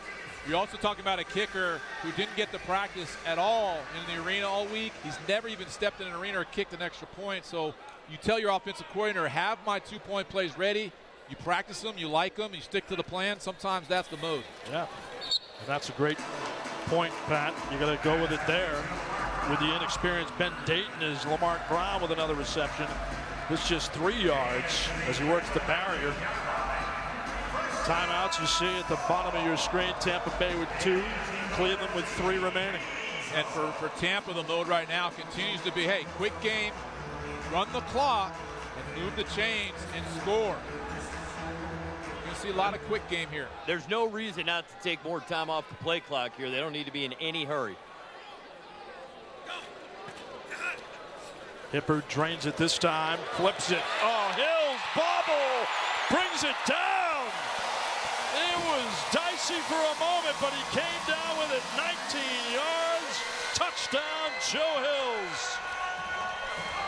you're also talking about a kicker who didn't get to practice at all in the arena all week. He's never even stepped in an arena or kicked an extra point. So you tell your offensive coordinator, have my 2-point plays ready. You practice them, you like them, you stick to the plan. Sometimes that's the move. Yeah, and that's a great point, Pat. You got to go with it there. With the inexperienced Ben Dayton is Lamar Brown with another reception. This just 3 yards as he works the barrier. Timeouts you see at the bottom of your screen. Tampa Bay with 2, Cleveland with 3 remaining. And for Tampa, the mode right now continues to be, hey, quick game, run the clock, and move the chains and score. You're going to see a lot of quick game here. There's no reason not to take more time off the play clock here. They don't need to be in any hurry. Hipper drains it this time, flips it. Oh, Hills, bobble, brings it down. It was dicey for a moment, but he came down with it. 19 yards, touchdown, Joe Hills.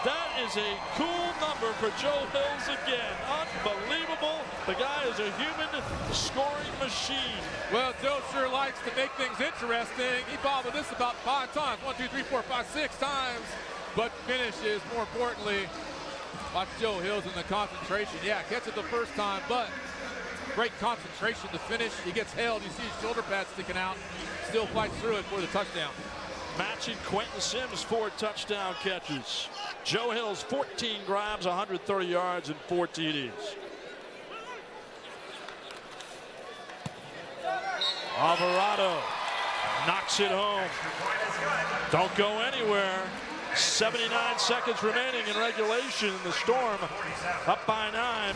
That is a cool number for Joe Hills again. Unbelievable. The guy is a human scoring machine. Well, Joe sure likes to make things interesting. He bobbled this about 5 times. 1, 2, 3, 4, 5, 6 times. But finishes, more importantly. Watch Joe Hills in the concentration. Yeah, gets it the first time, but great concentration to finish. He gets held. You see his shoulder pad sticking out. Still fights through it for the touchdown. Matching Quentin Sims, 4 touchdown catches. Joe Hills, 14 grabs, 130 yards, and 4 TDs. Alvarado knocks it home. Don't go anywhere. 79 seconds remaining in regulation. The Storm up by 9.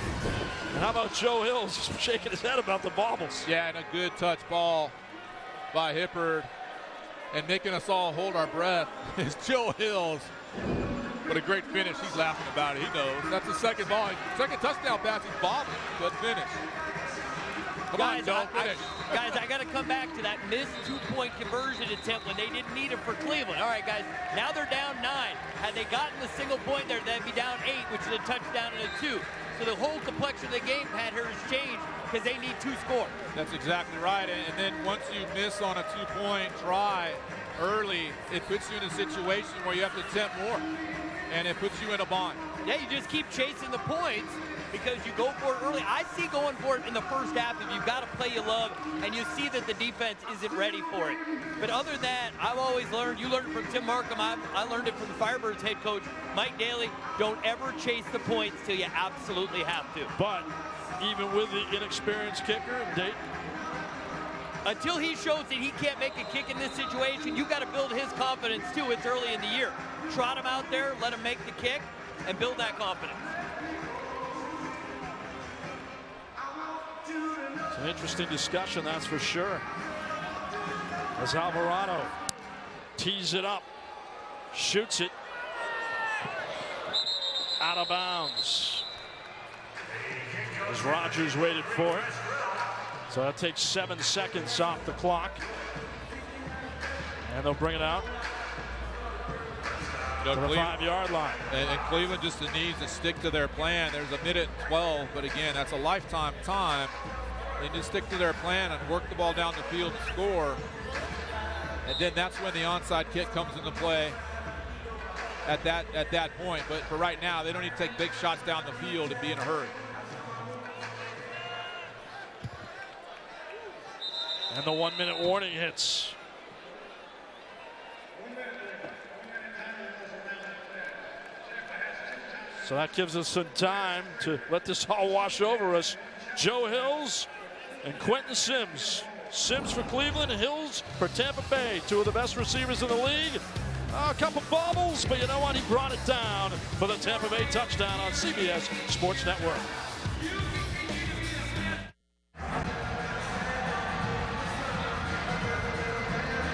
And how about Joe Hills shaking his head about the bobbles? Yeah, and a good touch ball by Hippard. And making us all hold our breath is Joe Hills. What a great finish. He's laughing about it. He knows. That's the second ball. Second touchdown pass. He's bobbing. Good finish. Come on, Joe. Finish. Guys, I got to come back to that missed 2-point conversion attempt when they didn't need it for Cleveland. All right, guys, now they're down 9. Had they gotten the single point there, they'd be down 8, which is a touchdown and a 2. So the whole complexion of the game, Pat, here has changed because they need 2 scores. That's exactly right. And then once you miss on a 2-point try early, it puts you in a situation where you have to attempt more. And it puts you in a bind. Yeah, you just keep chasing the points. because you go for it early. I see going for it in the first half if you've got a play you love and you see that the defense isn't ready for it. But other than that, I've always learned, you learned it from Tim Markham, I learned it from the Firebirds head coach, Mike Daly, don't ever chase the points till you absolutely have to. But even with the inexperienced kicker, Dayton, until he shows that he can't make a kick in this situation, you got to build his confidence too. It's early in the year. Trot him out there, let him make the kick, and build that confidence. It's an interesting discussion, that's for sure. As Alvarado tees it up, shoots it out of bounds. As Rogers waited for it. So that takes 7 seconds off the clock. And they'll bring it out to the 5-yard line. And Cleveland just needs to stick to their plan. There's a minute and 12, but again, that's a lifetime time. They need to stick to their plan and work the ball down the field and score. And then that's when the onside kick comes into play at that point. But for right now, they don't need to take big shots down the field and be in a hurry. And the 1-minute warning hits. So that gives us some time to let this all wash over us. Joe Hills and Quentin Sims. Sims for Cleveland, Hills for Tampa Bay. Two of the best receivers in the league. A couple bobbles, but you know what? He brought it down for the Tampa Bay touchdown on CBS Sports Network.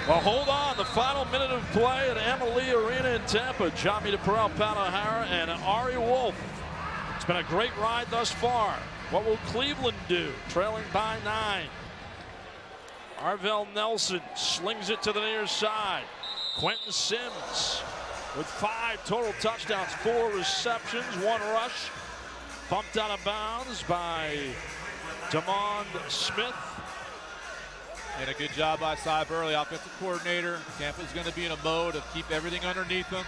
Well, hold on. The final minute of play at Amalie Arena in Tampa. Jami DePerel, Pat O'Hara, and Ari Wolf. It's been a great ride thus far. What will Cleveland do? Trailing by 9. Arvell Nelson slings it to the near side. Quentin Sims with 5 total touchdowns, 4 receptions, 1 rush. Bumped out of bounds by Damond Smith. And a good job by Cy Burley, offensive coordinator. Tampa's going to be in a mode of keep everything underneath them.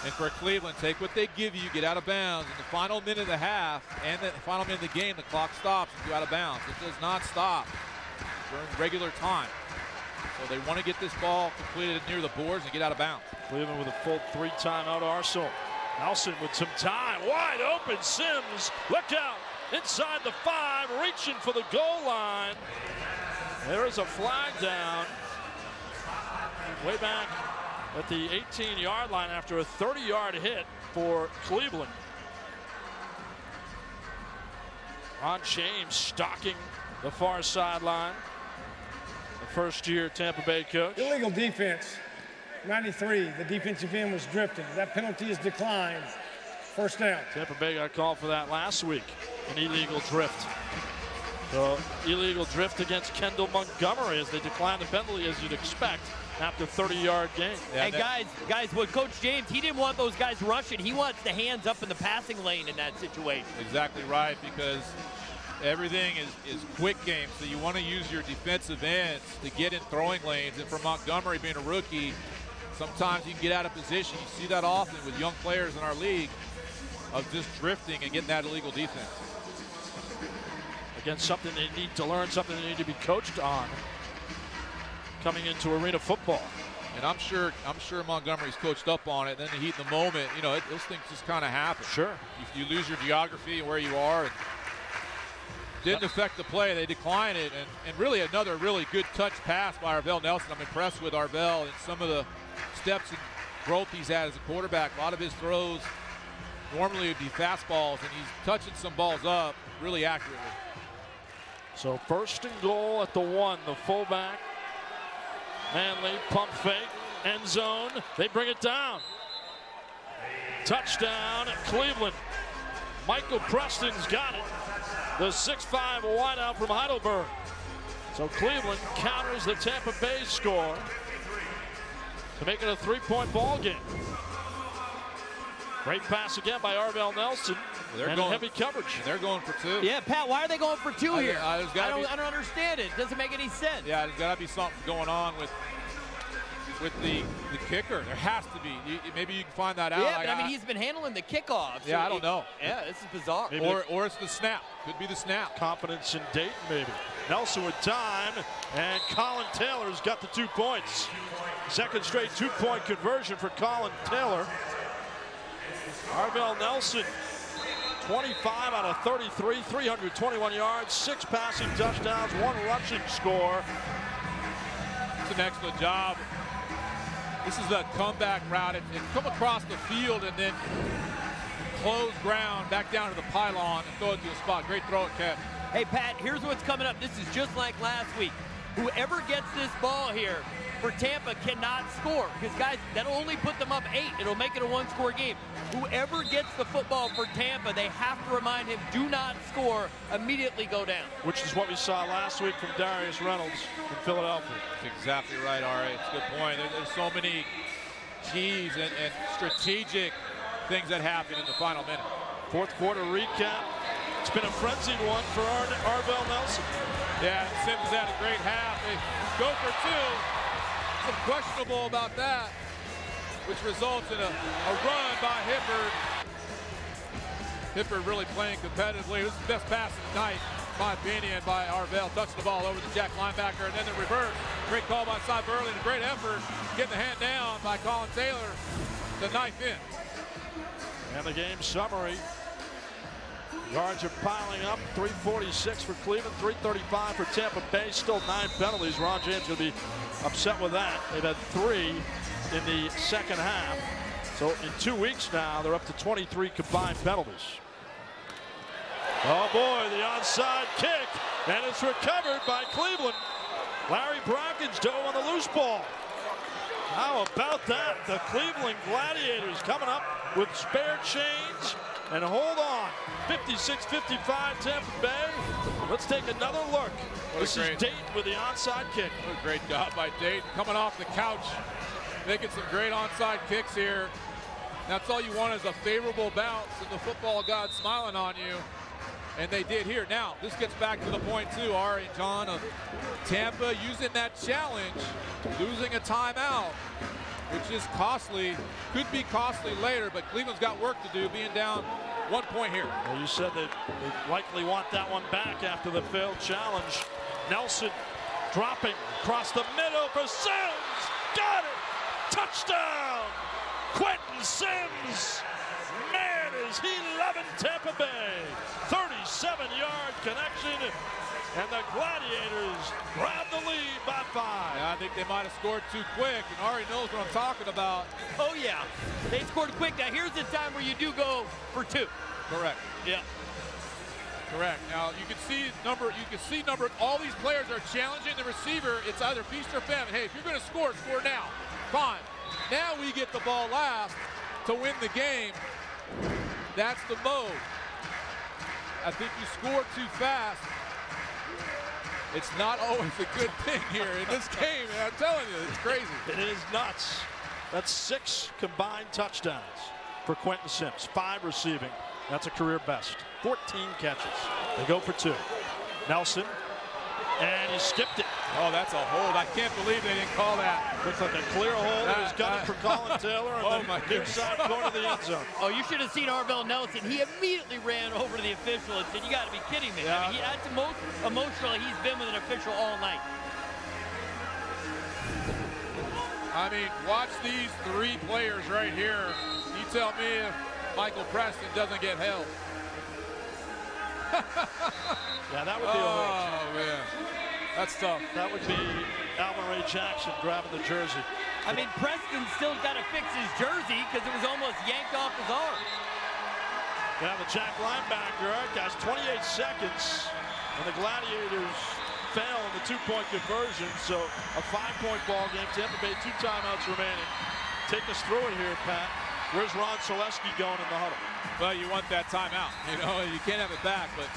And for Cleveland, take what they give you, get out of bounds. In the final minute of the half and the final minute of the game, the clock stops and go out of bounds. It does not stop during regular time. So they want to get this ball completed near the boards and get out of bounds. Cleveland with a full 3 timeout arsenal. Nelson with some time, wide open. Sims, look out, inside the 5, reaching for the goal line. There is a flag down way back at the 18-yard line after a 30-yard hit for Cleveland. Ron James stalking the far sideline. The first-year Tampa Bay coach. Illegal defense. 93, the defensive end was drifting. That penalty is declined. First down. Tampa Bay got called for that last week, an illegal drift. So illegal drift against Kendall Montgomery as they declined the penalty, as you'd expect, after 30-yard gain. Yeah, and guys, with Coach James, he didn't want those guys rushing. He wants the hands up in the passing lane in that situation. Exactly right, because everything is quick game, so you want to use your defensive ends to get in throwing lanes. And for Montgomery being a rookie, sometimes you can get out of position. You see that often with young players in our league of just drifting and getting that illegal defense. Again, something they need to learn, something they need to be coached on coming into arena football. And I'm sure Montgomery's coached up on it. Then the heat in the moment, you know, those things just kind of happen. Sure. You lose your geography and where you are. And didn't affect the play. They decline it. And really another really good touch pass by Arvell Nelson. I'm impressed with Arvell and some of the steps and growth he's had as a quarterback. A lot of his throws normally would be fastballs, and he's touching some balls up really accurately. So 1st and goal at the 1. The fullback, Manley, pump fake, end zone. They bring it down. Touchdown, Cleveland. Michael Preston's got it. The 6'5" wideout from Heidelberg. So Cleveland counters the Tampa Bay score to make it a 3-point ball game. Great pass again by Arvell Nelson. And heavy coverage. They're going for 2. Yeah, Pat, why are they going for 2 here? I don't understand it. It doesn't make any sense. Yeah, there's got to be something going on with with the kicker. There has to be. Maybe you can find that out. Yeah, but I mean, he's been handling the kickoff. Yeah, I don't know. Yeah, this is bizarre. Or it's the snap. Could be the snap. Confidence in Dayton, maybe. Nelson with time, and Colin Taylor's got the 2 points. Second straight 2-point conversion for Colin Taylor. Arvell Nelson, 25 out of 33, 321 yards, 6 passing touchdowns, 1 rushing score. It's an excellent job. This is a comeback route. It come across the field and then close ground, back down to the pylon and throw it to a spot. Great throw at Kev. Hey, Pat, here's what's coming up. This is just like last week. Whoever gets this ball here for Tampa cannot score because, guys, that'll only put them up 8. It'll make it a 1-score game. Whoever gets the football for Tampa, they have to remind him, do not score, immediately go down. Which is what we saw last week from Darius Reynolds in Philadelphia. That's exactly right, Ari. It's a good point. There's so many keys and strategic things that happen in the final minute. Fourth quarter recap. It's been a frenzied one for Arvell Nelson. Yeah, Sims had a great half. They go for 2. Some questionable about that, which results in a run by Hibbert. Hibbert really playing competitively. This is the best pass of the night, in my opinion, by Arvell. Touching the ball over the Jack linebacker, and then the reverse. Great call by Cy Burley, and a great effort getting the hand down by Colin Taylor. The ninth in. And the game summary. Yards are piling up. 346 for Cleveland, 335 for Tampa Bay. Still 9 penalties. Ron James going to be upset with that. They've had 3 in the second half. So in 2 weeks now, they're up to 23 combined penalties. Oh boy, the onside kick, and it's recovered by Cleveland. Larry Brockins dove on the loose ball. How about that? The Cleveland Gladiators coming up with spare change. And hold on, 56-55 Tampa Bay. Let's take another look. This is Dayton with the onside kick. What a great job by Dayton, coming off the couch, making some great onside kicks here. That's all you want is a favorable bounce and the football god smiling on you. And they did here. Now, this gets back to the point too, Ari and John, of Tampa using that challenge, losing a timeout, which is costly, could be costly later, but Cleveland's got work to do, being down 1 point here. Well, you said they likely want that one back after the failed challenge. Nelson dropping across the middle for Sims. Got it! Touchdown! Quentin Sims! Man, is he loving Tampa Bay. 37-yard connection. And the Gladiators grab the lead by 5. Yeah, I think they might have scored too quick, and Ari knows what I'm talking about. Oh, yeah. They scored quick. Now, here's the time where you do go for 2. Correct. Yeah. Correct. Now, you can see number, all these players are challenging the receiver. It's either feast or famine. Hey, if you're going to score now. Fine. Now we get the ball last to win the game. That's the mode. I think you score too fast. It's not always a good thing here in this game. I'm telling you, it's crazy. It is nuts. That's 6 combined touchdowns for Quentin Sims. 5 receiving. That's a career best. 14 catches. They go for 2. Nelson. And he skipped it. Oh, that's a hold. I can't believe they didn't call that. Looks like a clear hold. He's got it for Colin Taylor on the near side corner of the end zone. Oh, you should have seen Arvell Nelson. He immediately ran over to the official and said, "You got to be kidding me." Yeah. I mean, that's the most emotional he's been with an official all night. I mean, watch these 3 players right here. You tell me if Michael Preston doesn't get held. Yeah, that would be a hold. Oh, man. That's tough. That would be Alvin Ray Jackson grabbing the jersey. I mean, Preston still got to fix his jersey because it was almost yanked off his arm. Yeah, the Jack linebacker. All right, guys, 28 seconds. And the Gladiators fail in the 2-point conversion. So a 5-point ball game. Tampa Bay, 2 timeouts remaining. Take us through it here, Pat. Where's Ron Selesky going in the huddle? Well, you want that timeout. You know, you can't have it back. But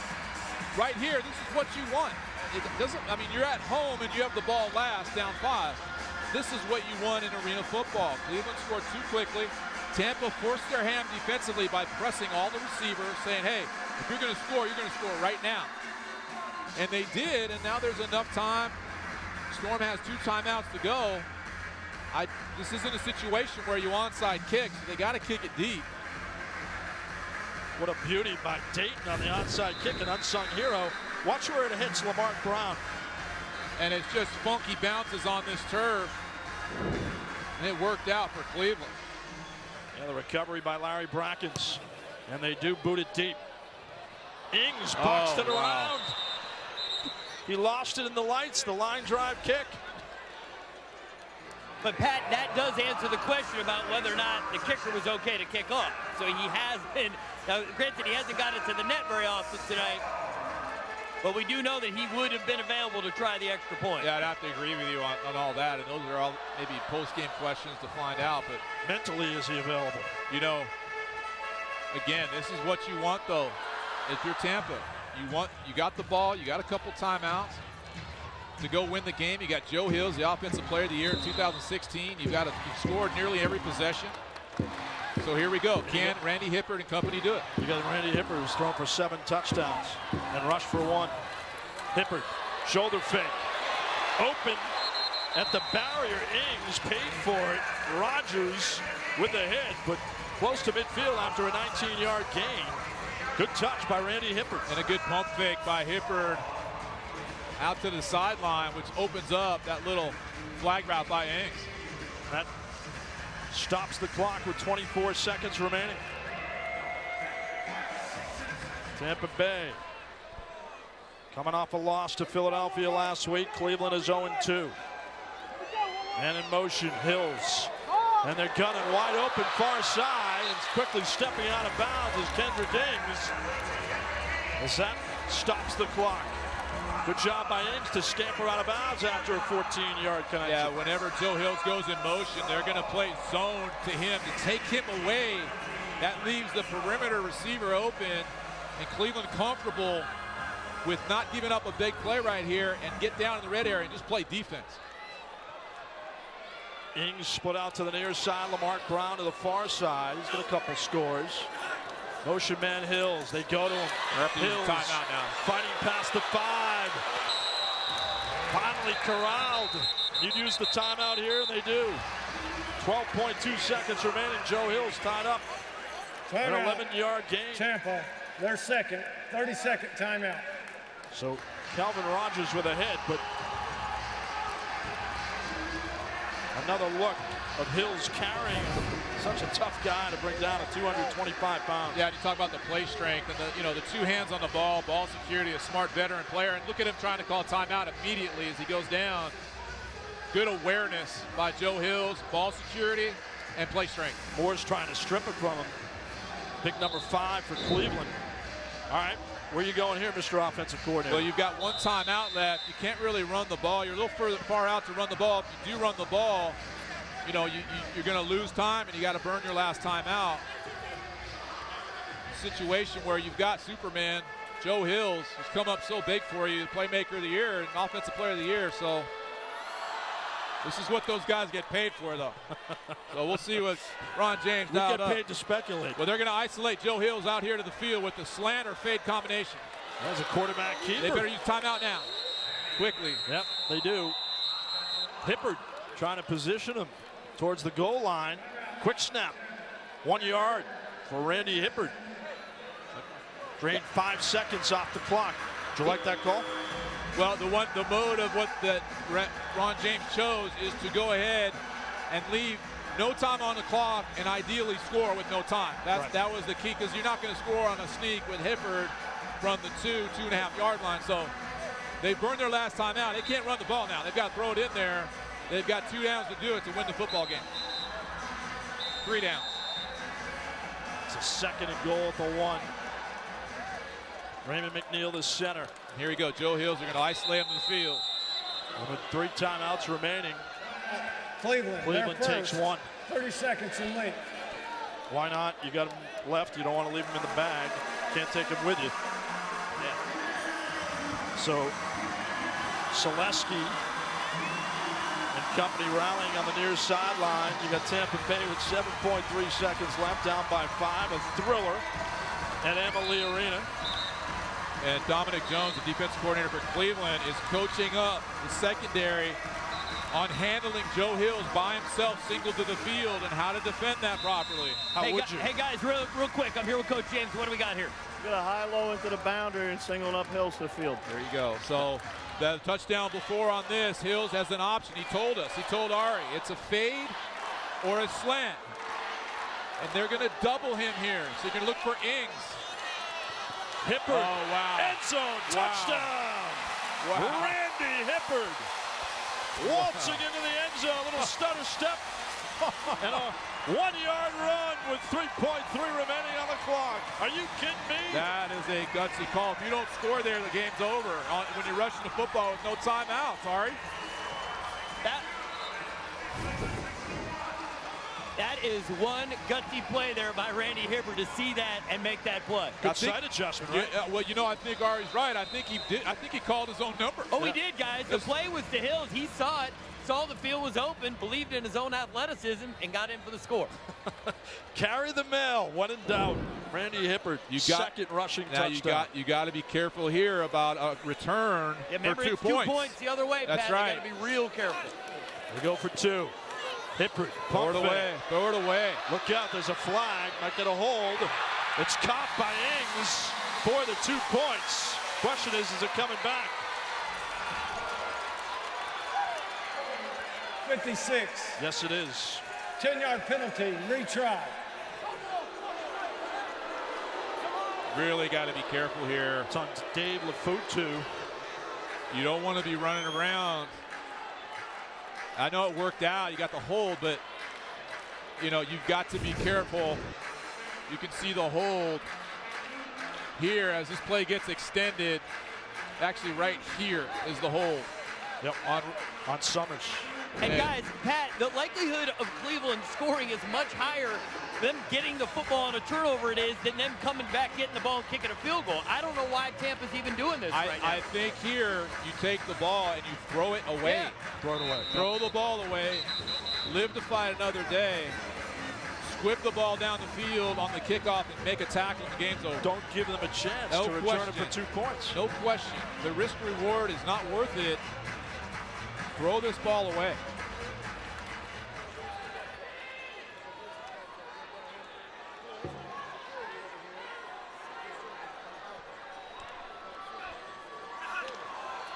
right here, this is what you want. It doesn't. I mean, you're at home and you have the ball last, down 5. This is what you want in arena football. Cleveland scored too quickly. Tampa forced their hand defensively by pressing all the receivers, saying, hey, if you're going to score right now. And they did, and now there's enough time. Storm has 2 timeouts to go. I this isn't a situation where you onside kick, so they got to kick it deep. What a beauty by Dayton on the onside kick, an unsung hero. Watch where it hits Lamar Brown. And it's just funky bounces on this turf. And it worked out for Cleveland. Yeah, the recovery by Larry Brackens. And they do boot it deep. Ings boxed it around. He lost it in the lights, the line drive kick. But Pat, that does answer the question about whether or not the kicker was okay to kick off. So he has been, now granted he hasn't got it to the net very often tonight, but we do know that he would have been available to try the extra point. Yeah, I'd have to agree with you on all that, and those are all maybe post-game questions to find out, but mentally is he available? You know, again, this is what you want though. If you're Tampa, you got the ball, you got a couple timeouts to go win the game. You got Joe Hills, the Offensive Player of the Year in 2016. You've scored nearly every possession. So here we go. Can Randy Hippert and company do it? You got Randy Hippert, who's thrown for 7 touchdowns and rushed for 1. Hippert, shoulder fake, open at the barrier. Ings paid for it. Rogers with the hit, but close to midfield after a 19-yard gain. Good touch by Randy Hippert. And a good pump fake by Hippert out to the sideline, which opens up that little flag route by Ings. That stops the clock with 24 seconds remaining. Tampa Bay coming off a loss to Philadelphia last week. Cleveland is 0-2. And in motion, Hills. And they're gunning wide open far side, and quickly stepping out of bounds is Kendrick Ings. As that stops the clock. Good job by Ings to scamper out of bounds after a 14-yard connection. Yeah, whenever Joe Hills goes in motion, they're going to play zone to him to take him away. That leaves the perimeter receiver open, and Cleveland comfortable with not giving up a big play right here and get down in the red area and just play defense. Ings split out to the near side. Lamar Brown to the far side. He's got a couple scores. Motion man Hills. They go to him. Hills timeout now. Fighting past the 5. Finally corralled. You'd use the timeout here, and they do. 12.2 seconds remaining. Joe Hills tied up. An 11-yard gain. Tampa, their second 30-second timeout. So Calvin Rogers with a hit, but another look of Hills carrying such a tough guy to bring down at 225 pounds. Yeah, you talk about the play strength and the 2 hands on the ball security, a smart veteran player, and look at him trying to call a timeout immediately as he goes down. Good awareness by Joe Hills, ball security and play strength. Moore's trying to strip it from him. Big number 5 for Cleveland. All right, where are you going here, Mr. Offensive Coordinator? Well, you've got 1 timeout left. You can't really run the ball. You're a little far out to run the ball. If you do run the ball, you're going to lose time, and you got to burn your last time out. Situation where you've got Superman, Joe Hills, who's come up so big for you, playmaker of the year and offensive player of the year. So this is what those guys get paid for, though. So we'll see what Ron James dialed up. We get paid to speculate. Well, they're going to isolate Joe Hills out here to the field with the slant or fade combination. That's a quarterback keeper. They better use timeout now, quickly. Yep, they do. Hippert trying to position him towards the goal line. Quick snap. 1 yard for Randy Hippert. Drained 5 seconds off the clock. Did you like that call? Well, the mode of what Ron James chose is to go ahead and leave no time on the clock and ideally score with no time. That was the key, because you're not going to score on a sneak with Hippert from the 2.5 yard line. So they burned their last time out. They can't run the ball now. They've got to throw it in there. They've got 2 downs to do it to win the football game. 3 downs. It's a 2nd and goal at the 1. Raymond McNeil, the center. Here we go. Joe Hills are going to isolate him in the field. With 3 timeouts remaining. Cleveland takes 1. 30 seconds in length. Why not? You got him left. You don't want to leave him in the bag. Can't take him with you. Yeah. So Selesky and company rallying on the near sideline. You got Tampa Bay with 7.3 seconds left, down by 5. A thriller at Emily Arena. And Dominic Jones, the defensive coordinator for Cleveland, is coaching up the secondary on handling Joe Hills by himself, single to the field, and how to defend that properly. How would you? Hey guys, real quick, I'm here with Coach James. What do we got here? Get a high-low into the boundary and singling up Hills to the field. There you go. So the touchdown before on this, Hills has an option. He told us, he told Ari, it's a fade or a slant. And they're going to double him here. So you're going to look for Ings. Hippard. Oh, wow. End zone. Touchdown. Wow. Randy Hippard. Waltzing into the end zone. A little stutter step. And a 1-yard run with 3.3 remaining on the clock. Are you kidding me? That is a gutsy call. If you don't score there, the game's over. When you're rushing the football with no timeout, sorry. That is one gutsy play there by Randy Hibbert to see that and make that play. Good side adjustment, right? Yeah, well, you know, I think Ari's right. I think he did. I think he called his own number. Oh, he did, guys. The play was to Hills. He saw it, saw the field was open, believed in his own athleticism, and got in for the score. Carry the mail. When in doubt, Randy Hippard, second rushing touchdown. You got to be careful here about a return remember, for 2 it's points. 2 points the other way, That's Pat. right. You got to be real careful. We go for 2. Hippard, throw it away. Throw it away. Look out, there's a flag. Might get a hold. It's caught by Ings for the 2 points. Question is it coming back? 56. Yes, it is. 10-yard penalty, retry. Really got to be careful here. It's on Dave Lafutu. You don't want to be running around. I know it worked out. You got the hold, but, you know, you've got to be careful. You can see the hold here as this play gets extended. Actually, right here is the hold. Yep, on Summers. And guys, Pat, the likelihood of Cleveland scoring is much higher them getting the football on a turnover it is than them coming back, getting the ball, and kicking a field goal. I don't know why Tampa's even doing this right now. I think here you take the ball and you throw it away. Yeah. Throw it away. Throw the ball away. Live to fight another day. Squib the ball down the field on the kickoff and make a tackle and the game's over. Don't give them a chance No to return it question. for 2 points. No question. The risk reward is not worth it. Throw this ball away.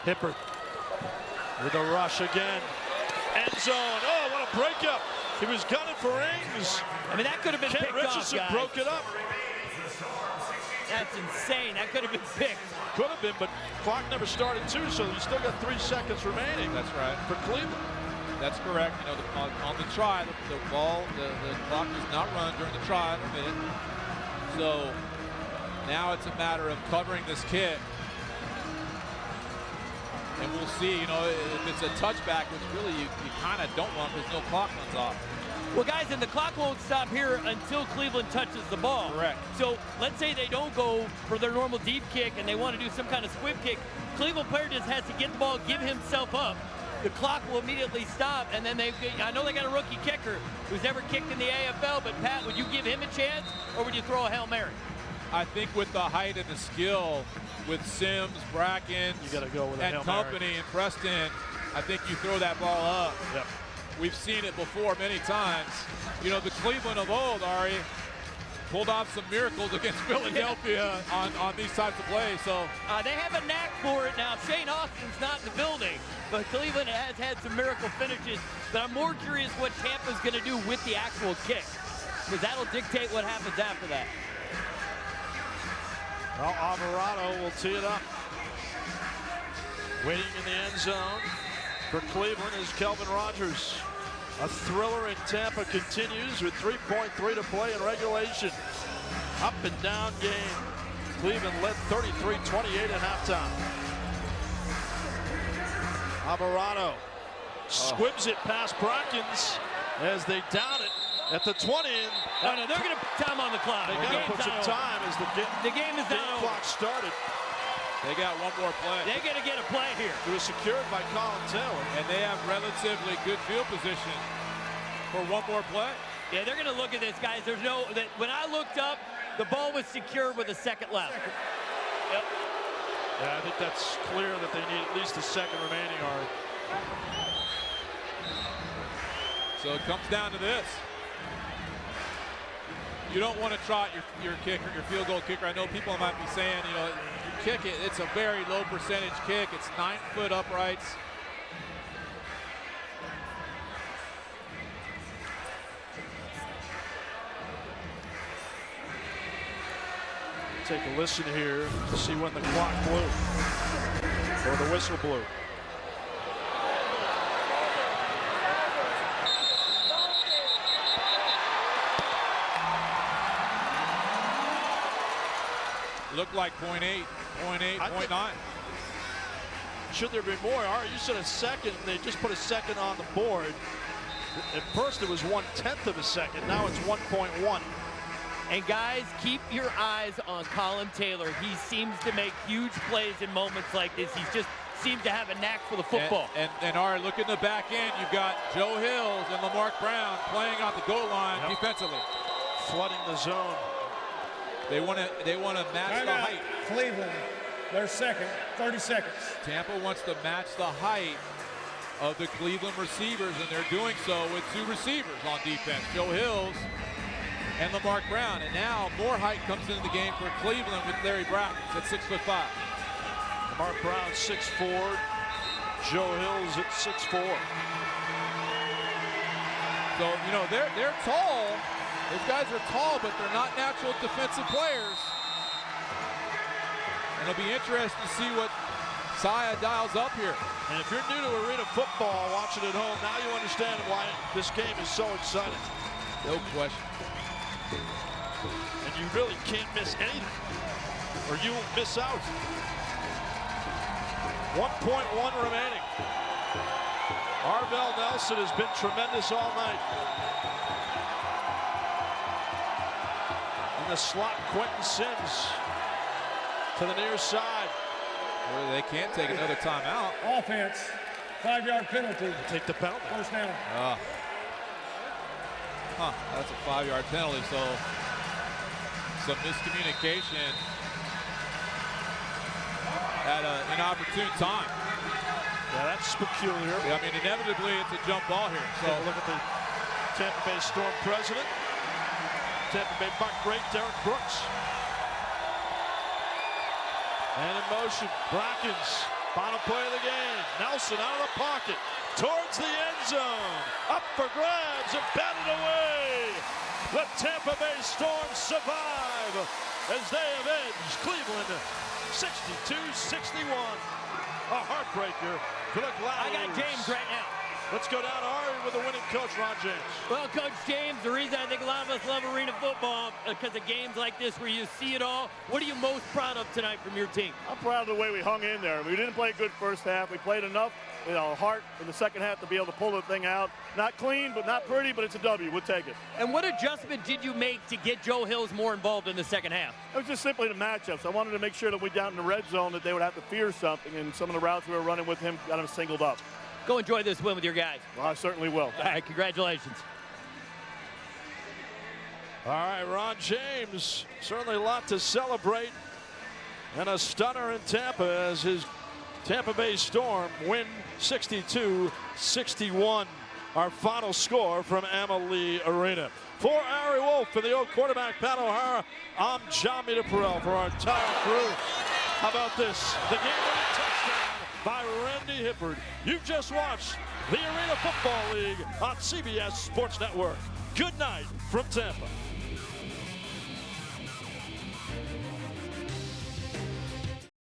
Hippard with a rush again. End zone. Oh, what a breakup. He was gunning for Ings. I mean, that could have been Kent picked Richardson off, guys. broke it up. That's insane. That could have been picked. Could have been, but clock never started too, so you still got 3 seconds remaining. That's right. For Cleveland. That's correct. You know, on the try, the ball, the clock does not run during the try in a minute. So now it's a matter of covering this kick. And we'll see, you know, if it's a touchback, which really you kind of don't want because no clock runs off. Well, guys, and the clock won't stop here until Cleveland touches the ball. Correct. So let's say they don't go for their normal deep kick and they want to do some kind of squib kick. Cleveland player just has to get the ball, give himself up. The clock will immediately stop, and then I know they got a rookie kicker who's never kicked in the AFL, but Pat, would you give him a chance, or would you throw a Hail Mary? I think with the height and the skill, with Sims, Bracken, You got to go with a and Hail company Mary. and Preston, I think you throw that ball up. Yep. We've seen it before many times. You know, the Cleveland of old, Ari, pulled off some miracles against Philadelphia on these types of plays. So they have a knack for it now. Shane Austin's not in the building, but Cleveland has had some miracle finishes. But I'm more curious what Tampa's going to do with the actual kick, because that'll dictate what happens after that. Well, Alvarado will tee it up. Waiting in the end zone for Cleveland is Kelvin Rogers. A thriller in Tampa continues with 3.3 to play in regulation. Up and down game. Cleveland led 33-28 at halftime. Alvarado squibs it past Brackens as they down it at the 20. No, they're going to put time on the clock. They got to put some time as the game is not over. Clock started. they got one more play. They're going to get a play here. It was secured by Colin Taylor. And they have relatively good field position for one more play. Yeah, they're going to look at this, guys. There's no, when I looked up, the ball was secured with a second left. Yep. Yeah, I think that's clear that they need at least a second remaining, Ari. So it comes down to this. You don't want to trot your kicker, your field goal kicker. I know people might be saying, you know, you kick it, it's a very low percentage kick. It's 9-foot uprights. Take a listen here to see when the clock blew or the whistle blew. Looked like 0.8, 0.9. Should there be more? All right, you said a second. They just put a second on the board. At first it was 1/10 of a second. Now it's 1.1. And guys, keep your eyes on Colin Taylor. He seems to make huge plays in moments like this. He just seems to have a knack for the football. And all right, look in the back end. You've got Joe Hills and Lamarck Brown playing on the goal line defensively. Flooding the zone. They want to match the height. Cleveland, they're second, 30 seconds. Tampa wants to match the height of the Cleveland receivers, and they're doing so with two receivers on defense, Joe Hills and Lamarck Brown. And now more height comes into the game for Cleveland with Larry Brackens at 6'5". Lamarck Brown 6'4", Joe Hills at 6'4". So, you know, they're tall. Those guys are tall, but they're not natural defensive players. And it'll be interesting to see what Saya dials up here. And if you're new to arena football, watching at home, now you understand why this game is so exciting. No question. And you really can't miss anything, or you will miss out. 1.1 remaining. Arvell Nelson has been tremendous all night. In the slot, Quentin Sims to the near side. Well, they can't take another timeout. Offense, 5-yard penalty. Take the penalty. First down. That's a 5-yard penalty, so some miscommunication at an inopportune time. Yeah, that's peculiar. I mean, inevitably it's a jump ball here. So look at the Tampa Bay Storm president. Tampa Bay Buck great Derek Brooks. And in motion, Brackens, final play of the game. Nelson out of the pocket, towards the end zone. Up for grabs and batted away. The Tampa Bay Storm survive as they have edged Cleveland 62-61. A heartbreaker for the Gladiators. I got James right now. Let's go down to Ari with the winning coach, Ron James. Well, Coach James, the reason I think a lot of us love arena football because of games like this where you see it all. What are you most proud of tonight from your team? I'm proud of the way we hung in there. We didn't play a good first half. We played enough, heart in the second half to be able to pull the thing out. Not clean, but not pretty, but it's a W. We'll take it. And what adjustment did you make to get Joe Hills more involved in the second half? It was just simply the matchups. I wanted to make sure that we down in the red zone that they would have to fear something, and some of the routes we were running with him got him singled up. Go enjoy this win with your guys. Well, I certainly will. All right, congratulations. All right, Ron James, certainly a lot to celebrate. And a stunner in Tampa as his Tampa Bay Storm win 62-61. Our final score from Amalie Arena. For Ari Wolf and the old quarterback, Pat O'Hara, I'm John Mitaparel for our entire crew. How about this? The game-winning touchdown by Randy Hippard. You just watched the Arena Football League on CBS Sports Network. Good night from Tampa.